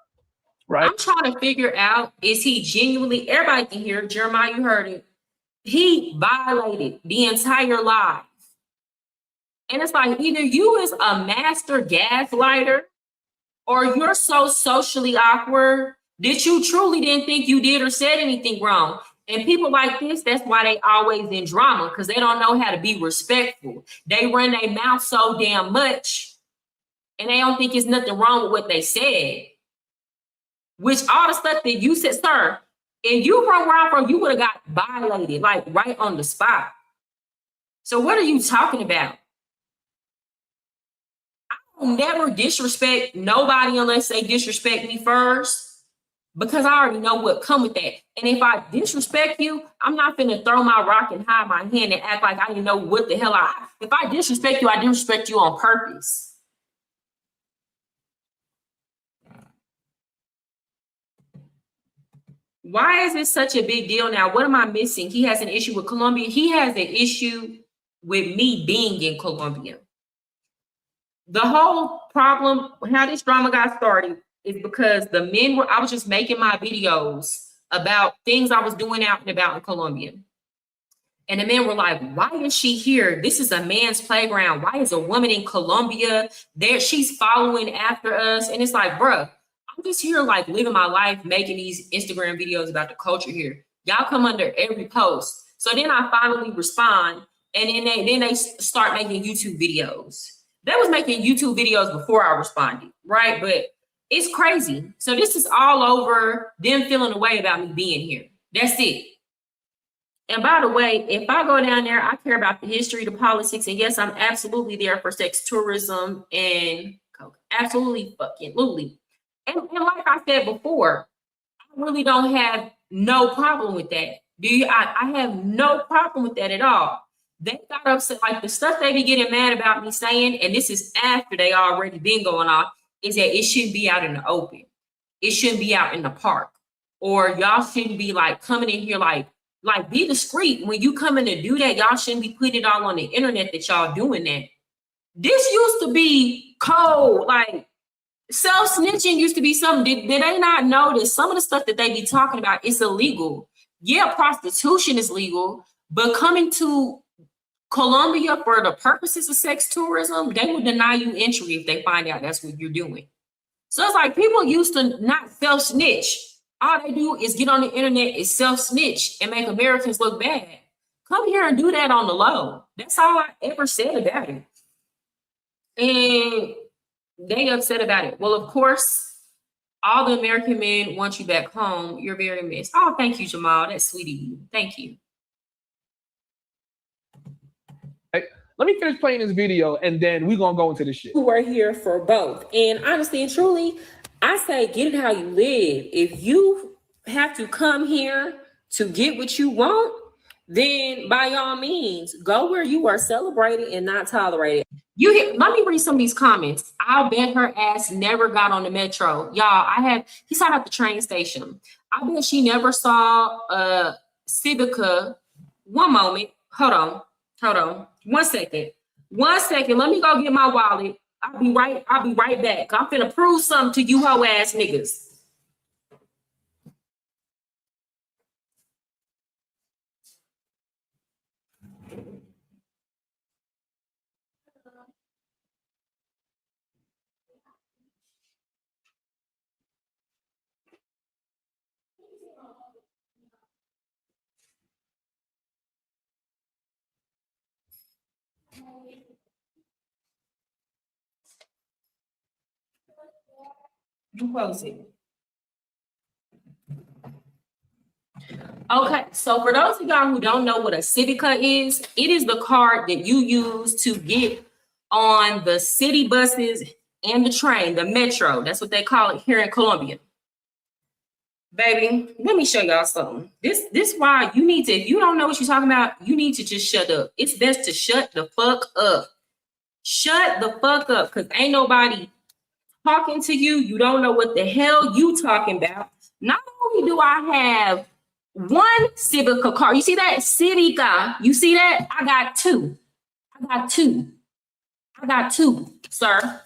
Right? I'm trying to figure out, is he genuinely, everybody can hear, Jeremiah, you heard it. He violated the entire life. And it's like, either you is a master gaslighter or you're so socially awkward that you truly didn't think you did or said anything wrong. And people like this, that's why they always in drama, because they don't know how to be respectful. They run their mouth so damn much and they don't think there's nothing wrong with what they said. Which all the stuff that you said, sir, if you from where I'm from, you would have got violated, like right on the spot. So what are you talking about? I will never disrespect nobody unless they disrespect me first, because I already know what come with that. And if I disrespect you, I'm not finna throw my rock and hide my hand and act like I didn't know what the hell if I disrespect you, I disrespect you on purpose. Why is this such a big deal now? What am I missing? He has an issue with Colombia. He has an issue with me being in Colombia. The whole problem, how this drama got started, is because I was just making my videos about things I was doing out and about in Colombia. And the men were like, why is she here? This is a man's playground. Why is a woman in Colombia there? She's following after us. And it's like, bruh, I'm just here like living my life, making these Instagram videos about the culture here. Y'all come under every post. So then I finally respond, and then they start making YouTube videos. They was making YouTube videos before I responded, right? But it's crazy. So this is all over them feeling a way about me being here. That's it. And by the way, if I go down there, I care about the history, the politics, and yes, I'm absolutely there for sex tourism and coke. Absolutely fucking absolutely. And like I said before, I really don't have no problem with that. I have no problem with that at all. They got upset, like the stuff they be getting mad about me saying, and this is after they already been going on, is that it shouldn't be out in the open. It shouldn't be out in the park. Or y'all shouldn't be like coming in here like be discreet. When you come in to do that, y'all shouldn't be putting it all on the internet that y'all doing that. This used to be cold. Like self-snitching used to be something. Did they not know that some of the stuff that they be talking about is illegal? Yeah, prostitution is legal, but coming to Colombia for the purposes of sex tourism, they will deny you entry if they find out that's what you're doing. So it's like people used to not self-snitch. All they do is get on the internet and self-snitch and make Americans look bad. Come here and do that on the low. That's all I ever said about it. And they upset about it. Well, of course, all the American men want you back home. You're very missed. Oh, thank you, Jamal. That's sweet of you. Thank you. Hey, let me finish playing this video and then we're going to go into this shit. Who are here for both. And honestly and truly, I say get it how you live. If you have to come here to get what you want, then by all means, go where you are celebrated and not tolerated. Let me read some of these comments. I'll bet her ass never got on the metro. Y'all, he saw her at the train station. I bet she never saw Civica. One moment. Hold on. 1 second. 1 second. Let me go get my wallet. I'll be right back. I'm finna prove something to you hoe ass niggas. Close it. Okay, so for those of y'all who don't know what a Civica is, it is the card that you use to get on the city buses and the train, the metro. That's what they call it here in Colombia. Baby, let me show y'all something. This why you need to, if you don't know what you're talking about, you need to just shut up. It's best to shut the fuck up. Shut the fuck up, because ain't nobody talking to you. You don't know what the hell you talking about. Not only do I have one Civica car, you see that? Civica, you see that? I got two, sir.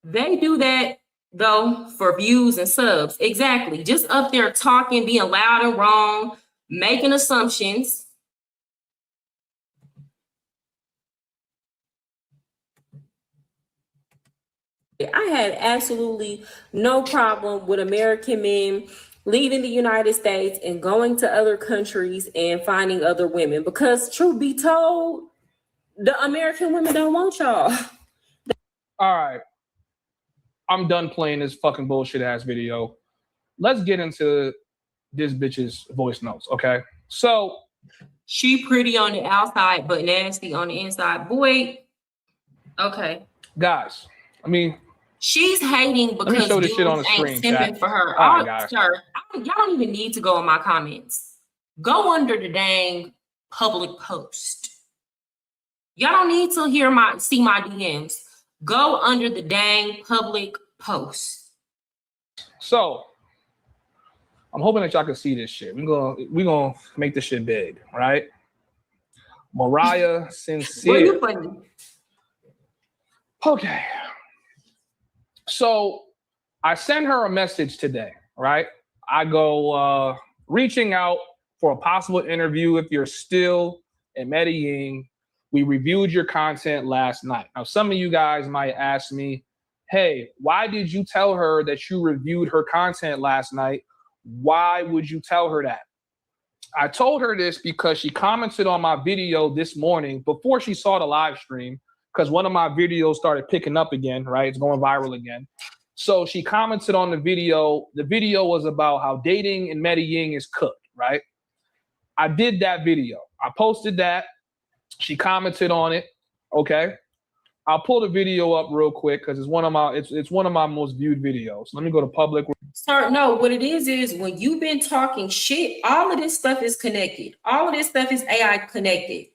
They do that though for views and subs. Exactly. Just up there talking, being loud and wrong, making assumptions. I had absolutely no problem with American men leaving the United States and going to other countries and finding other women, because truth be told, the American women don't want y'all. All right. I'm done playing this fucking bullshit ass video. Let's get into this bitch's voice notes, okay? So she pretty on the outside, but nasty on the inside. Boy, okay. Guys, I mean, she's hating because let me show this shit on the ain't screen, simping for her. All right, guys. Sir, y'all don't even need to go in my comments. Go under the dang public post. Y'all don't need to see my DMs. Go under the dang public post. So I'm hoping that y'all can see this shit. We're gonna make this shit big, right? Mariah Sincere. You funny. Okay. So I sent her a message today, right? I go reaching out for a possible interview if you're still in Medellin. We reviewed your content last night. Now, some of you guys might ask me, hey, why did you tell her that you reviewed her content last night? Why would you tell her that? I told her this because she commented on my video this morning before she saw the live stream, because one of my videos started picking up again, right? It's going viral again. So she commented on the video. The video was about how dating in Medellin is cooked, right? I did that video. I posted that. She commented on it. Okay. I'll pull the video up real quick because it's one of my most viewed videos. Let me go to public. Sir, no, what it is when you've been talking shit, all of this stuff is connected. All of this stuff is AI connected.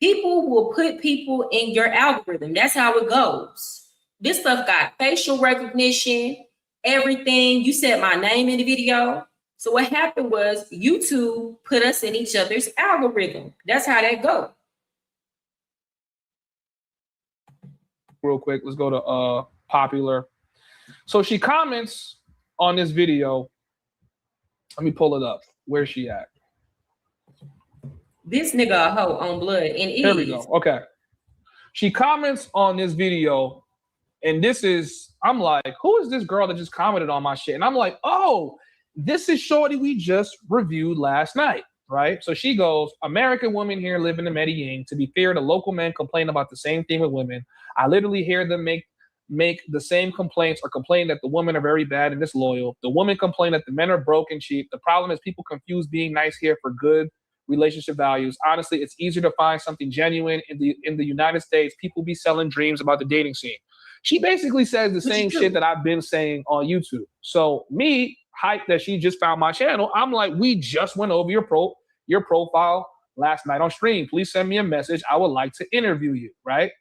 People will put people in your algorithm. That's how it goes. This stuff got facial recognition, everything. You said my name in the video. So what happened was YouTube put us in each other's algorithm. That's how that goes. Real quick, let's go to popular. So she comments on this video. Let me pull it up. Where's she at? This nigga a hoe on blood. And here we go. Okay. She comments on this video, and I'm like, who is this girl that just commented on my shit? And I'm like, oh, this is shorty we just reviewed last night, right? So she goes, American women here living in Medellin. To be fair, the local men complain about the same thing with women. I literally hear them make the same complaints or complain that the women are very bad and disloyal. The women complain that the men are broke and cheap. The problem is people confuse being nice here for good relationship values. Honestly, it's easier to find something genuine in the United States. People be selling dreams about the dating scene. She basically says the same shit that I've been saying on YouTube. So me, hype that she just found my channel, I'm like, we just went over your profile last night on stream. Please send me a message. I would like to interview you, right?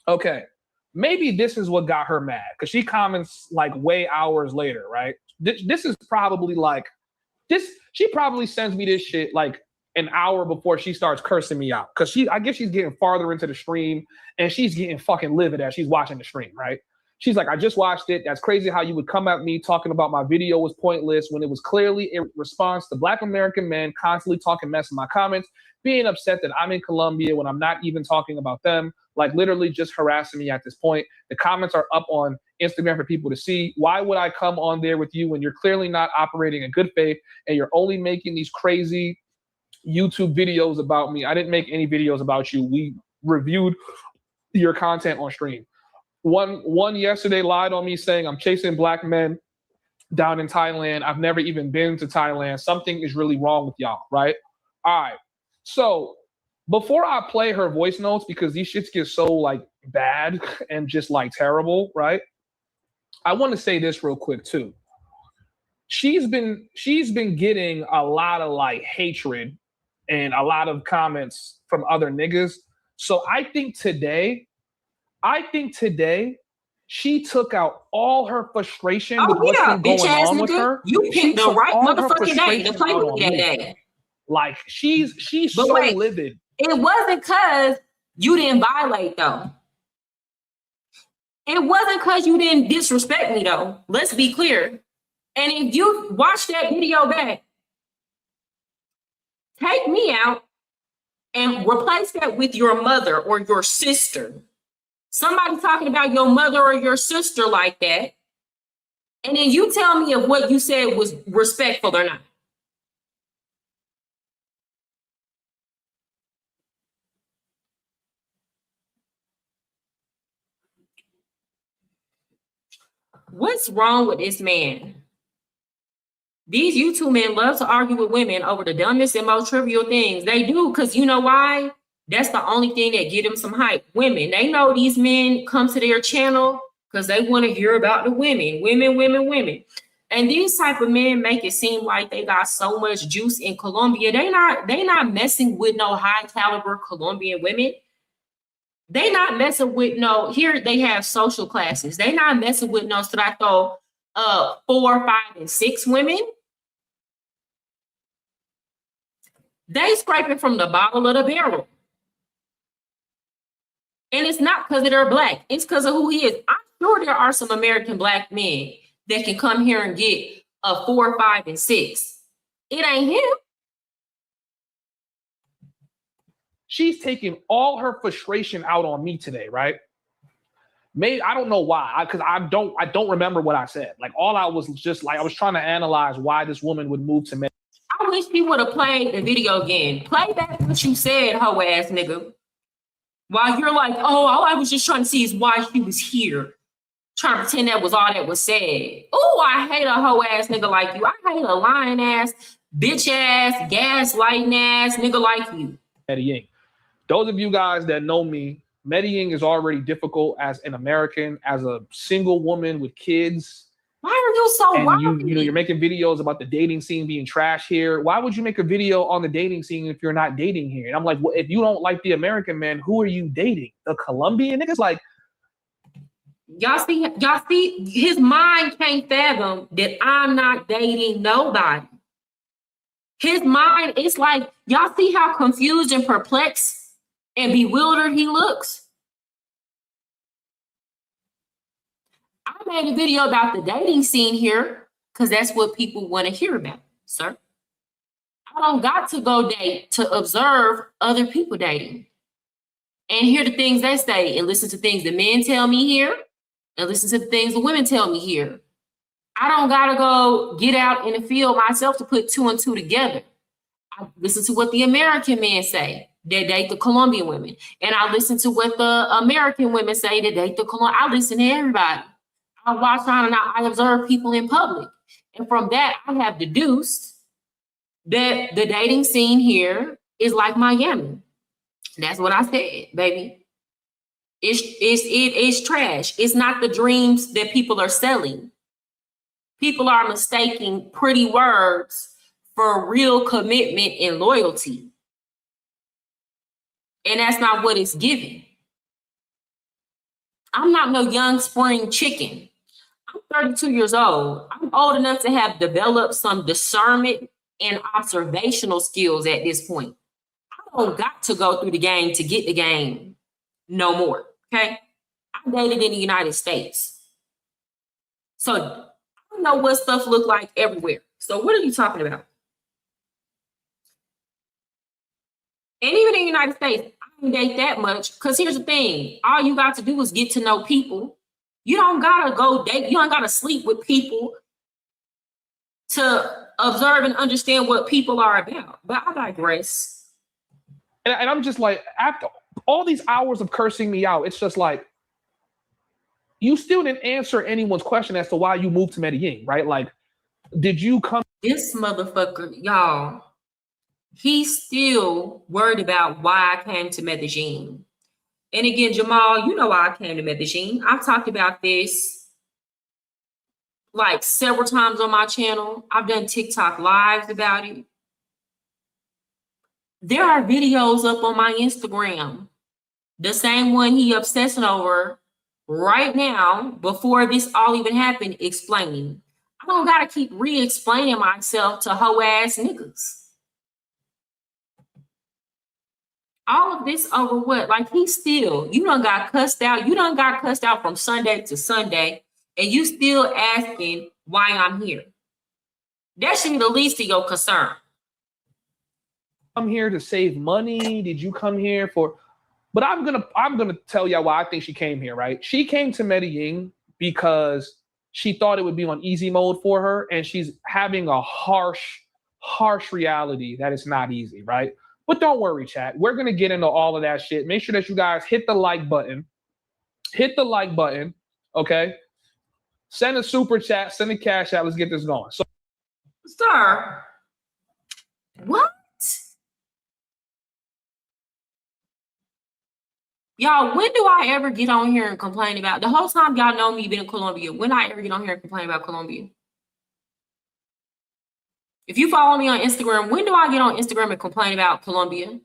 Okay. Maybe this is what got her mad, because she comments like way hours later, right? This is probably like this. She probably sends me this shit like an hour before she starts cursing me out, because I guess she's getting farther into the stream and she's getting fucking livid as she's watching the stream, right? She's like, I just watched it. That's crazy how you would come at me talking about my video was pointless when it was clearly in response to Black American men constantly talking mess in my comments, being upset that I'm in Colombia when I'm not even talking about them, like literally just harassing me at this point. The comments are up on Instagram for people to see. Why would I come on there with you when you're clearly not operating in good faith and you're only making these crazy YouTube videos about me? I didn't make any videos about you. We reviewed your content on stream. One yesterday lied on me saying I'm chasing Black men down in Thailand. I've never even been to Thailand. Something is really wrong with y'all, right? All right. So before I play her voice notes, because these shits get so like bad and just like terrible, right? I want to say this real quick too. She's been getting a lot of like hatred and a lot of comments from other niggas. So I think today she took out all her frustration with what's been going on with her. You picked the right motherfucking day to play with me that day. Like she's so livid. It wasn't because you didn't violate though. It wasn't because you didn't disrespect me though. Let's be clear. And if you watch that video back, take me out and replace that with your mother or your sister. Somebody talking about your mother or your sister like that. And then you tell me if what you said was respectful or not. What's wrong with this man? These YouTube men love to argue with women over the dumbest and most trivial things. They do, because you know why? That's the only thing that get them some hype. Women, they know these men come to their channel because they want to hear about the women. And these type of men make it seem like they got so much juice in Colombia. They not messing with no high caliber Colombian women. They not messing with no, here they have social classes. They not messing with no strato 4, 5, and 6 women. They scraping from the bottom of the barrel. And it's not because they're Black. It's because of who he is. I'm sure there are some American Black men that can come here and get of 4, 5, and 6. It ain't him. She's taking all her frustration out on me today, right? Maybe I don't know why, because I don't remember what I said. Like all I was just like I was trying to analyze why this woman would move to Medellin. I wish he would have played the video again. Play back what you said, hoe ass nigga. While you're like, oh, all I was just trying to see is why she was here. Trying to pretend that was all that was said. Oh, I hate a hoe ass nigga like you. I hate a lying ass, bitch ass, gaslighting ass nigga like you. Medellin. Those of you guys that know me, Medellin is already difficult as an American, as a single woman with kids. Why are you so and worried? you're making videos about the dating scene being trash here. Why would you make a video on the dating scene if you're not dating here? And I'm like, well, if you don't like the American man, who are you dating? The Colombian niggas? Like, y'all see, his mind can't fathom that I'm not dating nobody. His mind, it's like, y'all see how confused and perplexed and bewildered he looks? I made a video about the dating scene here because that's what people want to hear about, sir. I don't got to go date to observe other people dating and hear the things they say and listen to things the men tell me here and listen to the things the women tell me here. I don't got to go get out in the field myself to put 2 and 2 together. I listen to what the American men say that date the Colombian women. And I listen to what the American women say that date the Colombian. I listen to everybody. I watch around and I observe people in public. And from that, I have deduced that the dating scene here is like Miami. That's what I said, baby. It's trash. It's not the dreams that people are selling. People are mistaking pretty words for real commitment and loyalty. And that's not what it's giving. I'm not no young spring chicken. I'm 32 years old. I'm old enough to have developed some discernment and observational skills at this point. I don't got to go through the game to get the game no more, okay? I dated in the United States. So I know what stuff look like everywhere. So what are you talking about? And even in the United States, I don't date that much because here's the thing. All you got to do is get to know people. You don't got to go date. You don't got to sleep with people to observe and understand what people are about. But I digress. And I'm just like, after all these hours of cursing me out, it's just like, you still didn't answer anyone's question as to why you moved to Medellin, right? Like, did you come? This motherfucker, y'all, he's still worried about why I came to Medellin. And again, Jamal, you know why I came to Medellin. I've talked about this like several times on my channel. I've done TikTok lives about it. There are videos up on my Instagram, the same one he obsessing over right now, before this all even happened, explaining. I don't gotta keep re-explaining myself to hoe ass niggas. All of this over what? Like he still, you done got cussed out. You done got cussed out from Sunday to Sunday, and you still asking why I'm here. That should be the least of your concern. Come here to save money? Did you come here for? But I'm gonna tell y'all why I think she came here, right? She came to Medellin because she thought it would be on easy mode for her, and she's having a harsh reality that it's not easy, right? But don't worry, chat. We're gonna get into all of that shit. Make sure that you guys hit the like button. Hit the like button, okay? Send a super chat, send a cash out. Let's get this going. So, sir, what? Y'all, when do I ever get on here and complain about, the whole time y'all know me being in Colombia, when I ever get on here and complain about Colombia? If you follow me on Instagram, when do I get on Instagram and complain about Colombia? All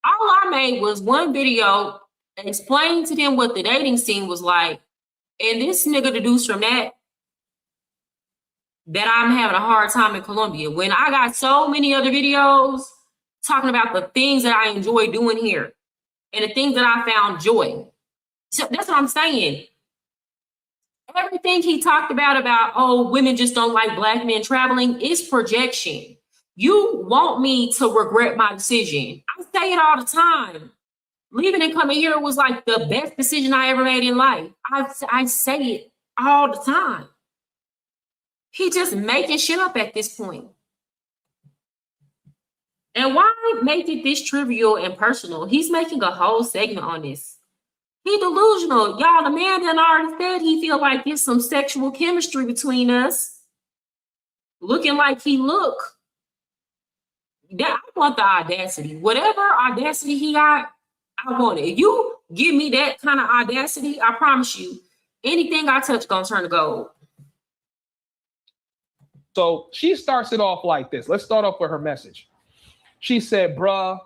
I made was one video explaining to them what the dating scene was like. And this nigga deduced from that I'm having a hard time in Colombia, when I got so many other videos talking about the things that I enjoy doing here and the things that I found joy. So that's what I'm saying. Everything he talked about, oh, women just don't like black men traveling is projection. You want me to regret my decision. I say it all the time. Leaving and coming here was like the best decision I ever made in life. I say it all the time. He just making shit up at this point. And why make it this trivial and personal? He's making a whole segment on this. He delusional. Y'all, the man done already said he feel like there's some sexual chemistry between us. Looking like he look. I want the audacity. Whatever audacity he got, I want it. If you give me that kind of audacity, I promise you, anything I touch gonna turn to gold. So she starts it off like this. Let's start off with her message. She said, bruh,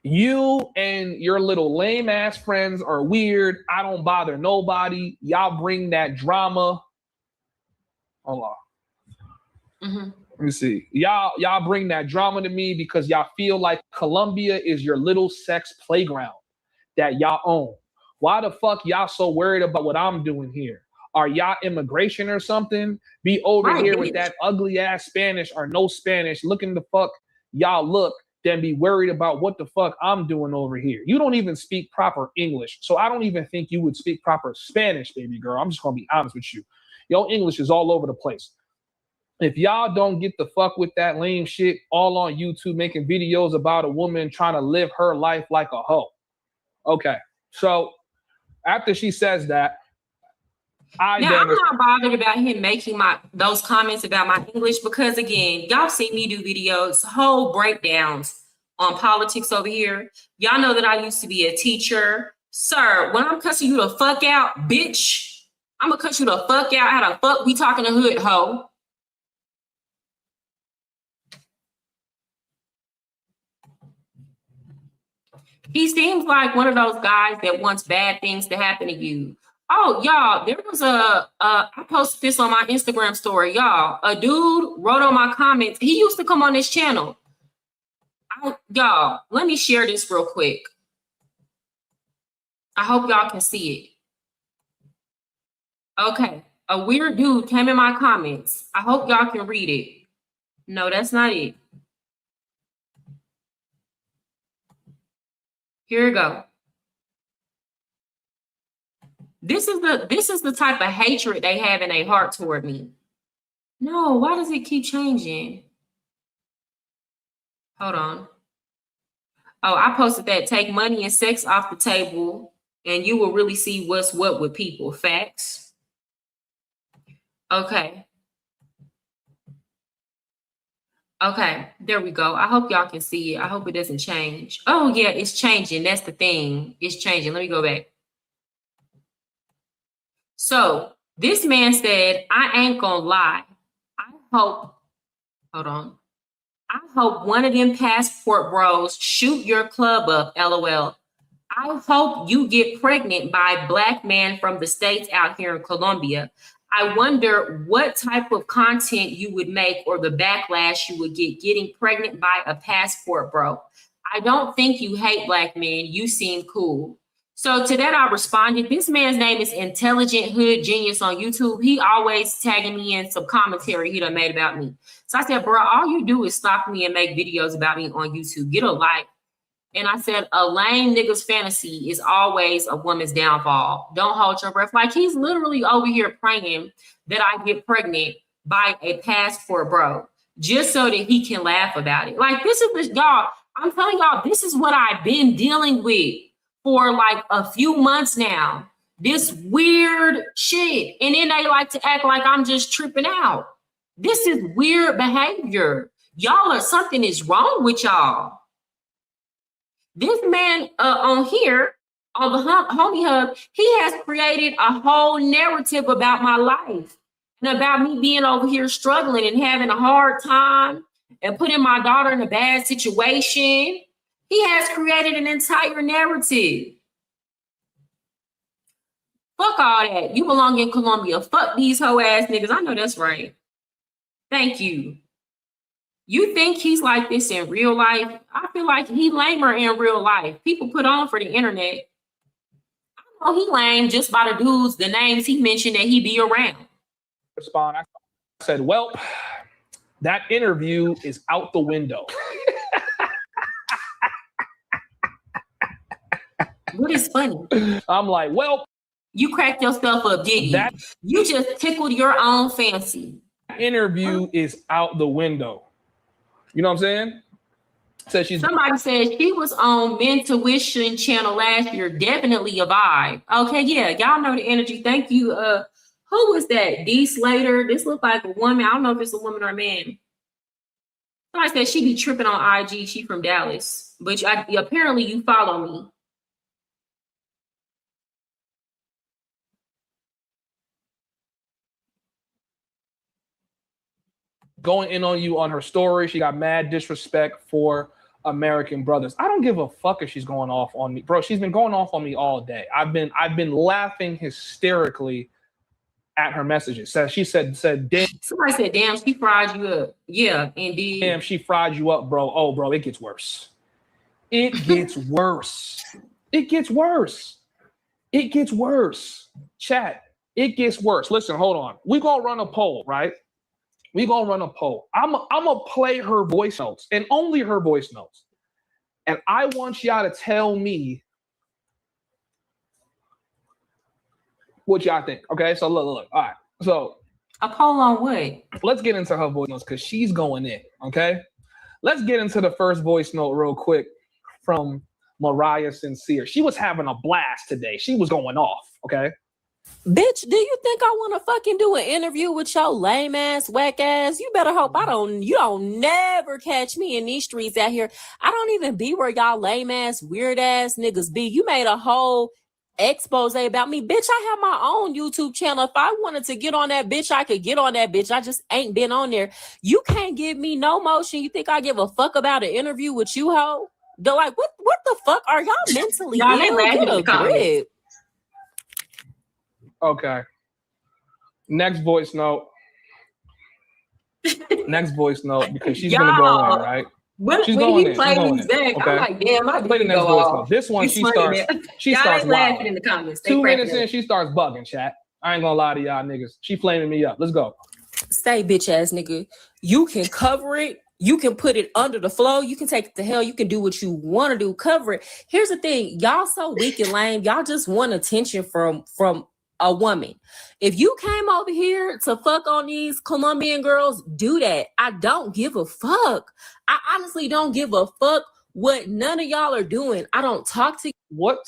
you and your little lame ass friends are weird. I don't bother nobody. Y'all bring that drama. Hold on. Mm-hmm. Let me see. Y'all bring that drama to me because y'all feel like Colombia is your little sex playground that y'all own. Why the fuck y'all so worried about what I'm doing here? Are y'all immigration or something? Be over here with that ugly ass Spanish or no Spanish, looking the fuck y'all look, then be worried about what the fuck I'm doing over here. You don't even speak proper English, so I don't even think you would speak proper Spanish, baby girl. I'm just gonna be honest with you. Your English is all over the place. If y'all don't get the fuck with that lame shit all on YouTube making videos about a woman trying to live her life like a hoe. Okay, so after she says that, I'm not bothered about him making those comments about my English because, again, y'all see me do videos, whole breakdowns on politics over here. Y'all know that I used to be a teacher. Sir, when I'm cussing you the fuck out, bitch, I'm gonna cuss you the fuck out. How the fuck we talking to hood, hoe? He seems like one of those guys that wants bad things to happen to you. Oh, y'all, there was I posted this on my Instagram story, y'all. A dude wrote on my comments. He used to come on this channel. Y'all, let me share this real quick. I hope y'all can see it. Okay, a weird dude came in my comments. I hope y'all can read it. No, that's not it. Here we go. This is the type of hatred they have in their heart toward me. No, why does it keep changing? Hold on. Oh, I posted that. Take money and sex off the table, and you will really see what's what with people. Facts. Okay. Okay, there we go. I hope y'all can see it. I hope it doesn't change. Oh, yeah, it's changing. That's the thing. It's changing. Let me go back. So this man said, I ain't gonna lie. Hold on. I hope one of them passport bros shoot your club up, LOL. I hope you get pregnant by a black man from the States out here in Colombia. I wonder what type of content you would make or the backlash you would get getting pregnant by a passport bro. I don't think you hate black men. You seem cool. So to that, I responded. This man's name is Intelligent Hood Genius on YouTube. He always tagging me in some commentary he done made about me. So I said, bro, all you do is stalk me and make videos about me on YouTube. Get a life. And I said, a lame nigga's fantasy is always a woman's downfall. Don't hold your breath. Like, he's literally over here praying that I get pregnant by a passport bro, just so that he can laugh about it. Like, this is y'all, I'm telling y'all, this is what I've been dealing with for like a few months now. This weird shit. And then they like to act like I'm just tripping out. This is weird behavior. Something is wrong with y'all. This man on here, on the Homie Hub, he has created a whole narrative about my life and about me being over here struggling and having a hard time and putting my daughter in a bad situation. He has created an entire narrative. Fuck all that. You belong in Colombia. Fuck these hoe ass niggas. I know that's right. Thank you. You think he's like this in real life? I feel like he lamer in real life. People put on for the internet. Oh, he lame just by the dudes, the names he mentioned that he be around. Respond. I said, well, that interview is out the window. What is funny? I'm like, well, you cracked yourself up, did you? You just tickled your own fancy. Interview is out the window. You know what I'm saying? Said she's Somebody said she was on Mentuition channel last year. Definitely a vibe. Okay, yeah, y'all know the energy. Thank you. Who was that? D Slater. This looked like a woman. I don't know if it's a woman or a man. Somebody said she be tripping on IG. She from Dallas, but apparently you follow me. going in on you on her story. She got mad disrespect for American brothers. I don't give a fuck if she's going off on me, bro. She's been going off on me all day. I've been laughing hysterically at her messages. So she said, damn. Somebody said, damn, she fried you up. Yeah, indeed. Damn, she fried you up, bro. Oh, bro, it gets worse. It gets worse. It gets worse. It gets worse. Chat, it gets worse. Listen, hold on. We're going to run a poll, right? We're going to run a poll. I'm going to play her voice notes and only her voice notes. And I want y'all to tell me what y'all think. Okay, so look. All right. So a poll on what? Let's get into her voice notes because she's going in. Okay. Let's get into the first voice note real quick from Mariah Sincere. She was having a blast today. She was going off. Okay. Bitch, do you think I want to fucking do an interview with your lame ass, whack ass? You better hope you don't never catch me in these streets out here. I don't even be where y'all lame ass, weird ass niggas be. You made a whole expose about me. Bitch, I have my own YouTube channel. If I wanted to get on that bitch, I could get on that bitch. I just ain't been on there. You can't give me no motion. You think I give a fuck about an interview with you, ho? They're like, what the fuck are y'all mentally y'all ill? Get a grip. Okay. Next voice note. Because she's gonna go in, right? She's going in. I'm like, damn, I play the next voice note. This one, she starts laughing in the comments. 2 minutes in, she starts bugging, chat. I ain't gonna lie to y'all niggas. She flaming me up. Let's go. Say, bitch ass nigga, you can cover it. You can put it under the flow. You can take it to hell. You can do what you want to do. Cover it. Here's the thing. Y'all so weak and lame. Y'all just want attention from a woman. If you came over here to fuck on these Colombian girls, do that. I don't give a fuck. I honestly don't give a fuck what none of y'all are doing. I don't talk to what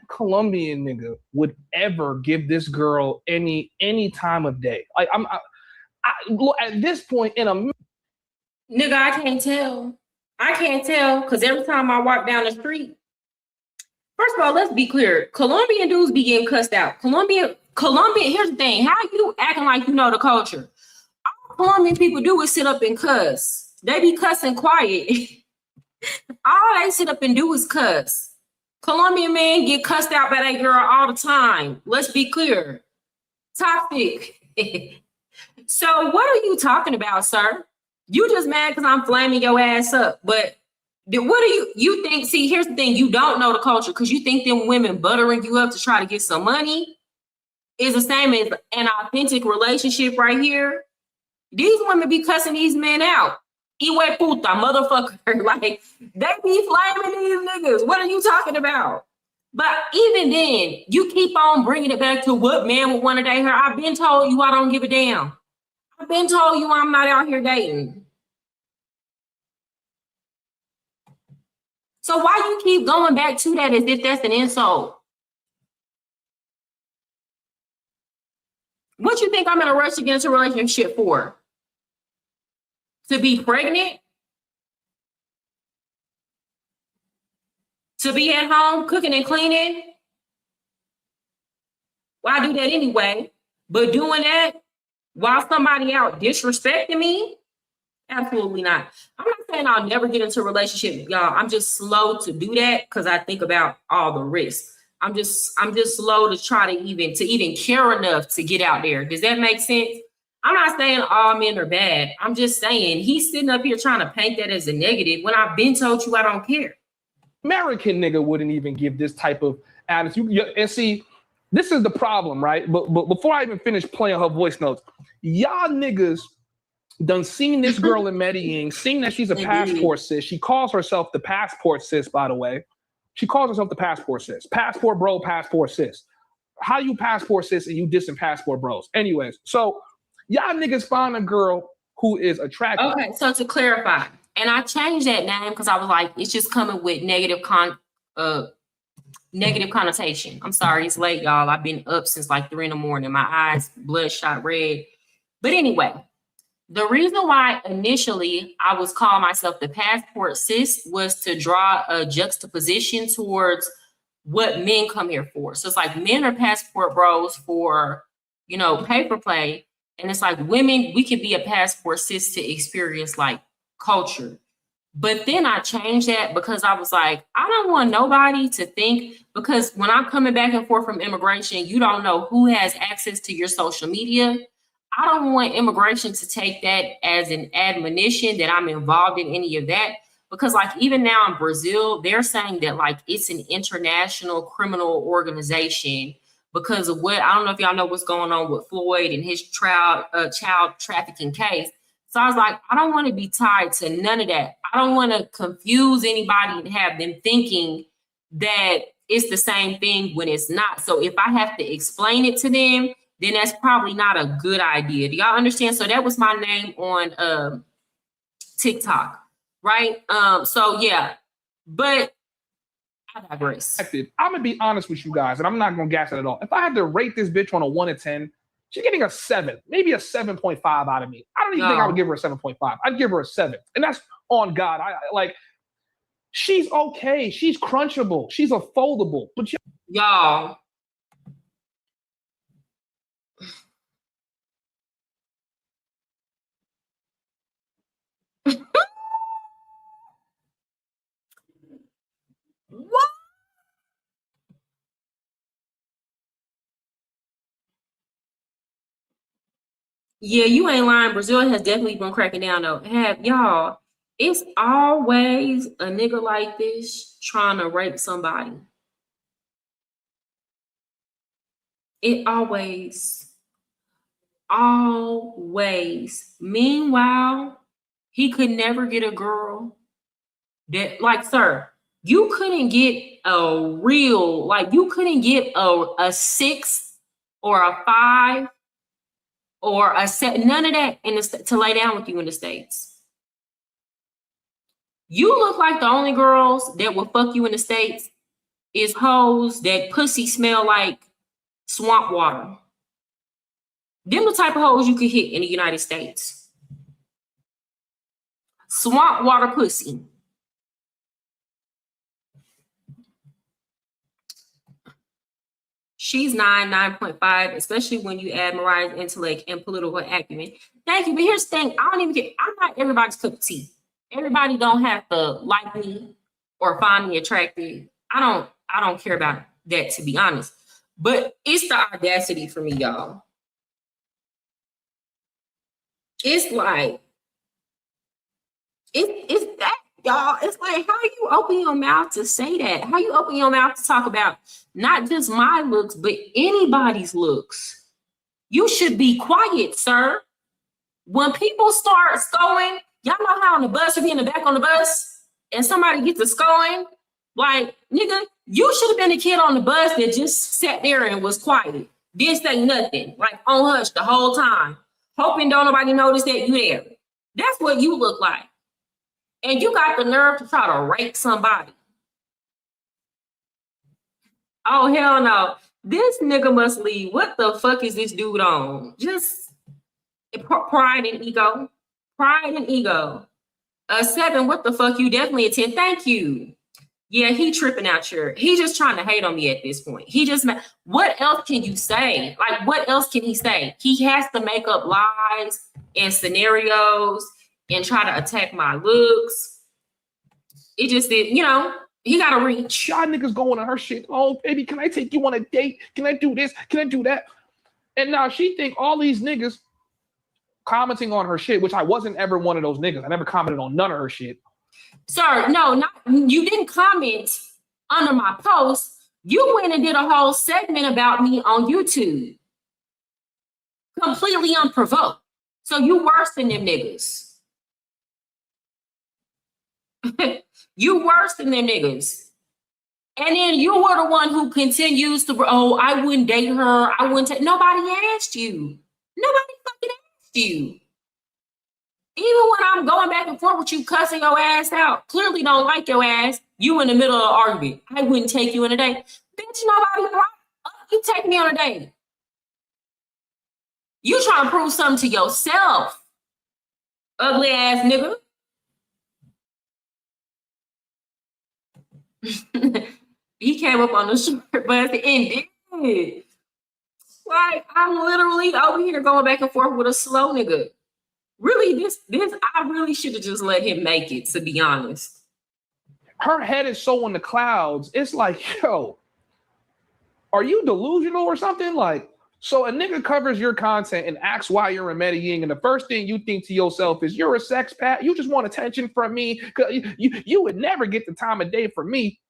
Colombian nigga would ever give this girl any time of day? Like at this point in a nigga, I can't tell because every time I walk down the street, first of all, let's be clear. Colombian dudes be getting cussed out. Colombian, here's the thing. How you acting like you know the culture? All Colombian people do is sit up and cuss. They be cussing quiet. All they sit up and do is cuss. Colombian men get cussed out by that girl all the time. Let's be clear. Topic. So what are you talking about, sir? You just mad because I'm flaming your ass up. But what do you think? See, here's the thing. You don't know the culture because you think them women buttering you up to try to get some money is the same as an authentic relationship right here. These women be cussing these men out. Iwe puta, motherfucker. Like, they be flaming these niggas. What are you talking about? But even then, you keep on bringing it back to what man would want to date her. I've been told you I don't give a damn. I've been told you I'm not out here dating. So why you keep going back to that as if that's an insult? What you think I'm in a rush to get into a relationship for? To be pregnant? To be at home cooking and cleaning? Well, I do that anyway. But doing that while somebody out disrespecting me? Absolutely not. I'm not saying I'll never get into a relationship, y'all. I'm just slow to do that because I think about all the risks. I'm just slow to try to even care enough to get out there. Does that make sense? I'm not saying all men are bad. I'm just saying he's sitting up here trying to paint that as a negative when I've been told you I don't care. American nigga wouldn't even give this type of honest. And see, this is the problem, right? But before I even finish playing her voice notes, y'all niggas done seen this girl in Medellin, seen that she's a passport sis. She calls herself the passport sis, by the way. She calls herself the passport sis. Passport bro, passport sis. How you passport sis and you dissing passport bros? Anyways, so y'all niggas find a girl who is attractive. Okay, so to clarify, and I changed that name because I was like, it's just coming with negative connotation. I'm sorry, it's late, y'all. I've been up since like 3 a.m. My eyes bloodshot red. But anyway, the reason why initially I was calling myself the passport sis was to draw a juxtaposition towards what men come here for. So it's like men are passport bros for, paper play. And it's like women, we could be a passport sis to experience like culture. But then I changed that because I was like, I don't want nobody to think, because when I'm coming back and forth from immigration, you don't know who has access to your social media. I don't want immigration to take that as an admonition that I'm involved in any of that. Because like even now in Brazil, they're saying that like it's an international criminal organization because of what, I don't know if y'all know what's going on with Floyd and his child trafficking case. So I was like, I don't want to be tied to none of that. I don't want to confuse anybody and have them thinking that it's the same thing when it's not. So if I have to explain it to them, then that's probably not a good idea. Do y'all understand? So that was my name on TikTok, right? So yeah, but I digress. I'm gonna be honest with you guys, and I'm not gonna gas it at all. If I had to rate this bitch on a 1 to 10, she's getting a 7, maybe a 7.5 out of me. I don't even think I would give her a 7.5. I'd give her a 7, and that's on God. I like. She's okay. She's crunchable. She's a foldable. But y'all. What? Yeah, you ain't lying. Brazil has definitely been cracking down though. Y'all, it's always a nigga like this trying to rape somebody. It always. Meanwhile, he could never get a girl that, like, sir, you couldn't get a real, like, you couldn't get a 6 or a 5 or a 7, none of that to lay down with you in the States. You look like the only girls that will fuck you in the States is hoes that pussy smell like swamp water. Them the type of hoes you could hit in the United States. Swamp water pussy. She's 9.5, especially when you add Mariah's intellect and political acumen. Thank you. But here's the thing. I'm not everybody's cup of tea. Everybody don't have to like me or find me attractive. I don't care about that, to be honest. But it's the audacity for me, y'all. It's like, it's that, y'all. It's like, how you open your mouth to say that? How you open your mouth to talk about not just my looks, but anybody's looks? You should be quiet, sir. When people start scoring, y'all know how on the bus, you be in the back on the bus, and somebody gets to scoring, like, nigga, you should have been the kid on the bus that just sat there and was quiet. Didn't say nothing, like on hush the whole time, hoping don't nobody notice that you there. That's what you look like. And you got the nerve to try to rape somebody. Oh, hell no. This nigga must leave. What the fuck is this dude on? Just pride and ego. Pride and ego. A 7, what the fuck? You definitely a 10. Thank you. Yeah, he tripping out here. He just trying to hate on me at this point. What else can you say? Like, what else can he say? He has to make up lies and scenarios and try to attack my looks. It just did, he got to reach. Y'all niggas going on her shit. Oh, baby, can I take you on a date? Can I do this? Can I do that? And now she think all these niggas commenting on her shit, which I wasn't ever one of those niggas. I never commented on none of her shit. Sir, no, you didn't comment under my post, You went and did a whole segment about me on YouTube. Completely unprovoked. So you worse than them niggas. You worse than them niggas. And then you were the one who continues to, oh, I wouldn't date her. I wouldn't take, nobody asked you. Nobody fucking asked you. Even when I'm going back and forth with you, cussing your ass out, clearly don't like your ass, you in the middle of an argument. I wouldn't take you on a date. Bitch, nobody brought you take me on a date. You trying to prove something to yourself, ugly ass nigga. He came up on the short, but at the end did. Like, I'm literally over here going back and forth with a slow nigga. Really, this, I really should have just let him make it, to be honest. Her head is so in the clouds. It's like, yo, are you delusional or something? Like, so a nigga covers your content and asks why you're in Medellin, and the first thing you think to yourself is, you're a sex pat. You just want attention from me. You would never get the time of day from me.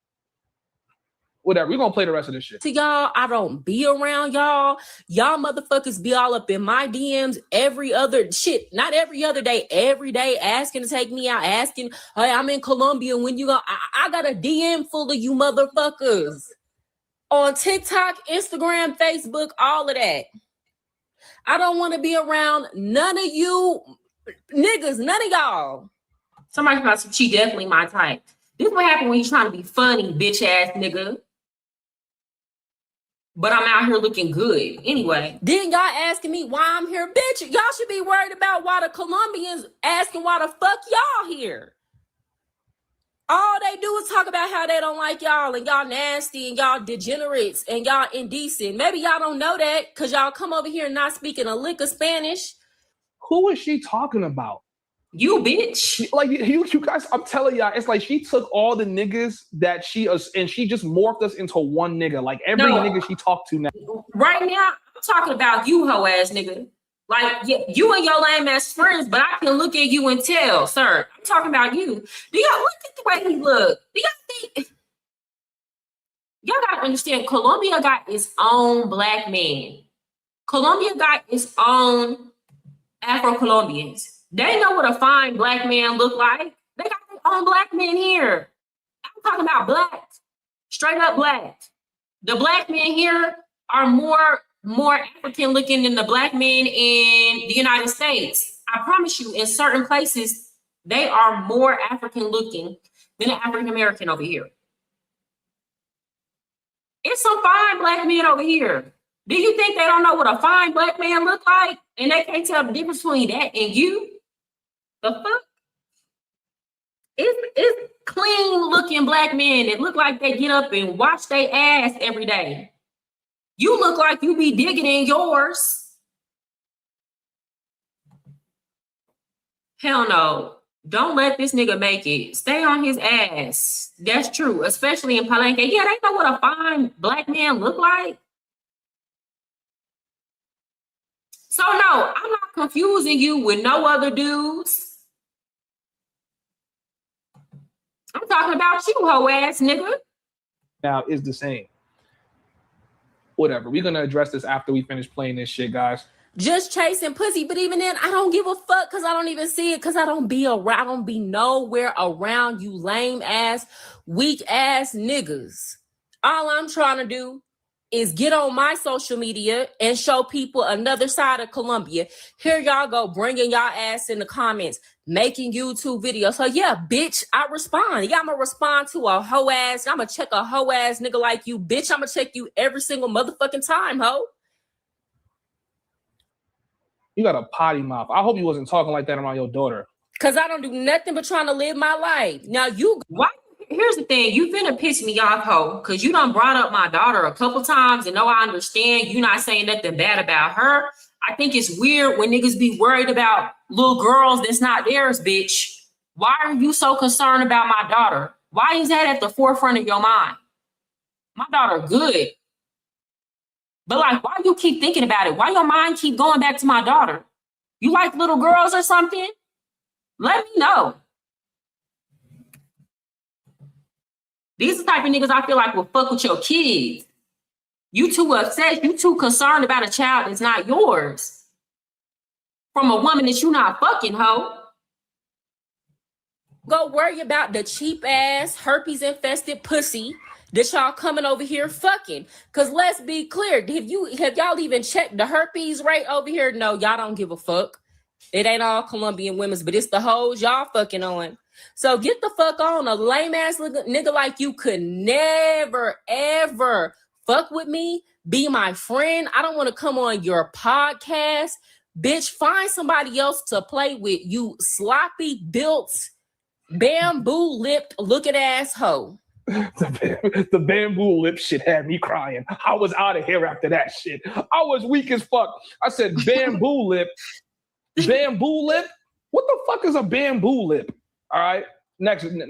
Whatever, we're gonna play the rest of this shit. To y'all, I don't be around y'all. Y'all motherfuckers be all up in my DMs every other shit, not every other day, every day, asking to take me out, asking, hey, I'm in Colombia, when you go? I got a DM full of you motherfuckers on TikTok, Instagram, Facebook, all of that. I don't want to be around none of you niggas, none of y'all. Somebody's about to, she definitely my type. This what happened when you trying to be funny, bitch ass nigga. But I'm out here looking good. Anyway. Then y'all asking me why I'm here. Bitch, y'all should be worried about why the Colombians asking why the fuck y'all here. All they do is talk about how they don't like y'all and y'all nasty and y'all degenerates and y'all indecent. Maybe y'all don't know that because y'all come over here not speaking a lick of Spanish. Who is she talking about? You, bitch. Like, you guys, I'm telling y'all, it's like she took all the niggas that she is, and she just morphed us into one nigga. Like, every nigga she talked to now. Right now, I'm talking about you, hoe ass nigga. Like, yeah, you and your lame ass friends, but I can look at you and tell, sir. I'm talking about you. Do y'all look at the way he look? Do y'all think? Y'all gotta understand, Colombia got its own black man. Colombia got its own Afro-Colombians. They know what a fine black man look like. They got their own black men here. I'm talking about black, straight up black. The black men here are more African looking than the black men in the United States. I promise you, in certain places, they are more African looking than the African American over here. It's some fine black men over here. Do you think they don't know what a fine black man look like? And they can't tell the difference between that and you? The fuck? It's clean looking black men that look like they get up and wash their ass every day. You look like you be digging in yours. Hell no. Don't let this nigga make it. Stay on his ass. That's true, especially in Palenque. Yeah, they know what a fine black man look like. So no, I'm not confusing you with no other dudes. I'm talking about you, hoe ass nigga. Now is the same. Whatever. We're gonna address this after we finish playing this shit, guys. Just chasing pussy, but even then, I don't give a fuck because I don't even see it because I don't be around. I don't be nowhere around you lame ass, weak ass niggas. All I'm trying to do is get on my social media and show people another side of Colombia. Here y'all go, bringing y'all ass in the comments, making YouTube videos. So yeah, bitch, I respond. Yeah, I'm gonna respond to a hoe ass. I'm gonna check a hoe ass nigga like you, bitch. I'm gonna check you every single motherfucking time, hoe. You got a potty mouth. I hope you wasn't talking like that around your daughter. Cause I don't do nothing but trying to live my life. Now why? Here's the thing, you finna piss me off, ho, because you done brought up my daughter a couple times, and no, I understand you not saying nothing bad about her. I think it's weird when niggas be worried about little girls that's not theirs, bitch. Why are you so concerned about my daughter? Why is that at the forefront of your mind? My daughter good. But like, why you keep thinking about it? Why your mind keep going back to my daughter? You like little girls or something? Let me know. These are the type of niggas I feel like will fuck with your kids. You too upset. You too concerned about a child that's not yours. From a woman that you not fucking, hoe. Go worry about the cheap ass herpes infested pussy that y'all coming over here fucking. Cause let's be clear, have y'all even checked the herpes rate over here? No, y'all don't give a fuck. It ain't all Colombian women's, but it's the hoes y'all fucking on. So get the fuck on. A lame ass nigga like you could never ever fuck with me, be my friend. I don't want to come on your podcast. Bitch, find somebody else to play with, you sloppy built, bamboo lipped looking ass hoe. The bamboo lip shit had me crying. I was out of here after that shit. I was weak as fuck. I said bamboo lip. Bamboo lip? What the fuck is a bamboo lip? All right. Next one.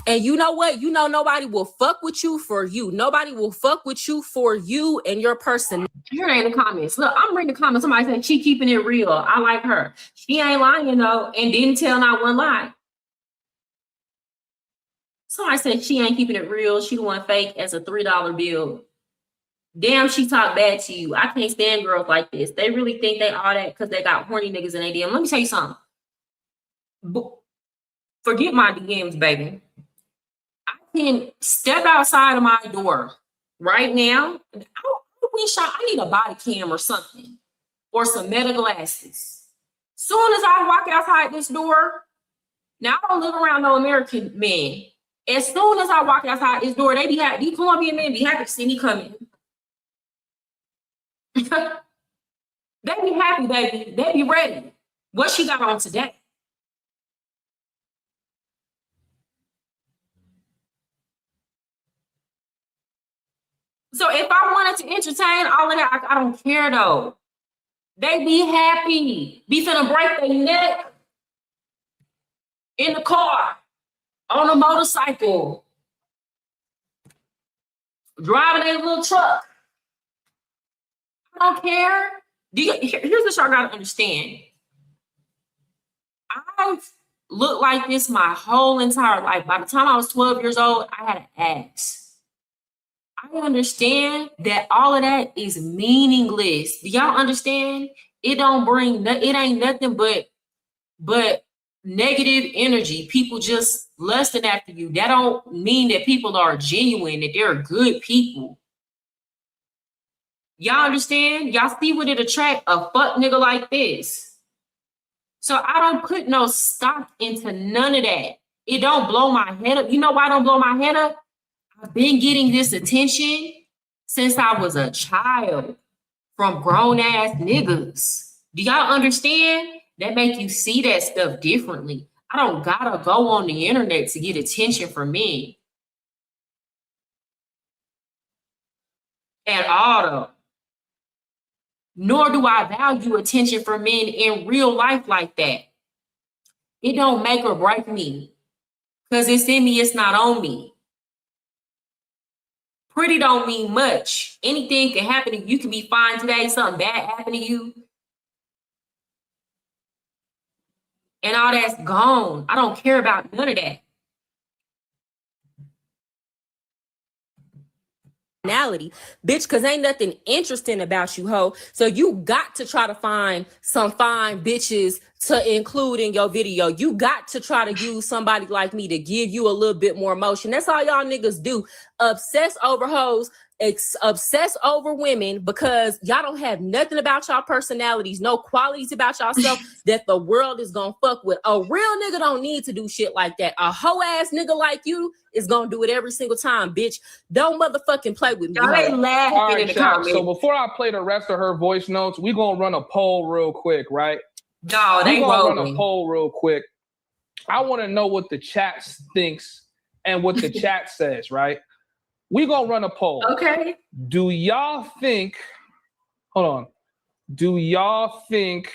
And you know what? You know nobody will fuck with you for you. Nobody will fuck with you for you and your person. Here ain't the comments. Look, I'm reading the comments. Somebody said she keeping it real. I like her. She ain't lying though, and didn't tell not one lie. Somebody said she ain't keeping it real. She the one fake as a $3 bill. Damn, she talk bad to you. I can't stand girls like this. They really think they all that because they got horny niggas in their DM. Let me tell you something. Forget my DMs, baby. I can step outside of my door right now. I need a body cam or something. Or some meta glasses. Soon as I walk outside this door, now I don't live around no American men. As soon as I walk outside this door, these Colombian men be happy to see me coming. They be happy, baby. They be ready. What she got on today? So if I wanted to entertain all of that, I don't care though. They be happy. Be finna break their neck in the car, on a motorcycle, driving a little truck. I don't care. Here's what y'all gotta understand. I've looked like this my whole entire life. By the time I was 12 years old, I had an ass. I understand that all of that is meaningless. Do y'all understand? It ain't nothing but negative energy. People just lusting after you. That don't mean that people are genuine, that they're good people. Y'all understand? Y'all see what it attract a fuck nigga like this. So I don't put no stock into none of that. It don't blow my head up. You know why I don't blow my head up? I've been getting this attention since I was a child from grown ass niggas. Do y'all understand? That make you see that stuff differently. I don't gotta go on the internet to get attention from men. At all though. Nor do I value attention from men in real life like that. It don't make or break me. Because it's in me, it's not on me. Pretty don't mean much. Anything can happen to you. You can be fine today, something bad happen to you. And all that's gone. I don't care about none of that. Bitch, because ain't nothing interesting about you, ho. So you got to try to find some fine bitches to include in your video. You got to try to use somebody like me to give you a little bit more emotion. That's all y'all niggas do. Obsess over hoes, obsess over women because y'all don't have nothing about y'all personalities, no qualities about yourself that the world is gonna fuck with. A real nigga don't need to do shit like that. A hoe ass nigga like you is gonna do it every single time, bitch. Don't motherfucking play with me. All right, chat, so before I play the rest of her voice notes, we gonna run a poll real quick, right? No, they gonna run a poll real quick. I want to know what the chat thinks and what the chat says, right? We gonna run a poll. Okay. Do y'all think? Hold on. Do y'all think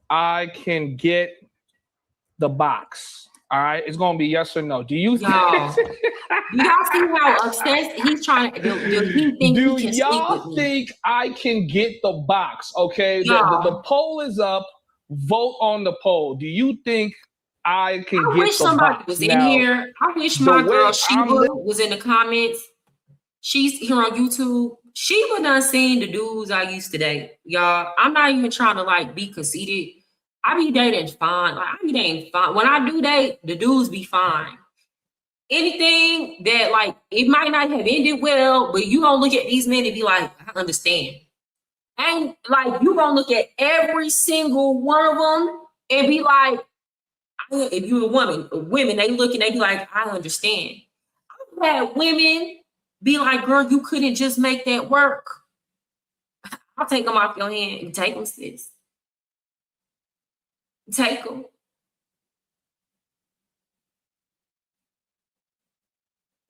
I can get the box? All right, it's gonna be yes or no. Do you think? Do y'all see how obsessed he's trying to do? Do y'all think I can get the box? Okay, the poll is up. Vote on the poll. Do you think I can I get wish the somebody box. was in Now, here. I wish the my way girl I'm Sheba was in the comments. She's here on YouTube. Sheba done seen the dudes I used to date. Y'all, I'm not even trying to like be conceited. I be dating fine. Like, I be dating fine. When I do date, the dudes be fine. Anything that like it might not have ended well, but you gonna look at these men and be like, I understand. And like you gonna look at every single one of them and be like, if you're a woman, women, they look and they be like, I understand. I've had women be like, girl, you couldn't just make that work. I'll take them off your hand and take them, sis. Take them.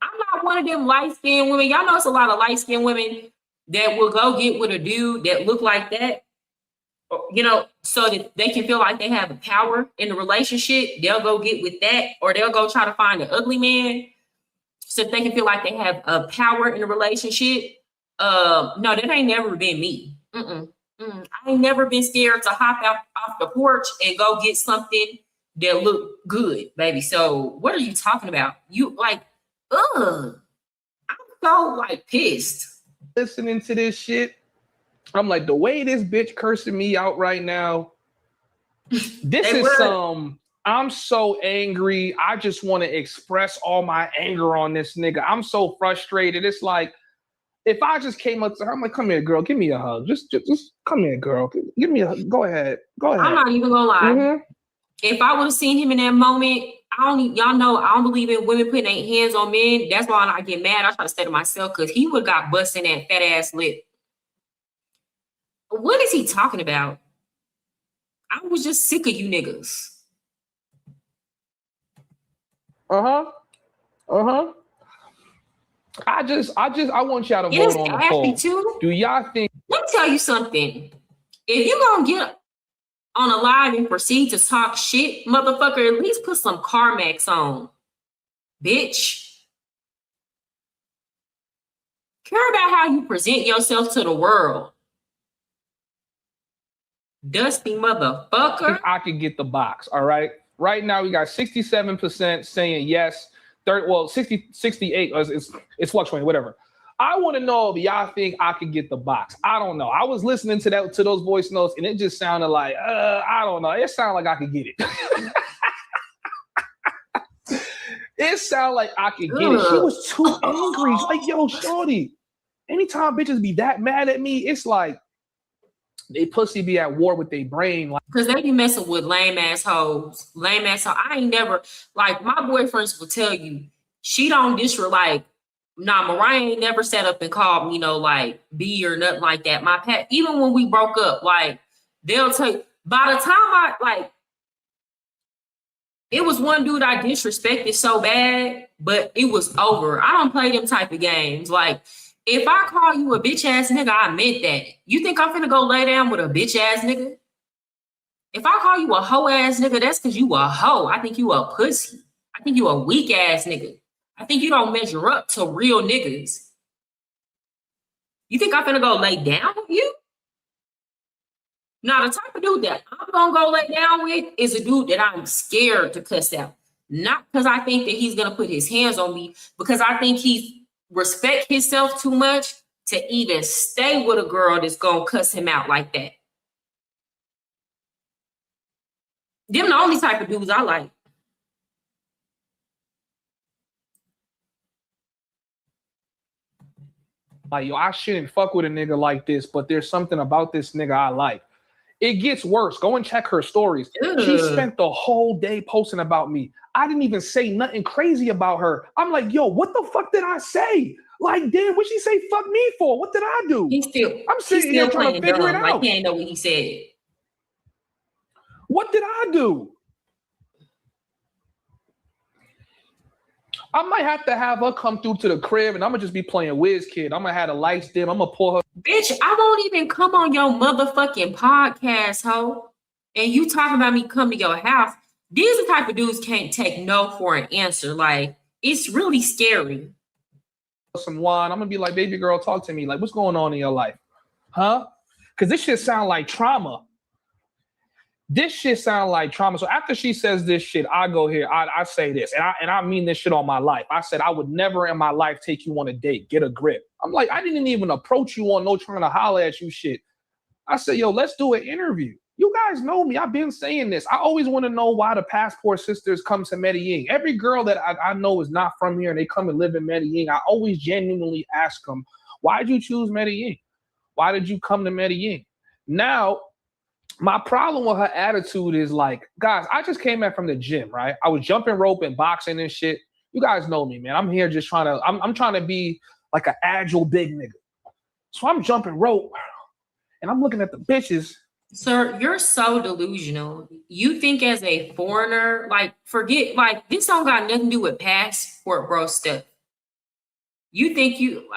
I'm not one of them light-skinned women. Y'all know it's a lot of light-skinned women that will go get with a dude that look like that, you know, so that they can feel like they have the power in the relationship. They'll go get with that, or they'll go try to find an ugly man so that they can feel like they have a power in the relationship. No, that ain't never been me. I ain't never been scared to hop out off the porch and go get something that look good, baby. So what are you talking about? You like, I'm so like pissed. Listening to this shit, I'm like, the way this bitch cursing me out right now, this is some, I'm so angry. I just want to express all my anger on this nigga. I'm so frustrated. It's like, if I just came up to her, I'm like, come here, girl, give me a hug. Just come here, girl. Give me a hug. Go ahead. I'm not even gonna lie. Mm-hmm. If I would have seen him in that moment, y'all know I don't believe in women putting their hands on men. That's why I get mad. I try to stay to myself because he would have got busting that fat ass lip. What is he talking about? I was just sick of you niggas. I want y'all to vote on the poll. Too? Do y'all think? Let me tell you something. If you gonna get on a live and proceed to talk shit, motherfucker, at least put some Carmex on, bitch. Care about how you present yourself to the world. Dusty motherfucker. I could get the box, all right? Right now, we got 67% saying yes. 68, it's fluctuating, whatever. I want to know if y'all think I could get the box. I don't know. I was listening to those voice notes, and it just sounded like, I don't know. It sounded like I could get it. It sounded like I could get it. She was too angry. She's like, yo, shorty, anytime bitches be that mad at me, it's like, they pussy be at war with their brain. Like, because they be messing with lame ass hoes. Lame ass hoes. I ain't never, like, my boyfriends will tell you, she don't disrespect. Mariah ain't never sat up and called me, like, B or nothing like that. My pet, even when we broke up, like, they'll tell you, by the time it was one dude I disrespected so bad, but it was over. I don't play them type of games. Like, if I call you a bitch ass nigga, I meant that. You think I'm finna go lay down with a bitch ass nigga? If I call you a hoe ass nigga, that's because you a hoe. I think you a pussy. I think you a weak ass nigga. I think you don't measure up to real niggas. You think I'm finna go lay down with you? Now, the type of dude that I'm gonna go lay down with is a dude that I'm scared to cuss out. Not because I think that he's gonna put his hands on me, because I think he's respect himself too much to even stay with a girl that's gonna cuss him out like that. Them the only type of dudes I like. Like, yo, I shouldn't fuck with a nigga like this, but there's something about this nigga I like. It gets worse. Go and check her stories. She spent the whole day posting about me. I didn't even say nothing crazy about her. I'm like, yo, what the fuck did I say? Like, damn, what she say fuck me for? What did I do? I'm sitting here trying to figure it out. Like, he ain't know what he said. What did I do? I might have to have her come through to the crib, and I'm gonna just be playing Wiz Kid. I'm gonna have the lights dim. I'm gonna pull her. Bitch, I won't even come on your motherfucking podcast, ho. And you talking about me come to your house. These are the type of dudes can't take no for an answer. Like, it's really scary. Some wine. I'm gonna be like, baby girl, talk to me. Like, what's going on in your life? Huh? Because this shit sound like trauma. This shit sound like trauma. So after she says this shit, I go here. I say this, and I mean this shit on my life. I said I would never in my life take you on a date. Get a grip. I'm like, I didn't even approach you on no trying to holler at you shit. I said, yo, let's do an interview. You guys know me. I've been saying this. I always want to know why the passport sisters come to Medellin. Every girl that I know is not from here and they come and live in Medellin, I always genuinely ask them, why did you choose Medellin? Why did you come to Medellin? Now, my problem with her attitude is like, guys, I just came back from the gym, right? I was jumping rope and boxing and shit. You guys know me, man. I'm here just trying to, I'm trying to be like an agile big nigga. So I'm jumping rope and I'm looking at the bitches. Sir, you're so delusional. You think as a foreigner, like, forget, like, this don't got nothing to do with passport bro stuff. You think you,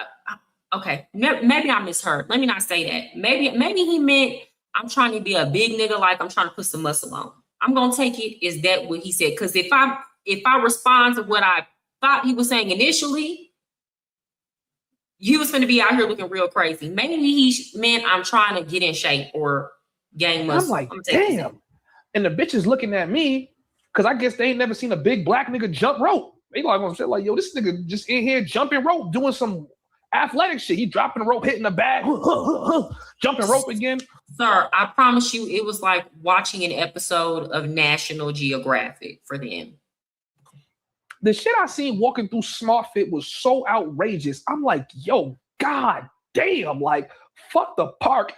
okay, maybe I misheard. Let me not say that. Maybe he meant I'm trying to be a big nigga, like I'm trying to put some muscle on. I'm gonna take it. Is that what he said? Because if I respond to what I thought he was saying initially, you was gonna be out here looking real crazy. Maybe he meant I'm trying to get in shape or gain muscle. I'm like, damn. And the bitch is looking at me because I guess they ain't never seen a big black nigga jump rope. They like on shit like, yo, this nigga just in here jumping rope, doing some athletic shit. He dropping the rope, hitting the bag, jumping rope again. Sir, I promise you, it was like watching an episode of National Geographic for them. The shit I seen walking through Smart Fit was so outrageous. I'm like, yo, god damn, like, fuck the park.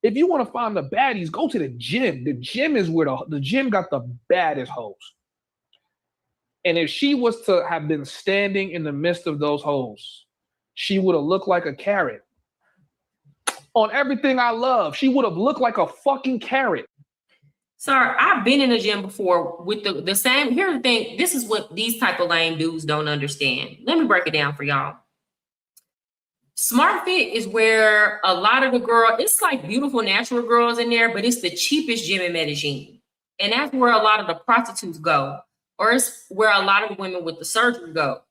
If you want to find the baddies, go to the gym. The gym is where the gym got the baddest hoes. And if she was to have been standing in the midst of those hoes, she would have looked like a carrot. On everything I love, she would have looked like a fucking carrot. Sir, I've been in the gym before with the same. Here's the thing. This is what these type of lame dudes don't understand. Let me break it down for y'all. Smart Fit is where a lot of the girls, it's like beautiful natural girls in there, but it's the cheapest gym in Medellin. And that's where a lot of the prostitutes go, or it's where a lot of the women with the surgery go.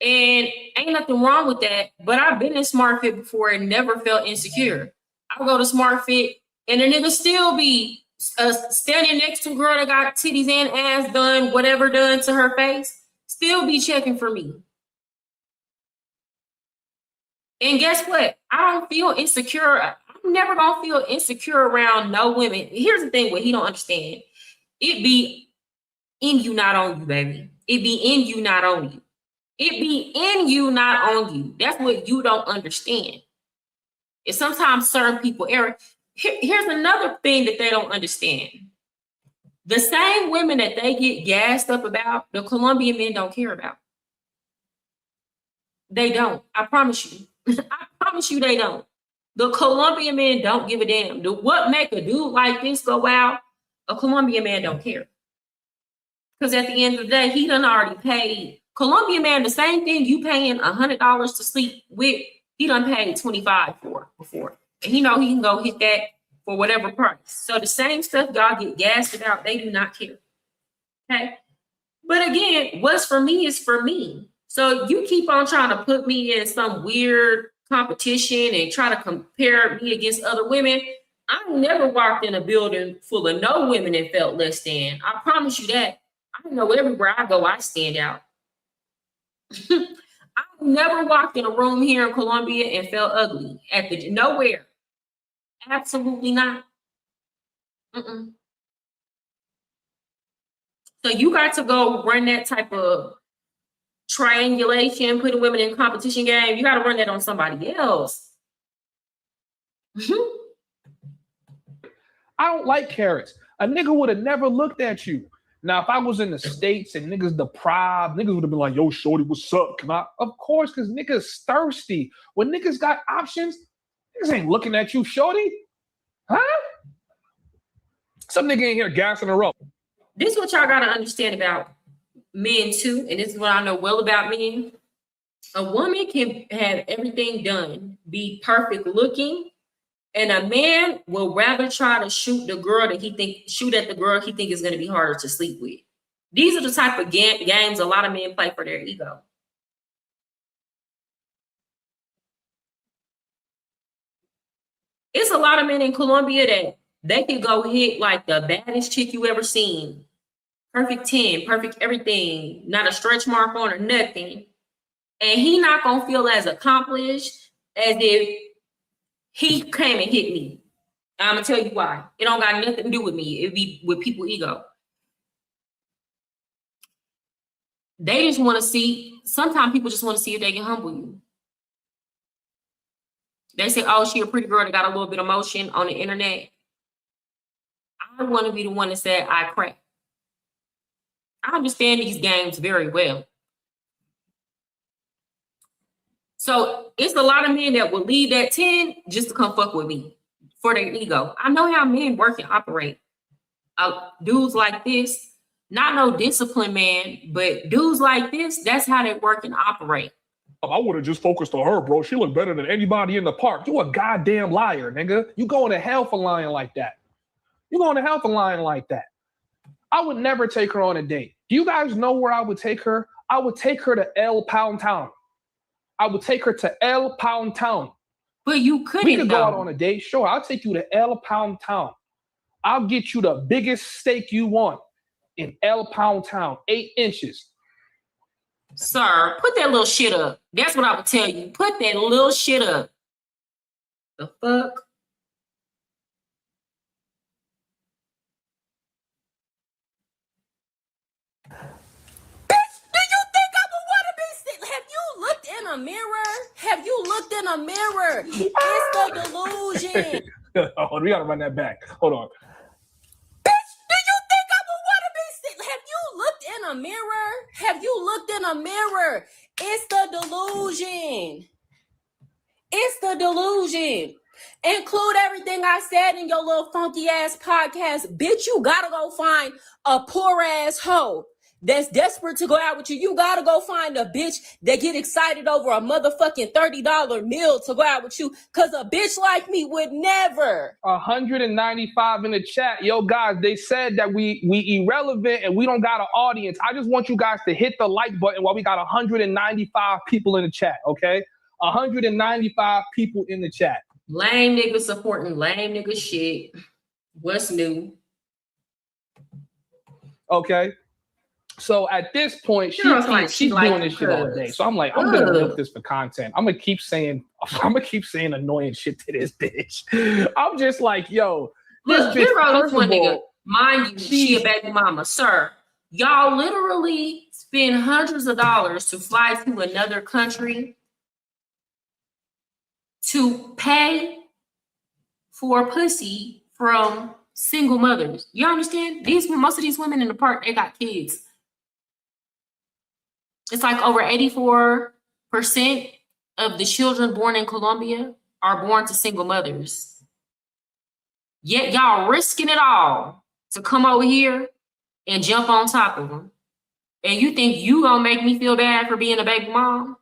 And ain't nothing wrong with that, but I've been in Smart Fit before and never felt insecure. I go to Smart Fit and a nigga still be standing next to a girl that got titties and ass done, whatever done to her face, still be checking for me. And guess what? I don't feel insecure. I'm never gonna feel insecure around no women. Here's the thing: what he don't understand, it be in you, not on you, baby. It be in you, not on you. It be in you, not on you. That's what you don't understand. And sometimes certain people, Eric. Here's another thing that they don't understand. The same women that they get gassed up about, the Colombian men don't care about. They don't. I promise you. I promise you they don't. The Colombian men don't give a damn. What make a dude like this go out? A Colombian man don't care. Because at the end of the day, he done already paid. Colombian man, the same thing you paying $100 to sleep with, he done paid $25 for before. And he know he can go hit that for whatever price. So the same stuff y'all get gassed about, they do not care. Okay? But again, what's for me is for me. So you keep on trying to put me in some weird competition and try to compare me against other women. I never walked in a building full of no women and felt less than. I promise you that. I know everywhere I go, I stand out. I never walked in a room here in Colombia and felt ugly at the nowhere. Absolutely not. So you got to go run that type of triangulation, putting women in competition game. You got to run that on somebody else. I don't like carrots. A nigga would have never looked at you. Now, if I was in the States and niggas deprived, niggas would have been like, yo, shorty, what's up? Can I? Of course, because niggas thirsty. When niggas got options, niggas ain't looking at you, shorty. Huh? Some nigga in here gassing her up. This is what y'all got to understand about men too, and this is what I know well about men. A woman can have everything done, be perfect looking, and a man will rather try to shoot at the girl he think is going to be harder to sleep with. These are the type of games a lot of men play for their ego. It's a lot of men in Colombia that They could go hit like the baddest chick you ever seen. Perfect 10, perfect everything, not a stretch mark on or nothing. And he not gonna feel as accomplished as if he came and hit me. I'm gonna tell you why. It don't got nothing to do with me. It be with people ego. They just want to see, sometimes people just want to see if they can humble you. They say, oh, she a pretty girl that got a little bit of motion on the internet. I want to be the one that said I crack. I understand these games very well. So it's a lot of men that will leave that 10 just to come fuck with me for their ego. I know how men work and operate. Dudes like this, not no disciplined man, but dudes like this, that's how they work and operate. I would have just focused on her, bro. She looked better than anybody in the park. You a goddamn liar, nigga. You going to hell for lying like that. You going to hell for lying like that. I would never take her on a date. Do you guys know where I would take her? I would take her to L Pound Town. I would take her to L Pound Town. But you couldn't. We could go out on a date. Sure, I'll take you to L Pound Town. I'll get you the biggest steak you want in L Pound Town, 8 inches. Sir, put that little shit up. That's what I would tell you. Put that little shit up. The fuck? In a mirror? Have you looked in a mirror? It's the delusion. Oh, we gotta run that back. Hold on. Bitch, do you think I would want to be sick? Have you looked in a mirror? Have you looked in a mirror? It's the delusion. It's the delusion. Include everything I said in your little funky ass podcast. Bitch, you gotta go find a poor ass hoe that's desperate to go out with you. You gotta go find a bitch that get excited over a motherfucking $30 meal to go out with you, because a bitch like me would never. 195 in the chat. Yo, guys, they said that we irrelevant and we don't got an audience. I just want you guys to hit the like button while we got 195 people in the chat, okay? 195 people in the chat. Lame niggas supporting lame nigga shit. What's new? Okay. So at this point, she's doing this shit all day. So I'm like, I'm gonna milk this for content. I'm gonna keep saying annoying shit to this bitch. I'm just like, yo, look, this bitch, this one nigga, mind you, she a baby mama, sir. Y'all literally spend hundreds of dollars to fly to another country to pay for pussy from single mothers. You understand? Most of these women in the park, they got kids. It's like over 84% of the children born in Colombia are born to single mothers. Yet y'all risking it all to come over here and jump on top of them. And you think you gonna make me feel bad for being a baby mom?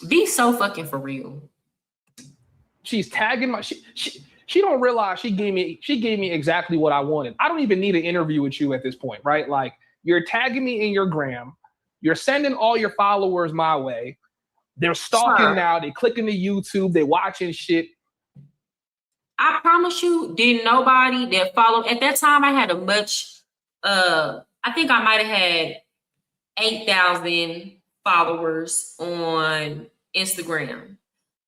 Be so fucking for real. She's tagging my she don't realize she gave me exactly what I wanted. I don't even need an interview with you at this point, right? Like, you're tagging me in your gram, you're sending all your followers my way. They're stalking now, they clicking the YouTube, they watching shit. I promise you, didn't nobody that followed at that time. I had a much I think I might have had 8,000 followers on Instagram.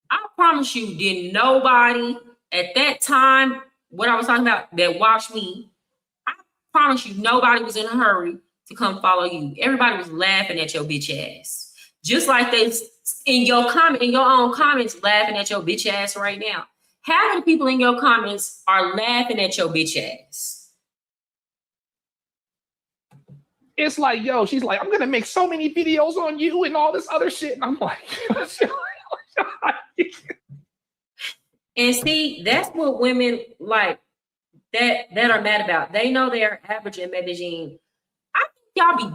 I promise you, didn't nobody at that time, what I was talking about, that watched me, I promise you, nobody was in a hurry to come follow you. Everybody was laughing at your bitch ass. Just like they in your own comments, laughing at your bitch ass right now. How many people in your comments are laughing at your bitch ass? It's like, yo, she's like, I'm gonna make so many videos on you and all this other shit. And I'm like, and see, that's what women like that are mad about. They know they're average in Medellin. I think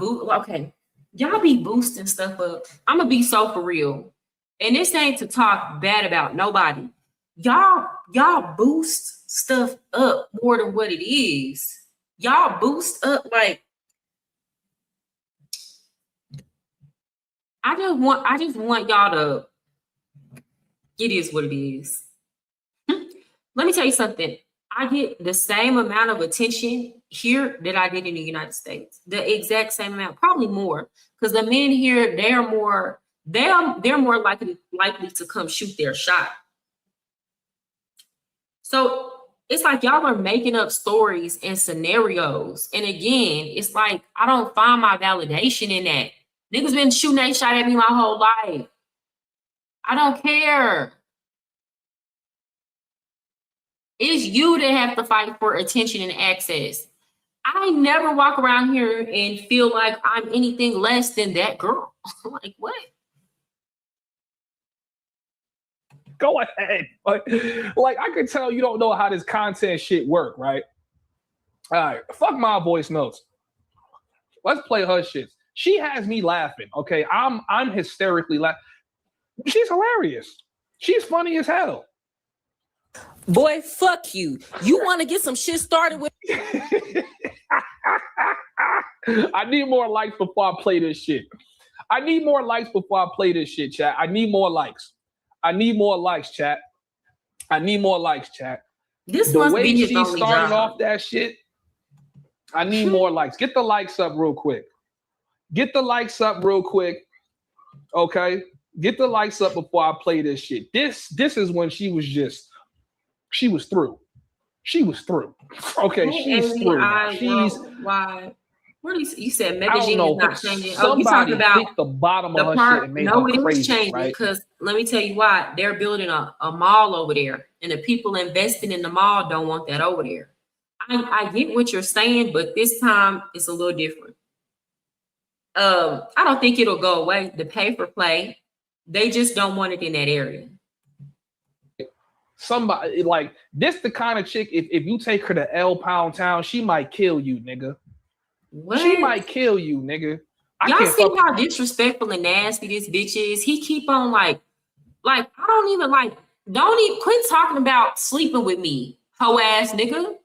y'all be boosting stuff up. I'm gonna be so for real. And this ain't to talk bad about nobody. Y'all boost stuff up more than what it is. Y'all boost up like I just want y'all to It is what it is. Let me tell you something. I get the same amount of attention here that I did in the United States. The exact same amount, probably more, because the men here they're more likely to come shoot their shot. So it's like y'all are making up stories and scenarios, and again, it's like I don't find my validation in that. Niggas been shooting their shot at me my whole life. I don't care. It's you that have to fight for attention and access. I never walk around here and feel like I'm anything less than that girl. Like, what? Go ahead. Like, I can tell you don't know how this content shit work, right? All right, fuck my voice notes. Let's play her shit. She has me laughing, okay? I'm hysterically laughing. She's hilarious. She's funny as hell. Boy, fuck you. You want to get some shit started with? I need more likes before I play this shit. I need more likes before I play this shit, chat. I need more likes. I need more likes, chat. I need more likes, chat. This the must way be his she only started job. off that shit, I need more likes. Get the likes up real quick. Get the likes up real quick. Okay? Get the likes up before I play this shit. This is when she was through. She was through. Okay, she's through. Why? What you said? I don't Medellin know. is not changing. Somebody you talking about hit the bottom the of her part? shit and made No, her it crazy, is changing right? because let me tell you why. They're building a mall over there, and the people investing in the mall don't want that over there. I get what you're saying, but this time it's a little different. I don't think it'll go away. The pay for play, they just don't want it in that area. Somebody like this, the kind of chick. If you take her to L Pound Town, she might kill you, nigga. What? She might kill you, nigga. Y'all see how disrespectful and nasty this bitch is? He keep on like I don't even quit talking about sleeping with me, hoe ass nigga.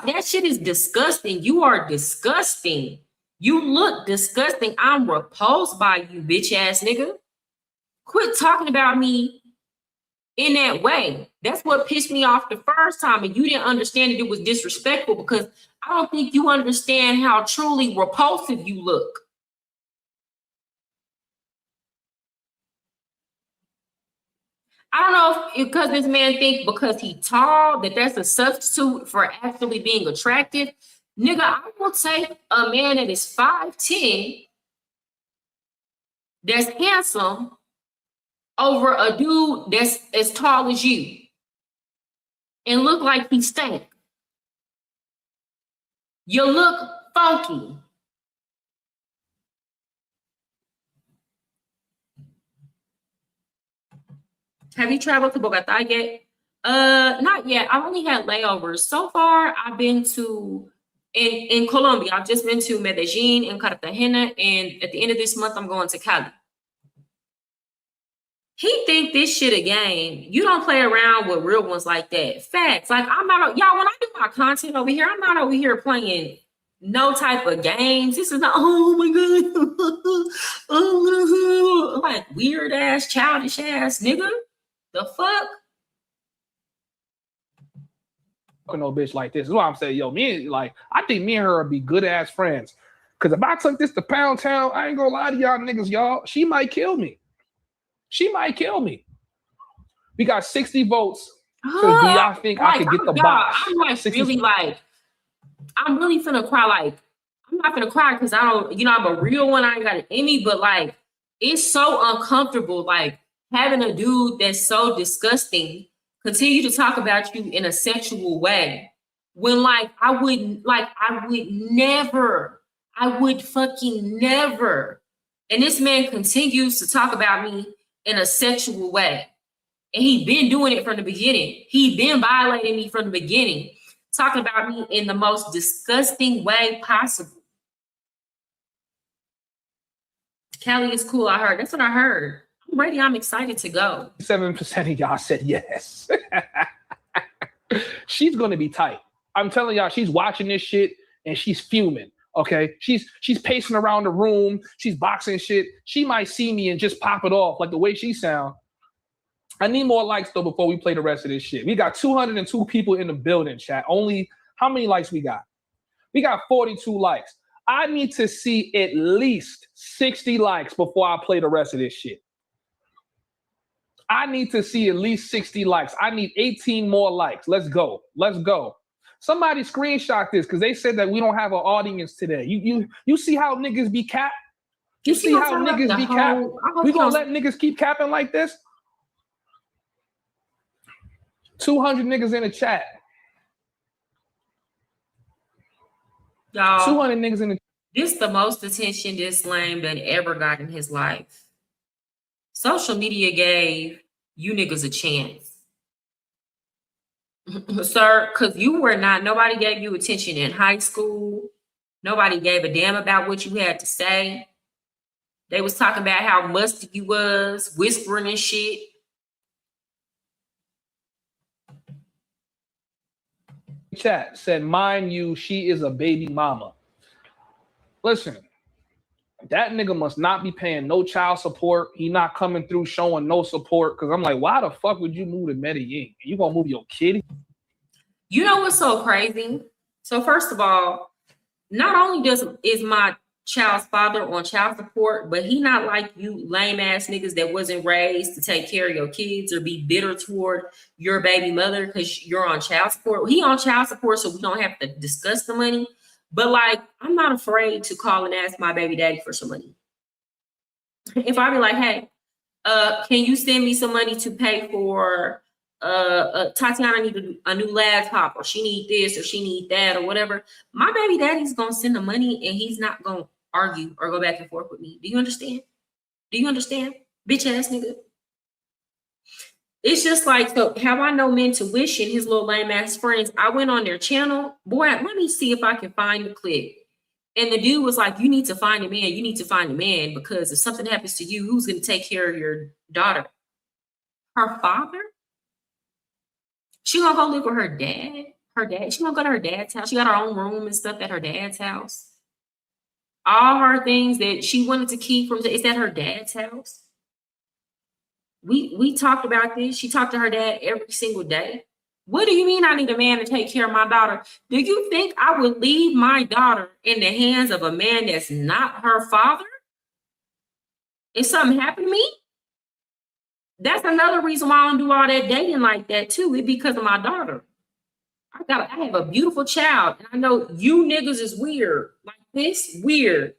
That shit is disgusting. You are disgusting. You look disgusting. I'm repulsed by you, bitch ass nigga. Quit talking about me in that way. That's what pissed me off the first time, and you didn't understand that it was disrespectful because I don't think you understand how truly repulsive you look. I don't know if because this man think because he tall that's a substitute for actually being attractive. Nigga, I will take a man that is 5'10", that's handsome, over a dude that's as tall as you and look like he stank. You look funky. Have you traveled to Bogota yet? Not yet. I've only had layovers. So far, I've been to in Colombia. I've just been to Medellin and Cartagena, and at the end of this month, I'm going to Cali. He think this shit a game. You don't play around with real ones like that. Facts. Like I'm not, y'all, when I do my content over here, I'm not over here playing no type of games. This is not, oh my God. Oh, like weird ass, childish ass nigga. The fuck? No bitch like this. This is why I'm saying, yo, I think me and her would be good ass friends. Cause if I took this to Pound Town, I ain't gonna lie to y'all niggas, y'all. She might kill me. She might kill me. We got 60 votes. So do y'all think I could get the box? I'm like 60. Really like, I'm really finna cry. Like, I'm not finna cry because I don't, I'm a real one. I ain't got it in me, but like, it's so uncomfortable. Like having a dude that's so disgusting continue to talk about you in a sexual way when I would fucking never. And this man continues to talk about me in a sexual way. And he been doing it from the beginning. He been violating me from the beginning, talking about me in the most disgusting way possible. Cali is cool, I heard. That's what I heard. I'm ready. I'm excited to go. 7% of y'all said yes. She's going to be tight. I'm telling y'all, she's watching this shit and she's fuming. Okay, she's pacing around the room. She's boxing shit. She might see me and just pop it off like the way she sound. I need more likes though before we play the rest of this shit. We got 202 people in the building, chat. Only how many likes we got? We got 42 likes. I need to see at least 60 likes before I play the rest of this shit. I need to see at least 60 likes. I need 18 more likes. Let's go. Let's go. Somebody screenshot this because they said that we don't have an audience today. You see how niggas be capped? You see how niggas be capped? We gonna let niggas keep capping like this? 200 niggas in the chat. Y'all, 200 niggas in the. This the most attention this lame done ever got in his life. Social media gave you niggas a chance. Sir, because you were not, nobody gave you attention in high school. Nobody gave a damn about what you had to say. They was talking about how musty you was, whispering and shit. Chat said, mind you, she is a baby mama. Listen, that nigga must not be paying no child support. He not coming through showing no support. Because I'm like, why the fuck would you move to Medellin? You gonna move your kid? You know what's so crazy? So first of all, not only is my child's father on child support, but he not like you lame ass niggas that wasn't raised to take care of your kids or be bitter toward your baby mother because you're on child support. He on child support, so we don't have to discuss the money. But like, I'm not afraid to call and ask my baby daddy for some money. If I be like, hey, can you send me some money to pay for Tatiana need a new laptop, or she need this, or she need that, or whatever. My baby daddy's gonna send the money, and he's not gonna argue or go back and forth with me. Do you understand? Do you understand, bitch ass nigga? It's just like, so how I know Mentuition, his little lame ass friends. I went on their channel, boy. Let me see if I can find the clip. And the dude was like, "You need to find a man. You need to find a man because if something happens to you, who's gonna take care of your daughter? Her father." She gonna go live with her dad. Her dad. She gonna go to her dad's house. She got her own room and stuff at her dad's house. All her things that she wanted to keep from is at her dad's house. We talked about this. She talked to her dad every single day. What do you mean I need a man to take care of my daughter? Do you think I would leave my daughter in the hands of a man that's not her father? If something happened to me? That's another reason why I don't do all that dating like that too. It's because of my daughter. I have a beautiful child, and I know you niggas is weird. Like this, weird.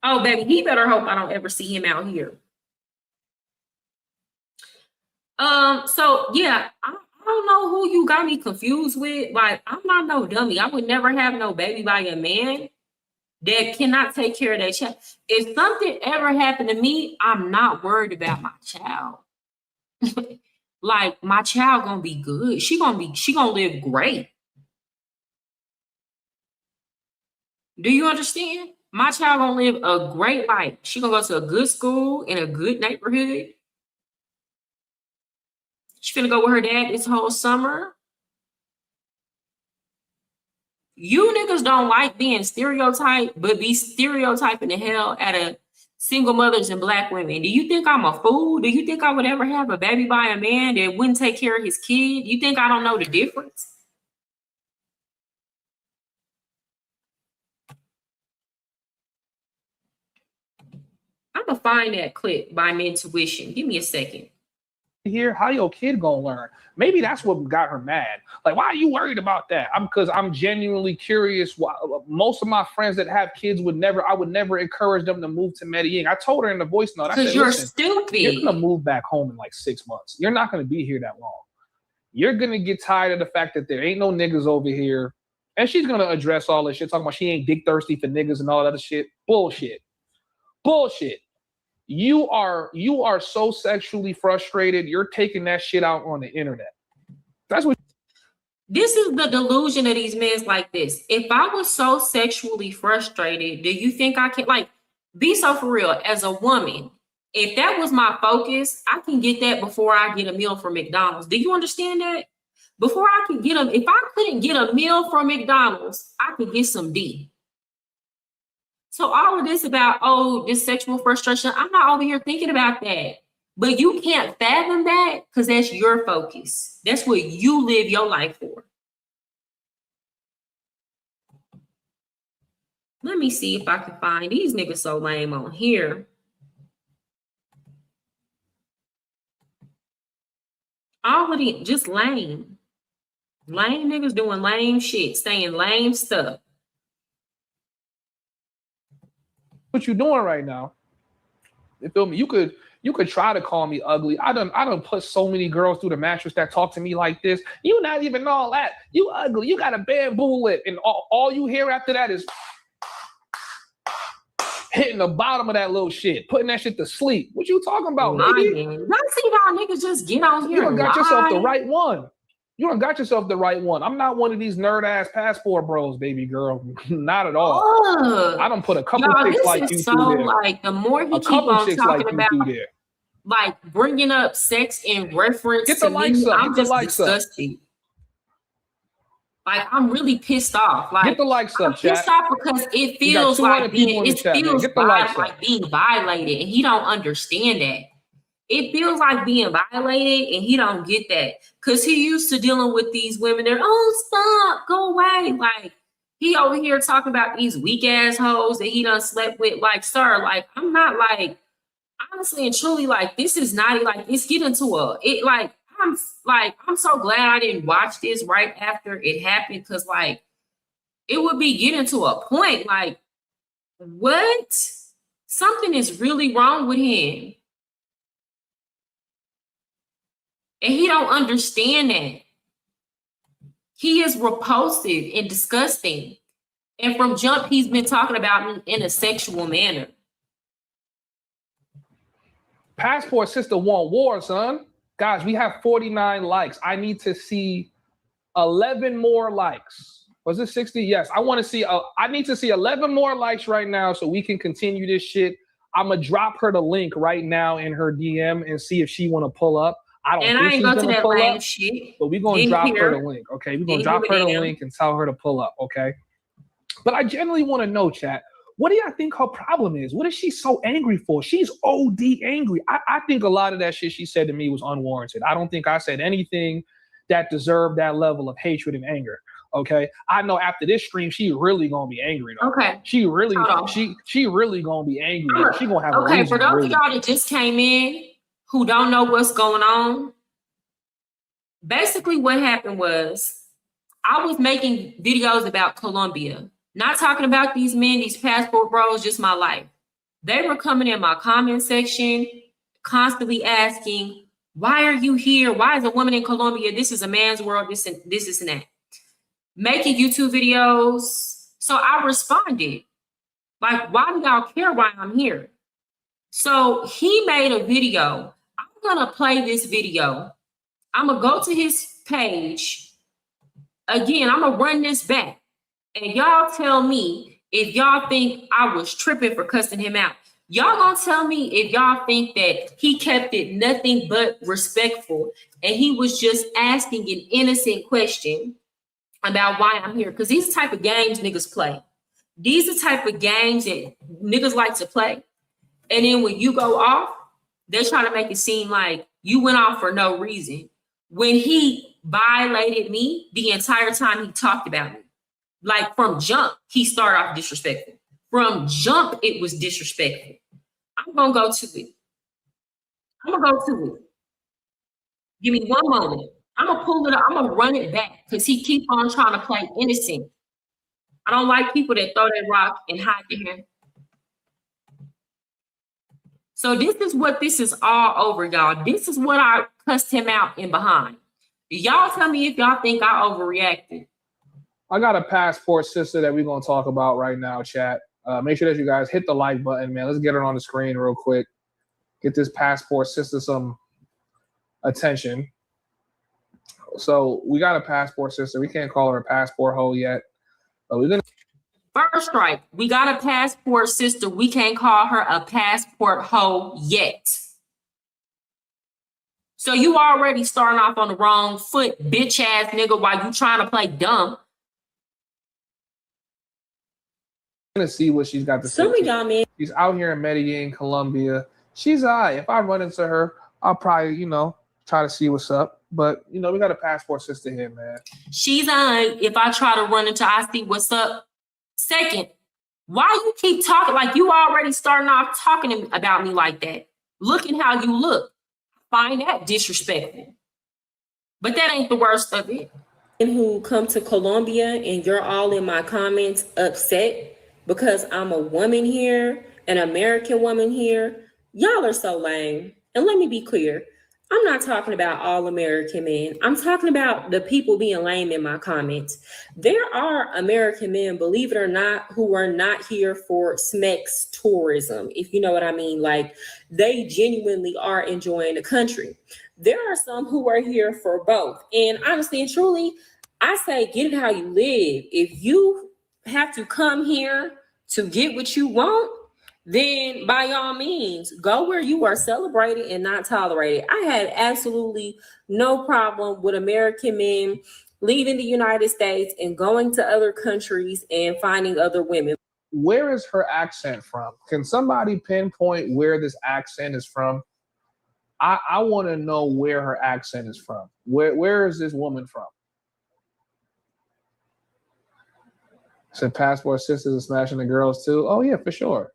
Oh, baby, he better hope I don't ever see him out here. So yeah, I don't know who you got me confused with. Like, I'm not no dummy. I would never have no baby by a man that cannot take care of their child. If something ever happened to me, I'm not worried about my child. Like, my child gonna be good. She gonna live great. Do you understand? My child gonna live a great life. She gonna go to a good school in a good neighborhood. She finna go with her dad this whole summer. You niggas don't like being stereotyped, but be stereotyping the hell out of single mothers and black women. Do you think I'm a fool? Do you think I would ever have a baby by a man that wouldn't take care of his kid? You think I don't know the difference? I'm gonna find that clip by Mentuition. Give me a second. Here, how your kid gonna learn? Maybe that's what got her mad. Like, why are you worried about that? Because I'm genuinely curious. Why most of my friends that have kids I would never encourage them to move to Medellin. I told her in the voice note, I said, you're stupid. You're gonna move back home in like 6 months. You're not gonna be here that long. You're gonna get tired of the fact that there ain't no niggas over here. And she's gonna address all this shit, talking about she ain't dick thirsty for niggas and all that other shit. Bullshit. You are so sexually frustrated. You're taking that shit out on the internet. That's what. This is the delusion of these men like this. If I was so sexually frustrated, do you think I can, like, be so for real as a woman? If that was my focus, I can get that before I get a meal from McDonald's. Do you understand that? Before I can get if I couldn't get a meal from McDonald's, I could get some D. So all of this about, oh, this sexual frustration, I'm not over here thinking about that. But you can't fathom that because that's your focus. That's what you live your life for. Let me see if I can find these niggas so lame on here. All of it just lame. Lame niggas doing lame shit, saying lame stuff. What you doing right now? You feel me? You could try to call me ugly. I done put so many girls through the mattress that talk to me like this. You not even all that. You ugly. You got a bamboo lip, and all you hear after that is hitting the bottom of that little shit, putting that shit to sleep. What you talking about, baby? Let's see how niggas just get on here. You done got yourself the right one. You done got yourself the right one. I'm not one of these nerd ass passport bros, baby girl. Not at all. I done put a couple chicks like you so through there. Like the more he keep on talking about, like bringing up sex in reference get the to likes me, up. I'm Get the just likes disgusted. Like I'm really pissed off. Like get the likes up, chat. Pissed off because it feels like being, it feels like being violated, and he don't understand that. It feels like being violated, and he don't get that because he used to dealing with these women. They're stop, go away. Like he over here talking about these weak ass hoes that he done slept with. Like, sir, like I'm not like honestly and truly like this is not like it's getting to I'm so glad I didn't watch this right after it happened because like it would be getting to a point like what? Something is really wrong with him. And he don't understand that. He is repulsive and disgusting. And from jump, he's been talking about me in a sexual manner. Passport sister want war, son. Guys, we have 49 likes. I need to see 11 more likes. Was it 60? Yes. I want to see, I need to see 11 more likes right now so we can continue this shit. I'm going to drop her the link right now in her DM and see if she want to pull up. I don't think she's going to pull up, shit. but we're going to drop her the link, okay? We're going to drop her the link and tell her to pull up, okay? But I genuinely want to know, chat, what do y'all think her problem is? What is she so angry for? She's OD angry. I think a lot of that shit she said to me was unwarranted. I don't think I said anything that deserved that level of hatred and anger, okay? I know after this stream, she really going to be angry, though. Okay. She really going to be angry. She going to have a reason. Okay, for those of y'all that just came in, who don't know what's going on, basically what happened was I was making videos about Colombia, not talking about these men, these passport bros, just my life. They were coming in my comment section, constantly asking, why are you here? Why is a woman in Colombia? This is a man's world, this and that. Making YouTube videos. So I responded, like, why do y'all care why I'm here? So he made a video. I'm gonna play this video. I'm gonna go to his page. Again, I'm gonna run this back. And y'all tell me if y'all think I was tripping for cussing him out. Y'all gonna tell me if y'all think that he kept it nothing but respectful and he was just asking an innocent question about why I'm here. Because these are the type of games niggas play. These are the type of games that niggas like to play. And then when you go off, they try to make it seem like you went off for no reason. When he violated me the entire time he talked about me. Like from jump, he started off disrespectful. From jump, it was disrespectful. I'm gonna go to it. Give me one moment. I'm gonna pull it up. I'm gonna run it back because he keep on trying to play innocent. I don't like people that throw that rock and hide their hand. So this is what this is all over, y'all. This is what I cussed him out in behind. Y'all tell me if y'all think I overreacted. I got a passport sister that we're going to talk about right now, chat. Make sure that you guys hit the like button, man. Let's get her on the screen real quick. Get this passport sister some attention. So we got a passport sister. We can't call her a passport hoe yet. But we're going to... First strike, we got a passport sister. We can't call her a passport hoe yet. So you already starting off on the wrong foot, bitch ass nigga, while you trying to play dumb. gonna see what she's got to say. Some of y'all men. She's out here in Medellin, Colombia. She's all right. If I run into her, I'll probably, try to see what's up. But, we got a passport sister here, man. She's on. If I try to run into, I see what's up. Second, why you keep talking like you already starting off talking about me like that? Looking how you look. Find that disrespectful. But that ain't the worst of it. Who come to Colombia and you're all in my comments upset because I'm a woman here, an American woman here. Y'all are so lame. And let me be clear. I'm not talking about all American men. I'm talking about the people being lame in my comments. There are American men, believe it or not, who are not here for SMEX tourism, if you know what I mean. Like, they genuinely are enjoying the country. There are some who are here for both. And honestly and truly, I say get it how you live. If you have to come here to get what you want, then by all means, go where you are celebrated and not tolerated. I had absolutely no problem with American men leaving the United States and going to other countries and finding other women. Where is her accent from? Can somebody pinpoint where this accent is from? I want to know where her accent is from. Where is this woman from? Said passport sisters are smashing the girls too. Oh yeah, for sure.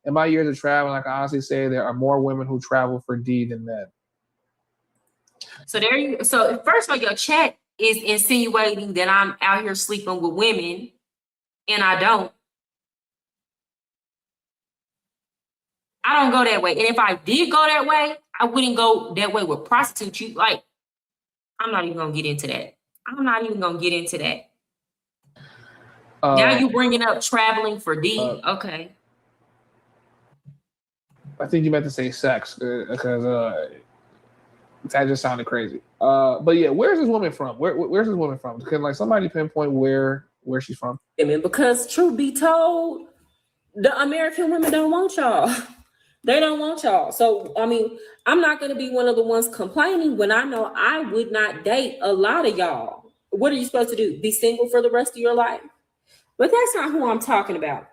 In my years of traveling, I can honestly say there are more women who travel for D than men. So first of all, your chat is insinuating that I'm out here sleeping with women, and I don't. I don't go that way. And if I did go that way, I wouldn't go that way with prostitutes. I'm not even gonna get into that. Now you bringing up traveling for D. Okay. I think you meant to say sex because that just sounded crazy. But yeah, where's this woman from? Where's this woman from? Can somebody pinpoint where she's from? Because truth be told, the American women don't want y'all. They don't want y'all. So, I'm not going to be one of the ones complaining when I know I would not date a lot of y'all. What are you supposed to do? Be single for the rest of your life? But that's not who I'm talking about.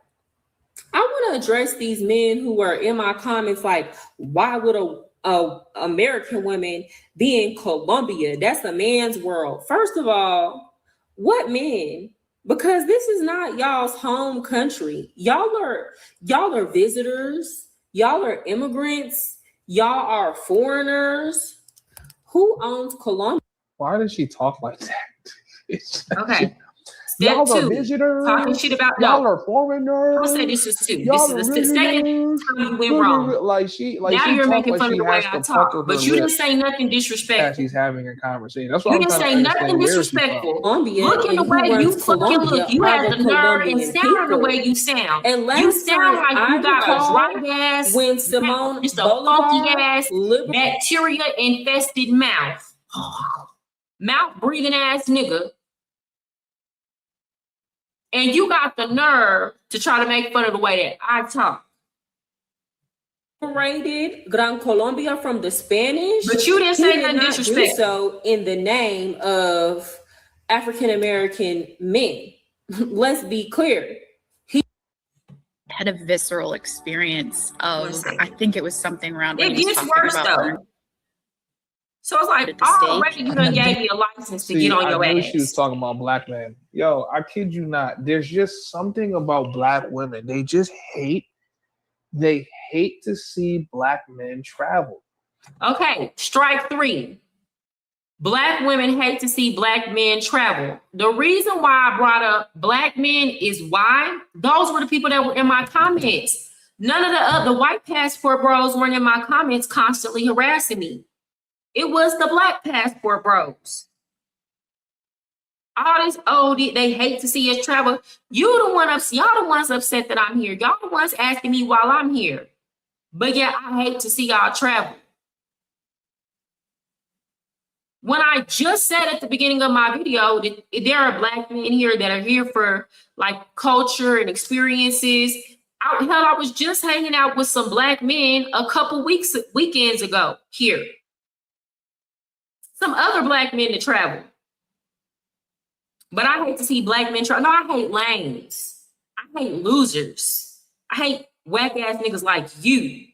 I want to address these men who are in my comments like, why would a American woman be in Colombia? That's a man's world. First of all, what men? Because this is not y'all's home country. Y'all are visitors. Y'all are immigrants. Y'all are foreigners. Who owns Colombia? Why does she talk like that? Okay. Y'all are visitors. Talking shit about y'all are foreigners. I'm gonna say this is two. Y'all This is the second time you went wrong. Now you're making fun of the way I talk, but you didn't say nothing disrespectful. As she's having a conversation. That's what you didn't say nothing disrespectful. Look at the way you fucking look. You have the nerve and sound the way you sound. You sound like you got a dry ass, when Simone just a funky ass, bacteria infested mouth breathing ass nigga. And you got the nerve to try to make fun of the way that I talk. Separated Gran Colombia from the Spanish. But you didn't say nothing disrespectful. So in the name of African American men. Let's be clear. He had a visceral experience of, I think it was something around. It gets worse though. So it's like, already you done gave me a license to get on your ass. She was talking about black men. Yo, I kid you not. There's just something about black women. They just hate to see black men travel. Okay, strike 3. Black women hate to see black men travel. The reason why I brought up black men is why those were the people that were in my comments. None of the other white passport bros weren't in my comments constantly harassing me. It was the black passport bros. All this, they hate to see us travel. Y'all the ones upset that I'm here. Y'all the ones asking me while I'm here. But yeah, I hate to see y'all travel. When I just said at the beginning of my video that there are black men here that are here for like culture and experiences. I was just hanging out with some black men a couple weekends ago here. Some other black men to travel. But I hate to see black men travel. No, I hate lames. I I hate losers. I hate whack ass niggas like you.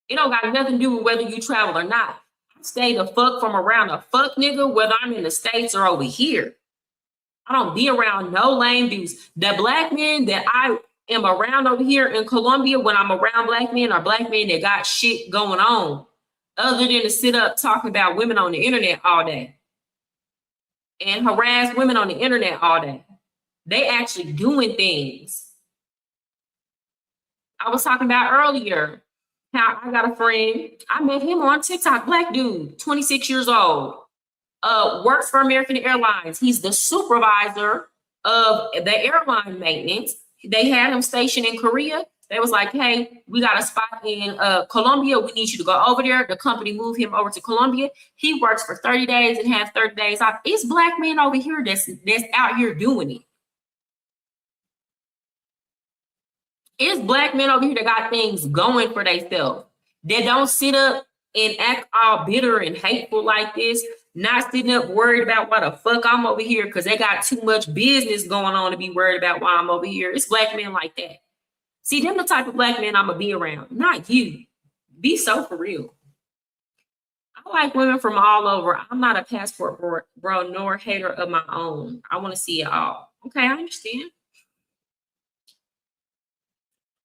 It don't got nothing to do with whether you travel or not. I stay the fuck from around a fuck nigga, whether I'm in the States or over here. I don't be around no lame dudes. The black men that I am around over here in Colombia, when I'm around black men, are black men that got shit going on, other than to sit up talking about women on the internet all day and harass women on the internet all day. They actually doing things. I was talking about earlier how I got a friend. I met him on TikTok, black dude, 26 years old, works for American Airlines. He's the supervisor of the airline maintenance. They had him stationed in Korea. They was like, hey, we got a spot in Colombia. We need you to go over there. The company moved him over to Colombia. He works for 30 days and has 30 days off. It's black men over here that's out here doing it. It's black men over here that got things going for themselves. They don't sit up and act all bitter and hateful like this, not sitting up worried about why the fuck I'm over here because they got too much business going on to be worried about why I'm over here. It's black men like that. See, them the type of black men I'm going to be around, not you. Be so for real. I like women from all over. I'm not a passport bro, nor a hater of my own. I want to see it all. Okay, I understand.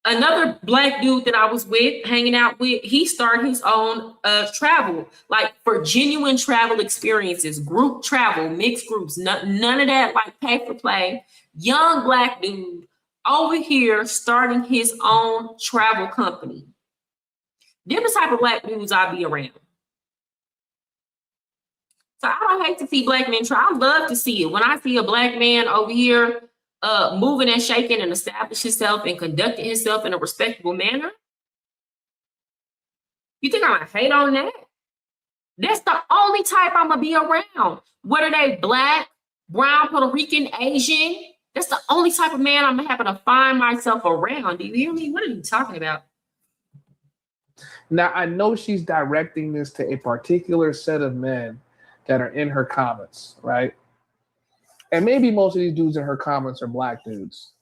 Another black dude that I was with, hanging out with, he started his own travel, like for genuine travel experiences, group travel, mixed groups, none of that like pay for play. Young black dude over here starting his own travel company. They're the type of black dudes I be around. So I don't hate to see black men try. I love to see it. When I see a black man over here moving and shaking and establish himself and conducting himself in a respectable manner, you think I'm gonna hate on that? That's the only type I'm gonna be around. Whether they black, brown, Puerto Rican, Asian, that's the only type of man I'm having to find myself around. Do you hear me? What are you talking about? Now, I know she's directing this to a particular set of men that are in her comments, right? And maybe most of these dudes in her comments are black dudes.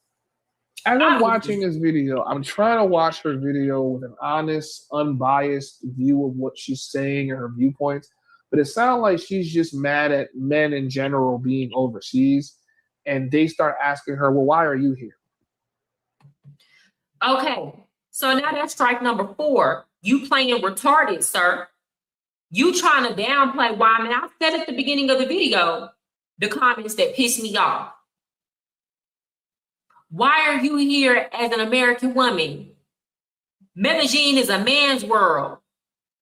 As I'm watching this video, I'm trying to watch her video with an honest, unbiased view of what she's saying and her viewpoints. But it sounds like she's just mad at men in general being overseas. And they start asking her, well, why are you here? Okay, so now that's strike number 4. You playing retarded, sir. You trying to downplay why I'm I said at the beginning of the video, the comments that piss me off. Why are you here as an American woman? Medellin is a man's world.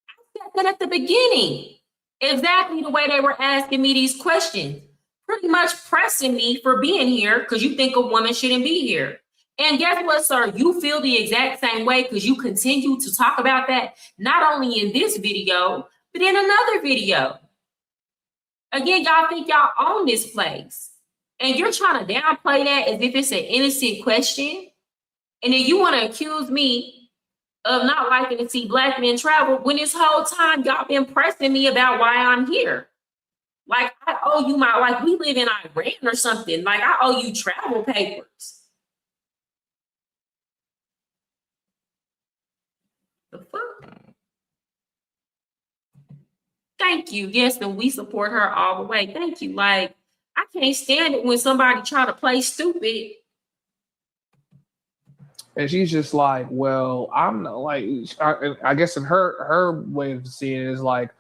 I said that at the beginning. Exactly the way they were asking me these questions. Pretty much pressing me for being here because you think a woman shouldn't be here. And guess what, sir? You feel the exact same way because you continue to talk about that, not only in this video, but in another video. Again, y'all think y'all own this place. And you're trying to downplay that as if it's an innocent question. And then you want to accuse me of not liking to see black men travel when this whole time y'all been pressing me about why I'm here. Like I owe you like we live in Iran or something. Like I owe you travel papers. The fuck? Thank you. Yes, and we support her all the way. Thank you. Like, I can't stand it when somebody try to play stupid. And she's just like, well, I'm not like, I guess in her way of seeing it is like,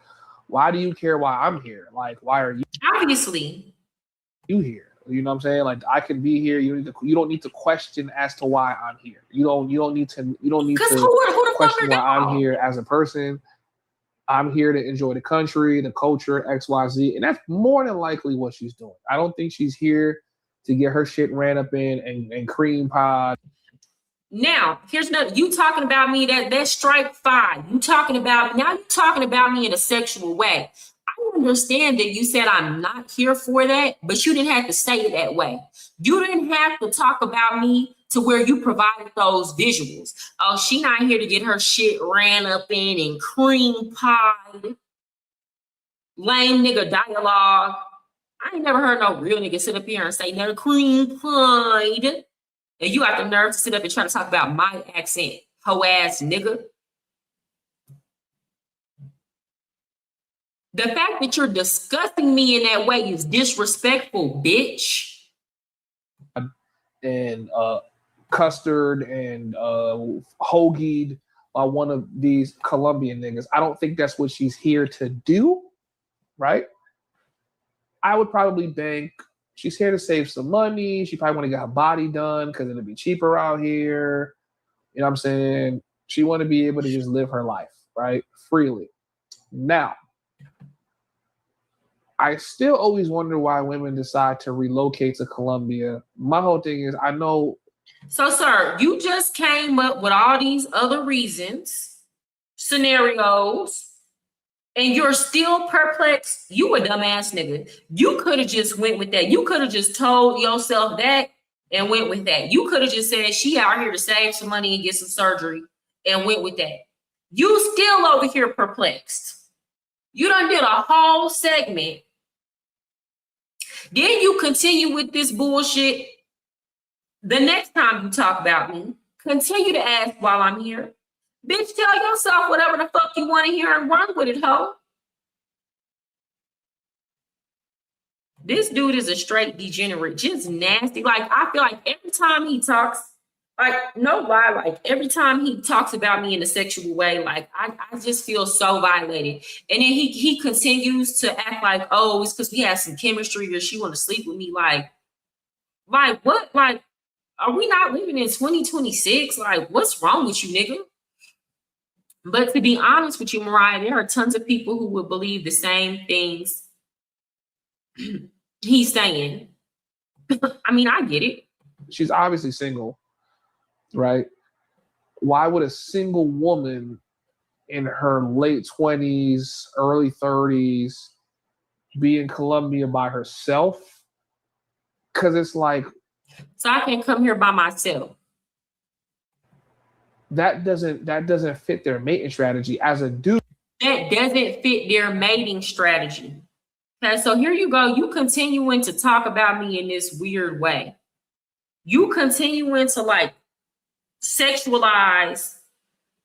why do you care why I'm here? Like, why are you obviously you here? You know what I'm saying? Like, I can be here. You don't need to question as to why I'm here. You don't need to question why I'm here as a person. I'm here to enjoy the country, the culture, XYZ. And that's more than likely what she's doing. I don't think she's here to get her shit ran up in and cream pie. Now, here's another. You talking about me, that's strike 5. You talking about me in a sexual way. I understand that you said I'm not here for that, but you didn't have to say it that way. You didn't have to talk about me to where you provided those visuals. Oh, she not here to get her shit ran up in and cream pied. Lame nigga dialogue. I ain't never heard no real nigga sit up here and say no cream pied. And you have the nerve to sit up and try to talk about my accent, hoe ass nigga. The fact that you're discussing me in that way is disrespectful, bitch. And custard and hoagied by one of these Colombian niggas. I don't think that's what she's here to do, right? I would probably think she's here to save some money. She probably want to get her body done because it'll be cheaper out here. You know what I'm saying? She want to be able to just live her life, right? Freely. Now, I still always wonder why women decide to relocate to Colombia. My whole thing is, I know. So, sir, you just came up with all these other reasons, scenarios, and you're still perplexed. You a dumbass nigga. You could have just went with that. You could have just told yourself that and went with that. You could have just said she out here to save some money and get some surgery and went with that. You still over here perplexed. You done did a whole segment. Then you continue with this bullshit. The next time you talk about me, continue to ask while I'm here. Bitch, tell yourself whatever the fuck you want to hear and run with it, ho. This dude is a straight degenerate, just nasty. Like, I feel like every time he talks, like, no lie, like, every time he talks about me in a sexual way, like, I just feel so violated. And then he continues to act like, oh, it's because we had some chemistry or she want to sleep with me. Like what? Like, are we not living in 2026? Like, what's wrong with you, nigga? But to be honest with you, Mariah, there are tons of people who would believe the same things he's saying. I mean, I get it. She's obviously single, right? Why would a single woman in her late 20s, early 30s be in Colombia by herself? Because it's like, so I can come here by myself. That doesn't fit their mating strategy as a dude. That doesn't fit their mating strategy. Okay, so here you go. You continuing to talk about me in this weird way. You continuing to like sexualize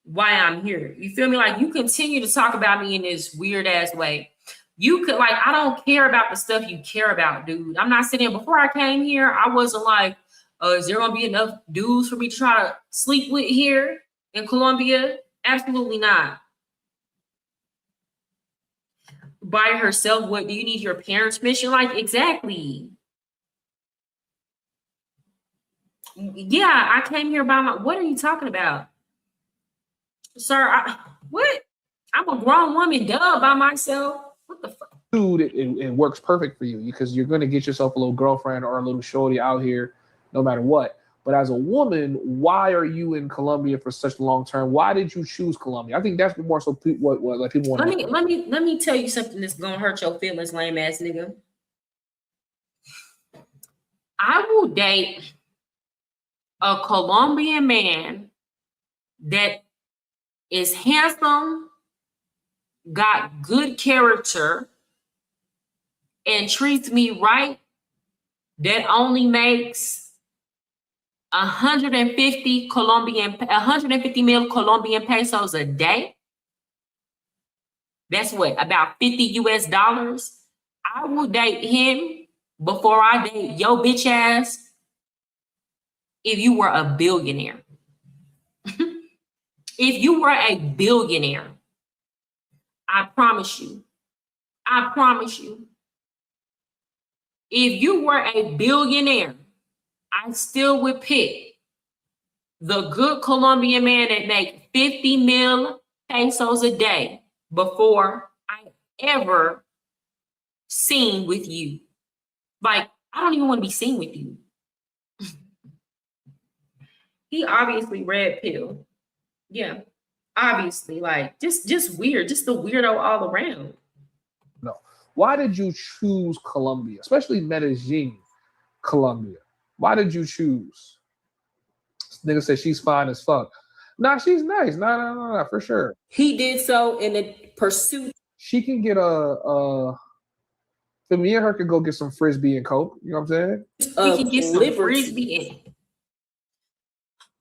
why I'm here. You feel me? Like you continue to talk about me in this weird ass way. You could like, I don't care about the stuff you care about, dude. I'm not sitting before I came here. I wasn't like, is there gonna be enough dudes for me to try to sleep with here in Colombia? Absolutely not. By herself, what do you need your parents' permission? Like, exactly. Yeah, I came here by my, what are you talking about? Sir, what? I'm a grown woman, duh, by myself. What the fuck? Dude, it works perfect for you because you're gonna get yourself a little girlfriend or a little shorty out here no matter what. But as a woman, why are you in Colombia for such long term? Why did you choose Colombia? I think that's more so what like people want to know. Let me tell you something that's gonna hurt your feelings, lame ass nigga. I will date a Colombian man that is handsome, got good character, and treats me right, that only makes 150 mil Colombian pesos a day. That's what, about 50 US dollars. I will date him before I date your bitch ass if you were a billionaire. If you were a billionaire, I promise you. If you were a billionaire, I still would pick the good Colombian man that makes 50 mil pesos a day before I ever seen with you. Like, I don't even want to be seen with you. He obviously red pill. Yeah, obviously, like just weird, just the weirdo all around. No. Why did you choose Colombia, especially Medellin, Colombia? Why did you choose? Nigga said she's fine as fuck. Nah, she's nice. No, for sure. He did so in the pursuit. She can get for me and her could go get some frisbee and coke. You know what I'm saying? We can get some frisbee and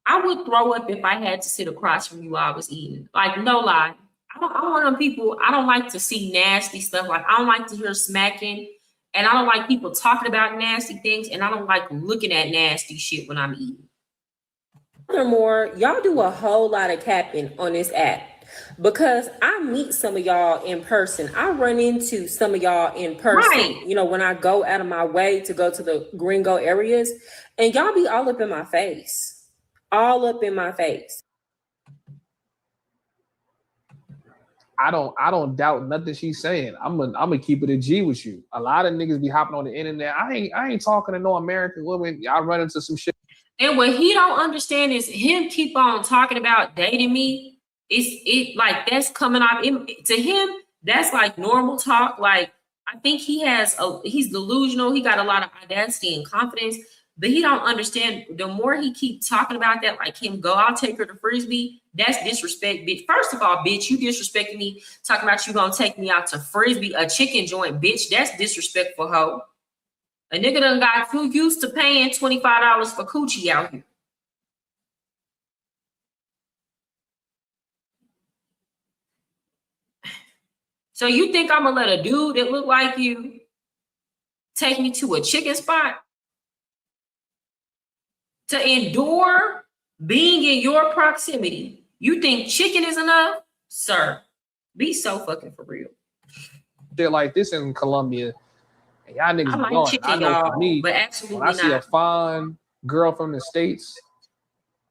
I would throw up if I had to sit across from you while I was eating. Like, no lie. I'm one of them people, I don't like to see nasty stuff. Like, I don't like to hear smacking. And I don't like people talking about nasty things. And I don't like looking at nasty shit when I'm eating. Furthermore, y'all do a whole lot of capping on this app because I meet some of y'all in person. I run into some of y'all in person, Right. You know, when I go out of my way to go to the gringo areas, and y'all be all up in my face. All up in my face. I don't doubt nothing she's saying. I'm gonna keep it a G with you. A lot of niggas be hopping on the internet. I ain't talking to no American women. Y'all run into some shit. And what he don't understand is him keep on talking about dating me. It like that's coming off to him. That's like normal talk. Like I think he's delusional. He got a lot of audacity and confidence, but he don't understand. The more he keep talking about that, like him go, I'll take her to Frisbee. That's disrespect, bitch. First of all, bitch, you disrespecting me. Talking about you gonna take me out to Frisbee, a chicken joint, bitch. That's disrespectful, hoe. A nigga done got too used to paying $25 for coochie out here. So you think I'm gonna let a dude that look like you take me to a chicken spot to endure being in your proximity? You think chicken is enough? Sir, be so fucking for real. They're like this in Colombia. And y'all niggas I like going. chicken, I know y'all, for me, but absolutely when I see not. a fine girl from the States,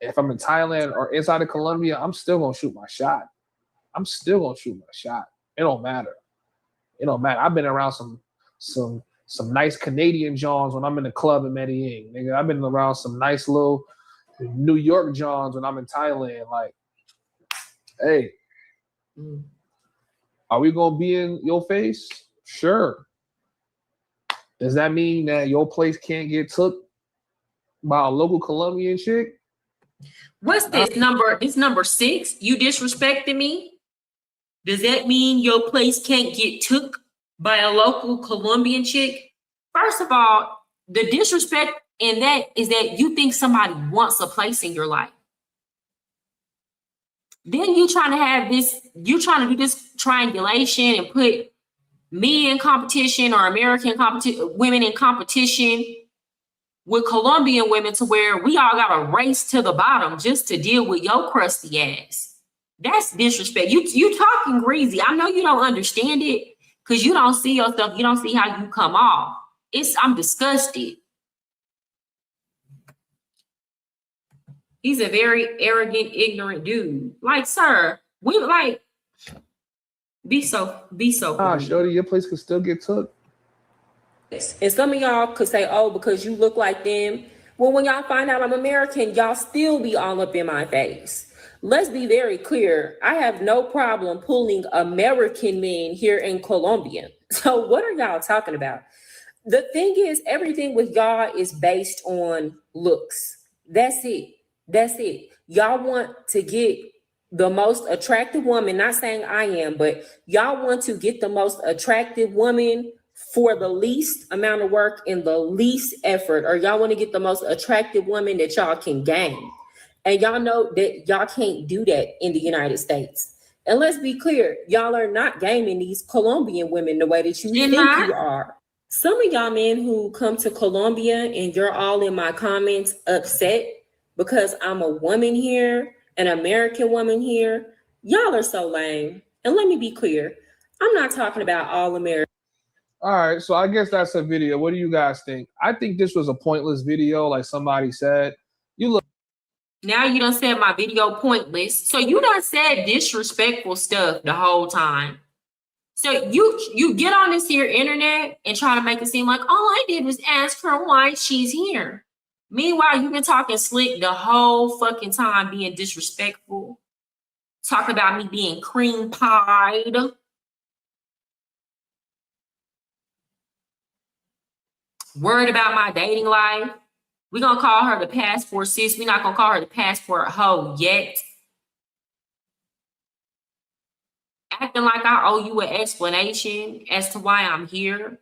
if I'm in Thailand or inside of Colombia, I'm still gonna shoot my shot. It don't matter. I've been around some nice Canadian Johns when I'm in the club in Medellin. Nigga, I've been around some nice little New York Johns when I'm in Thailand. Like, hey, are we gonna be in your face? Sure. Does that mean that your place can't get took by a local Colombian chick? What's this number? It's number 6. You disrespected me? Does that mean your place can't get took by a local Colombian chick? First of all, the disrespect in that is that you think somebody wants a place in your life. Then you trying to do this triangulation and put me in competition or American women in competition with Colombian women to where we all got to race to the bottom just to deal with your crusty ass. That's disrespect. You talking greasy. I know you don't understand it because you don't see yourself. You don't see how you come off. I'm disgusted. He's a very arrogant, ignorant dude. Like, sir, we like be so. Shorty, your place could still get took. And some of y'all could say, oh, because you look like them. Well, when y'all find out I'm American, y'all still be all up in my face. Let's be very clear. I have no problem pulling American men here in Colombia. So what are y'all talking about? The thing is, everything with y'all is based on looks. That's it. Y'all want to get the most attractive woman, not saying I am, but y'all want to get the most attractive woman for the least amount of work and the least effort, or y'all want to get the most attractive woman that y'all can gain. And y'all know that y'all can't do that in the United States. And let's be clear, y'all are not gaming these Colombian women the way that you think you are. Some of y'all men who come to Colombia and you're all in my comments upset because I'm a woman here, an American woman here, y'all are so lame. And let me be clear, I'm not talking about all American. All right, so I guess that's a video. What do you guys think? I think this was a pointless video, like somebody said. Now you done said my video pointless. So you done said disrespectful stuff the whole time. So you get on this here internet and try to make it seem like all I did was ask her why she's here. Meanwhile, you've been talking slick the whole fucking time, being disrespectful. Talk about me being cream pied. Worried about my dating life. We're going to call her the passport sis. We're not going to call her the passport hoe yet. Acting like I owe you an explanation as to why I'm here.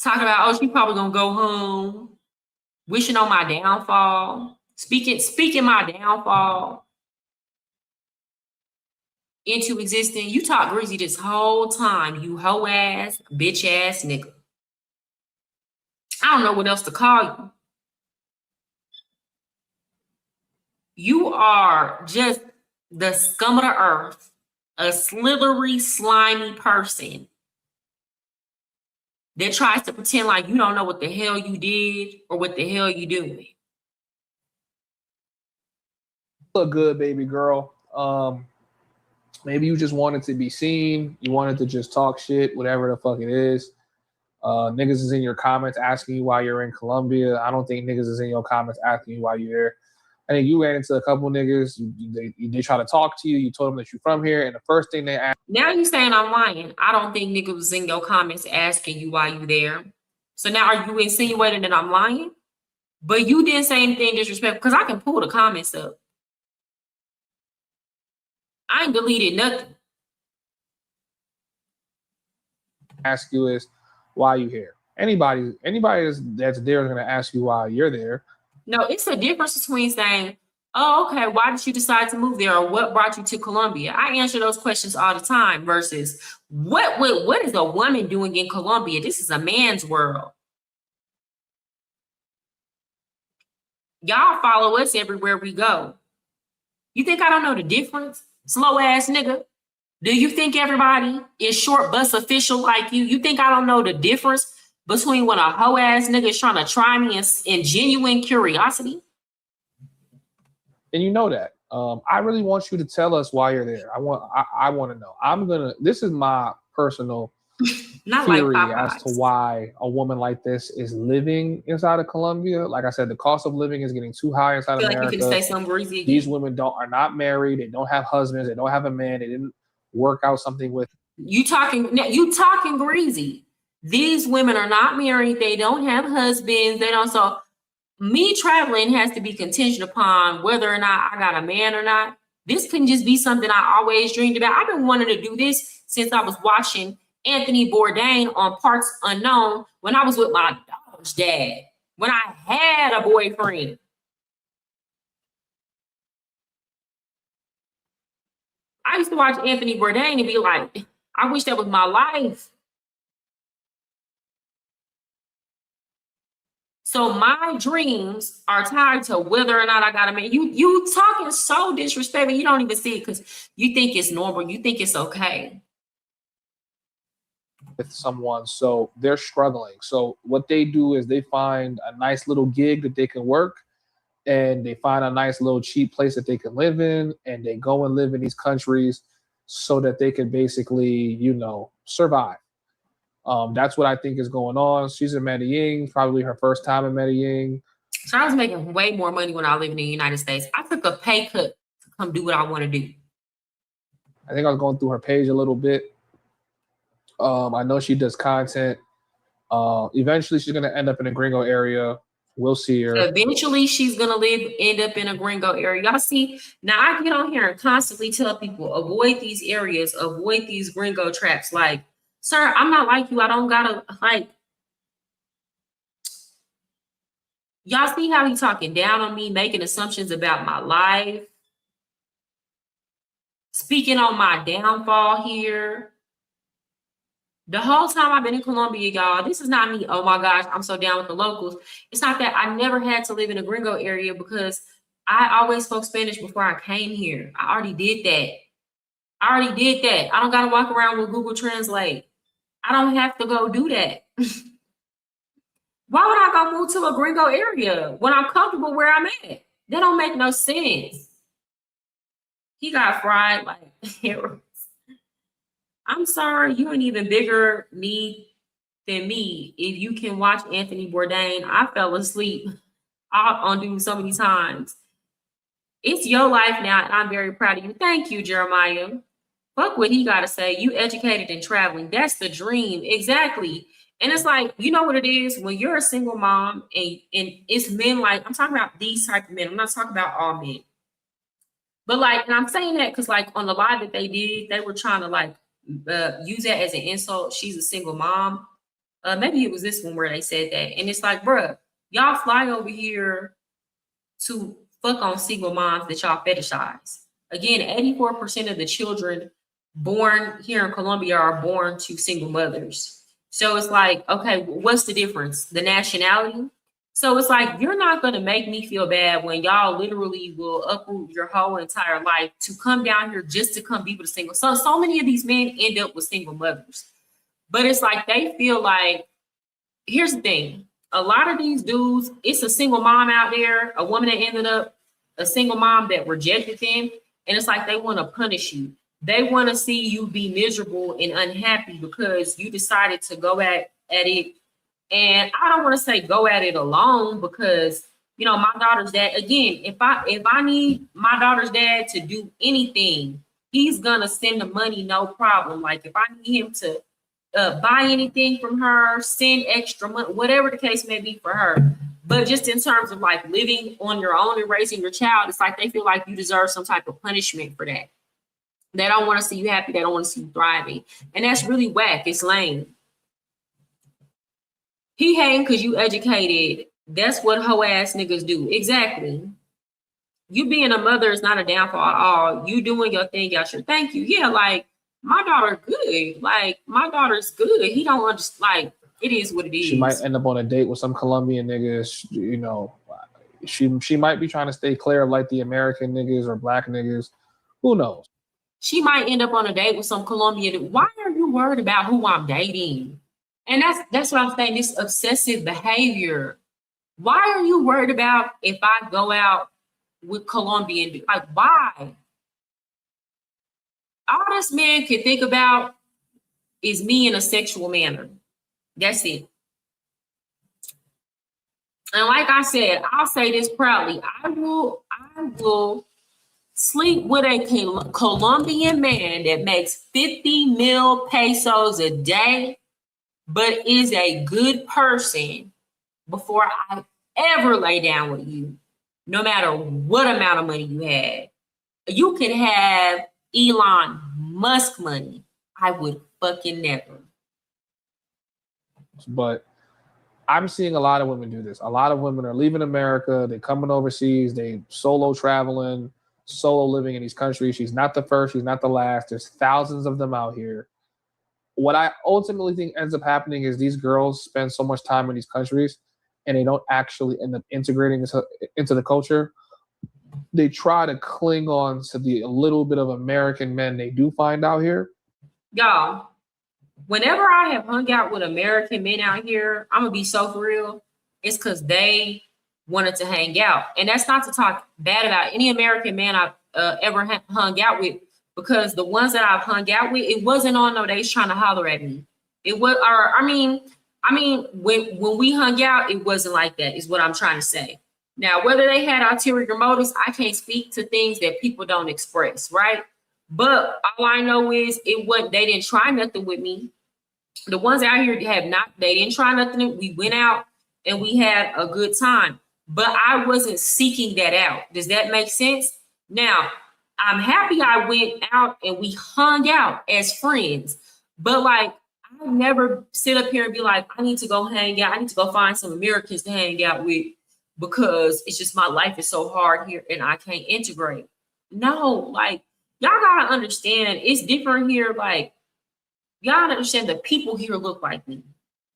Talking about, oh, she probably gonna go home, wishing on my downfall, speaking my downfall into existence. You talk greasy this whole time, you hoe ass, bitch ass nigga. I don't know what else to call you. You are just the scum of the earth, a slithery, slimy person that tries to pretend like you don't know what the hell you did or what the hell you doing. Look good, baby girl. Maybe you just wanted to be seen. You wanted to just talk shit, whatever the fuck it is. Niggas is in your comments asking you why you're in Colombia. I don't think niggas is in your comments asking you why you're here. I think you ran into a couple niggas. They try to talk to you. You told them that you're from here, and the first thing they asked. Now you saying I'm lying. I don't think niggas was in your comments asking you why you there. So now are you insinuating that I'm lying? But you didn't say anything disrespectful because I can pull the comments up. I ain't deleted nothing. Ask you is why you here. Anybody that's there is going to ask you why you're there. No, it's a difference between saying, oh, okay, why did you decide to move there? Or what brought you to Colombia? I answer those questions all the time versus what is a woman doing in Colombia? This is a man's world. Y'all follow us everywhere we go. You think I don't know the difference? Slow ass nigga. Do you think everybody is short bus official like you? You think I don't know the difference between when a hoe ass nigga is trying to try me in genuine curiosity? And you know that. I really want you to tell us why you're there. I want to know. This is my personal theory as to why a woman like this is living inside of Colombia. Like I said, the cost of living is getting too high inside of America. You can say something breezy again. These women are not married. They don't have husbands. They don't have a man. They didn't work out something with. You talking greasy. These women are not married. They don't have husbands. They don't. So me traveling has to be contingent upon whether or not I got a man or not. This couldn't just be something I always dreamed about. I've been wanting to do this since I was watching Anthony Bourdain on Parts Unknown when I was with my daughter's dad, when I had a boyfriend. I used to watch Anthony Bourdain and be like, I wish that was my life. So my dreams are tied to whether or not I got a man. You talking so disrespectful. You don't even see it because you think it's normal. You think it's okay. With someone, so they're struggling. So what they do is they find a nice little gig that they can work, and they find a nice little cheap place that they can live in, and they go and live in these countries so that they can basically, survive. That's what I think is going on. She's in Medellin, probably her first time in Medellin. So I was making way more money when I lived in the United States. I took a pay cut to come do what I want to do. I think I was going through her page a little bit. I know she does content. Eventually, she's going to end up in a gringo area. We'll see her. Eventually, she's going to end up in a gringo area. Y'all see, now I get on here and constantly tell people, avoid these areas, avoid these gringo traps. Like, sir, I'm not like you. I don't got to, like. Y'all see how he's talking down on me, making assumptions about my life, speaking on my downfall here. The whole time I've been in Colombia, y'all, this is not me. Oh my gosh, I'm so down with the locals. It's not that. I never had to live in a gringo area because I always spoke Spanish before I came here. I already did that. I don't got to walk around with Google Translate. I don't have to go do that. Why would I go move to a gringo area when I'm comfortable where I'm at? That don't make no sense. He got fried like arrows. I'm sorry, you an even bigger need than me. If you can watch Anthony Bourdain, I fell asleep on dude so many times. It's your life now, and I'm very proud of you. Thank you, Jeremiah. Fuck what he got to say. You educated and traveling. That's the dream. Exactly. And it's like, you know what it is? When you're a single mom and it's men, like, I'm talking about these type of men. I'm not talking about all men. But like, and I'm saying that because like on the live that they did, they were trying to like use that as an insult. She's a single mom. Maybe it was this one where they said that. And it's like, bruh, y'all fly over here to fuck on single moms that y'all fetishize. Again, 84% of the children born here in Colombia are born to single mothers. So it's like, okay, what's the difference? The nationality? So it's like, you're not going to make me feel bad when y'all literally will uproot your whole entire life to come down here just to come be with a single. So many of these men end up with single mothers. But it's like, they feel like, here's the thing. A lot of these dudes, it's a single mom out there, a woman that ended up a single mom that rejected them. And it's like, they want to punish you. They want to see you be miserable and unhappy because you decided to go at it. And I don't want to say go at it alone because, you know, my daughter's dad, again, if I need my daughter's dad to do anything, he's going to send the money, no problem. Like if I need him to buy anything from her, send extra money, whatever the case may be for her. But just in terms of like living on your own and raising your child, it's like they feel like you deserve some type of punishment for that. They don't want to see you happy. They don't want to see you thriving. And that's really whack. It's lame. He hating because you educated. That's what hoe ass niggas do. Exactly. You being a mother is not a downfall at all. You doing your thing, y'all should thank you. Yeah, like my daughter good. Like my daughter's good. He don't understand. Like it is what it is. She might end up on a date with some Colombian niggas. You know, she might be trying to stay clear of like the American niggas or black niggas. Who knows? She might end up on a date with some Colombian. Why are you worried about who I'm dating? And that's what I'm saying. This obsessive behavior. Why are you worried about if I go out with Colombian? Like, why? All this man can think about is me in a sexual manner. That's it. And like I said, I'll say this proudly. I will sleep with a Colombian man that makes 50 mil pesos a day, but is a good person before I ever lay down with you, no matter what amount of money you have. You could have Elon Musk money. I would fucking never. But I'm seeing a lot of women do this. A lot of women are leaving America. They're coming overseas. They solo traveling, solo living in these countries. She's not the first. She's not the last. There's thousands of them out here. What I ultimately think ends up happening is these girls spend so much time in these countries and they don't actually end up integrating into the culture. They try to cling on to the little bit of American men they do find out here. Y'all, whenever I have hung out with American men out here, I'm going to be so for real, it's because they wanted to hang out. And that's not to talk bad about any American man I've ever hung out with, because the ones that I've hung out with, it wasn't on no days trying to holler at me. It was, or I mean, when we hung out, it wasn't like that, is what I'm trying to say. Now, whether they had ulterior motives, I can't speak to things that people don't express, right? But all I know is they didn't try nothing with me. The ones out here they didn't try nothing. We went out and we had a good time, but I wasn't seeking that out. Does that make sense? Now, I'm happy I went out and we hung out as friends, but like, I never sit up here and be like, I need to go hang out. I need to go find some Americans to hang out with because it's just my life is so hard here and I can't integrate. No, like, y'all gotta understand it's different here. Like, y'all gotta understand the people here look like me.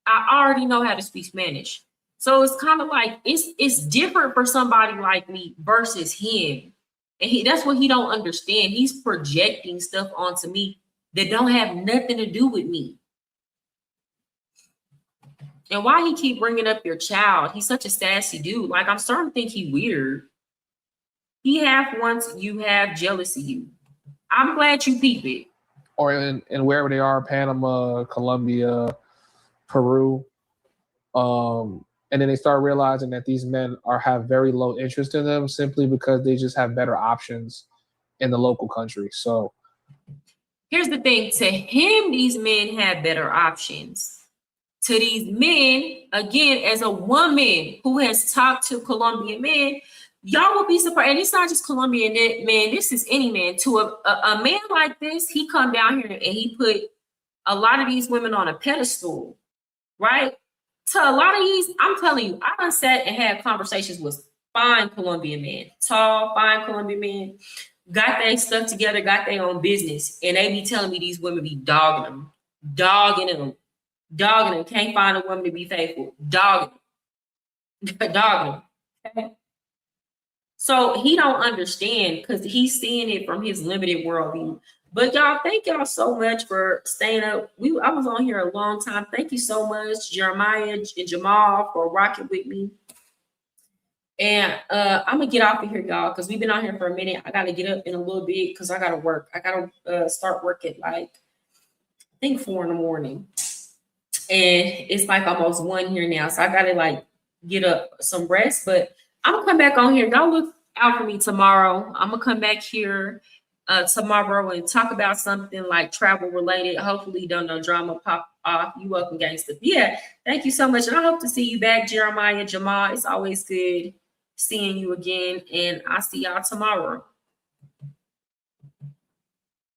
I already know how to speak Spanish. So it's kind of like, it's different for somebody like me versus him. And that's what he don't understand. He's projecting stuff onto me that don't have nothing to do with me. And why he keep bringing up your child? He's such a sassy dude. Like, I'm starting to think he weird. He half wants you, half jealous of you. I'm glad you peep it. Or in wherever they are, Panama, Colombia, Peru. And then they start realizing that these men have very low interest in them simply because they just have better options in the local country. So here's the thing. To him, these men have better options. To these men, again, as a woman who has talked to Colombian men, y'all will be surprised. And it's not just Colombian man, this is any man. To a man like this, he come down here and he put a lot of these women on a pedestal, right? To a lot of these, I'm telling you, I done sat and had conversations with fine Colombian men, tall, fine Colombian men, got their stuff together, got their own business, and they be telling me these women be dogging them, can't find a woman to be faithful, dogging them. Okay? So he don't understand because he's seeing it from his limited worldview. But y'all, thank y'all so much for staying up. I was on here a long time. Thank you so much, Jeremiah and Jamal, for rocking with me. And I'm gonna get off of here, y'all, because we've been on here for a minute. I gotta get up in a little bit because I gotta work. I gotta start work at like I think 4 in the morning, and it's like almost 1 here now. So I gotta like get up some rest. But I'm gonna come back on here. Y'all look out for me tomorrow. I'm gonna come back here tomorrow and talk about something like travel related. Hopefully, don't no drama pop off. You welcome, gangster. Yeah, thank you so much, and I hope to see you back, Jeremiah, Jamal. It's always good seeing you again, and I'll see y'all tomorrow.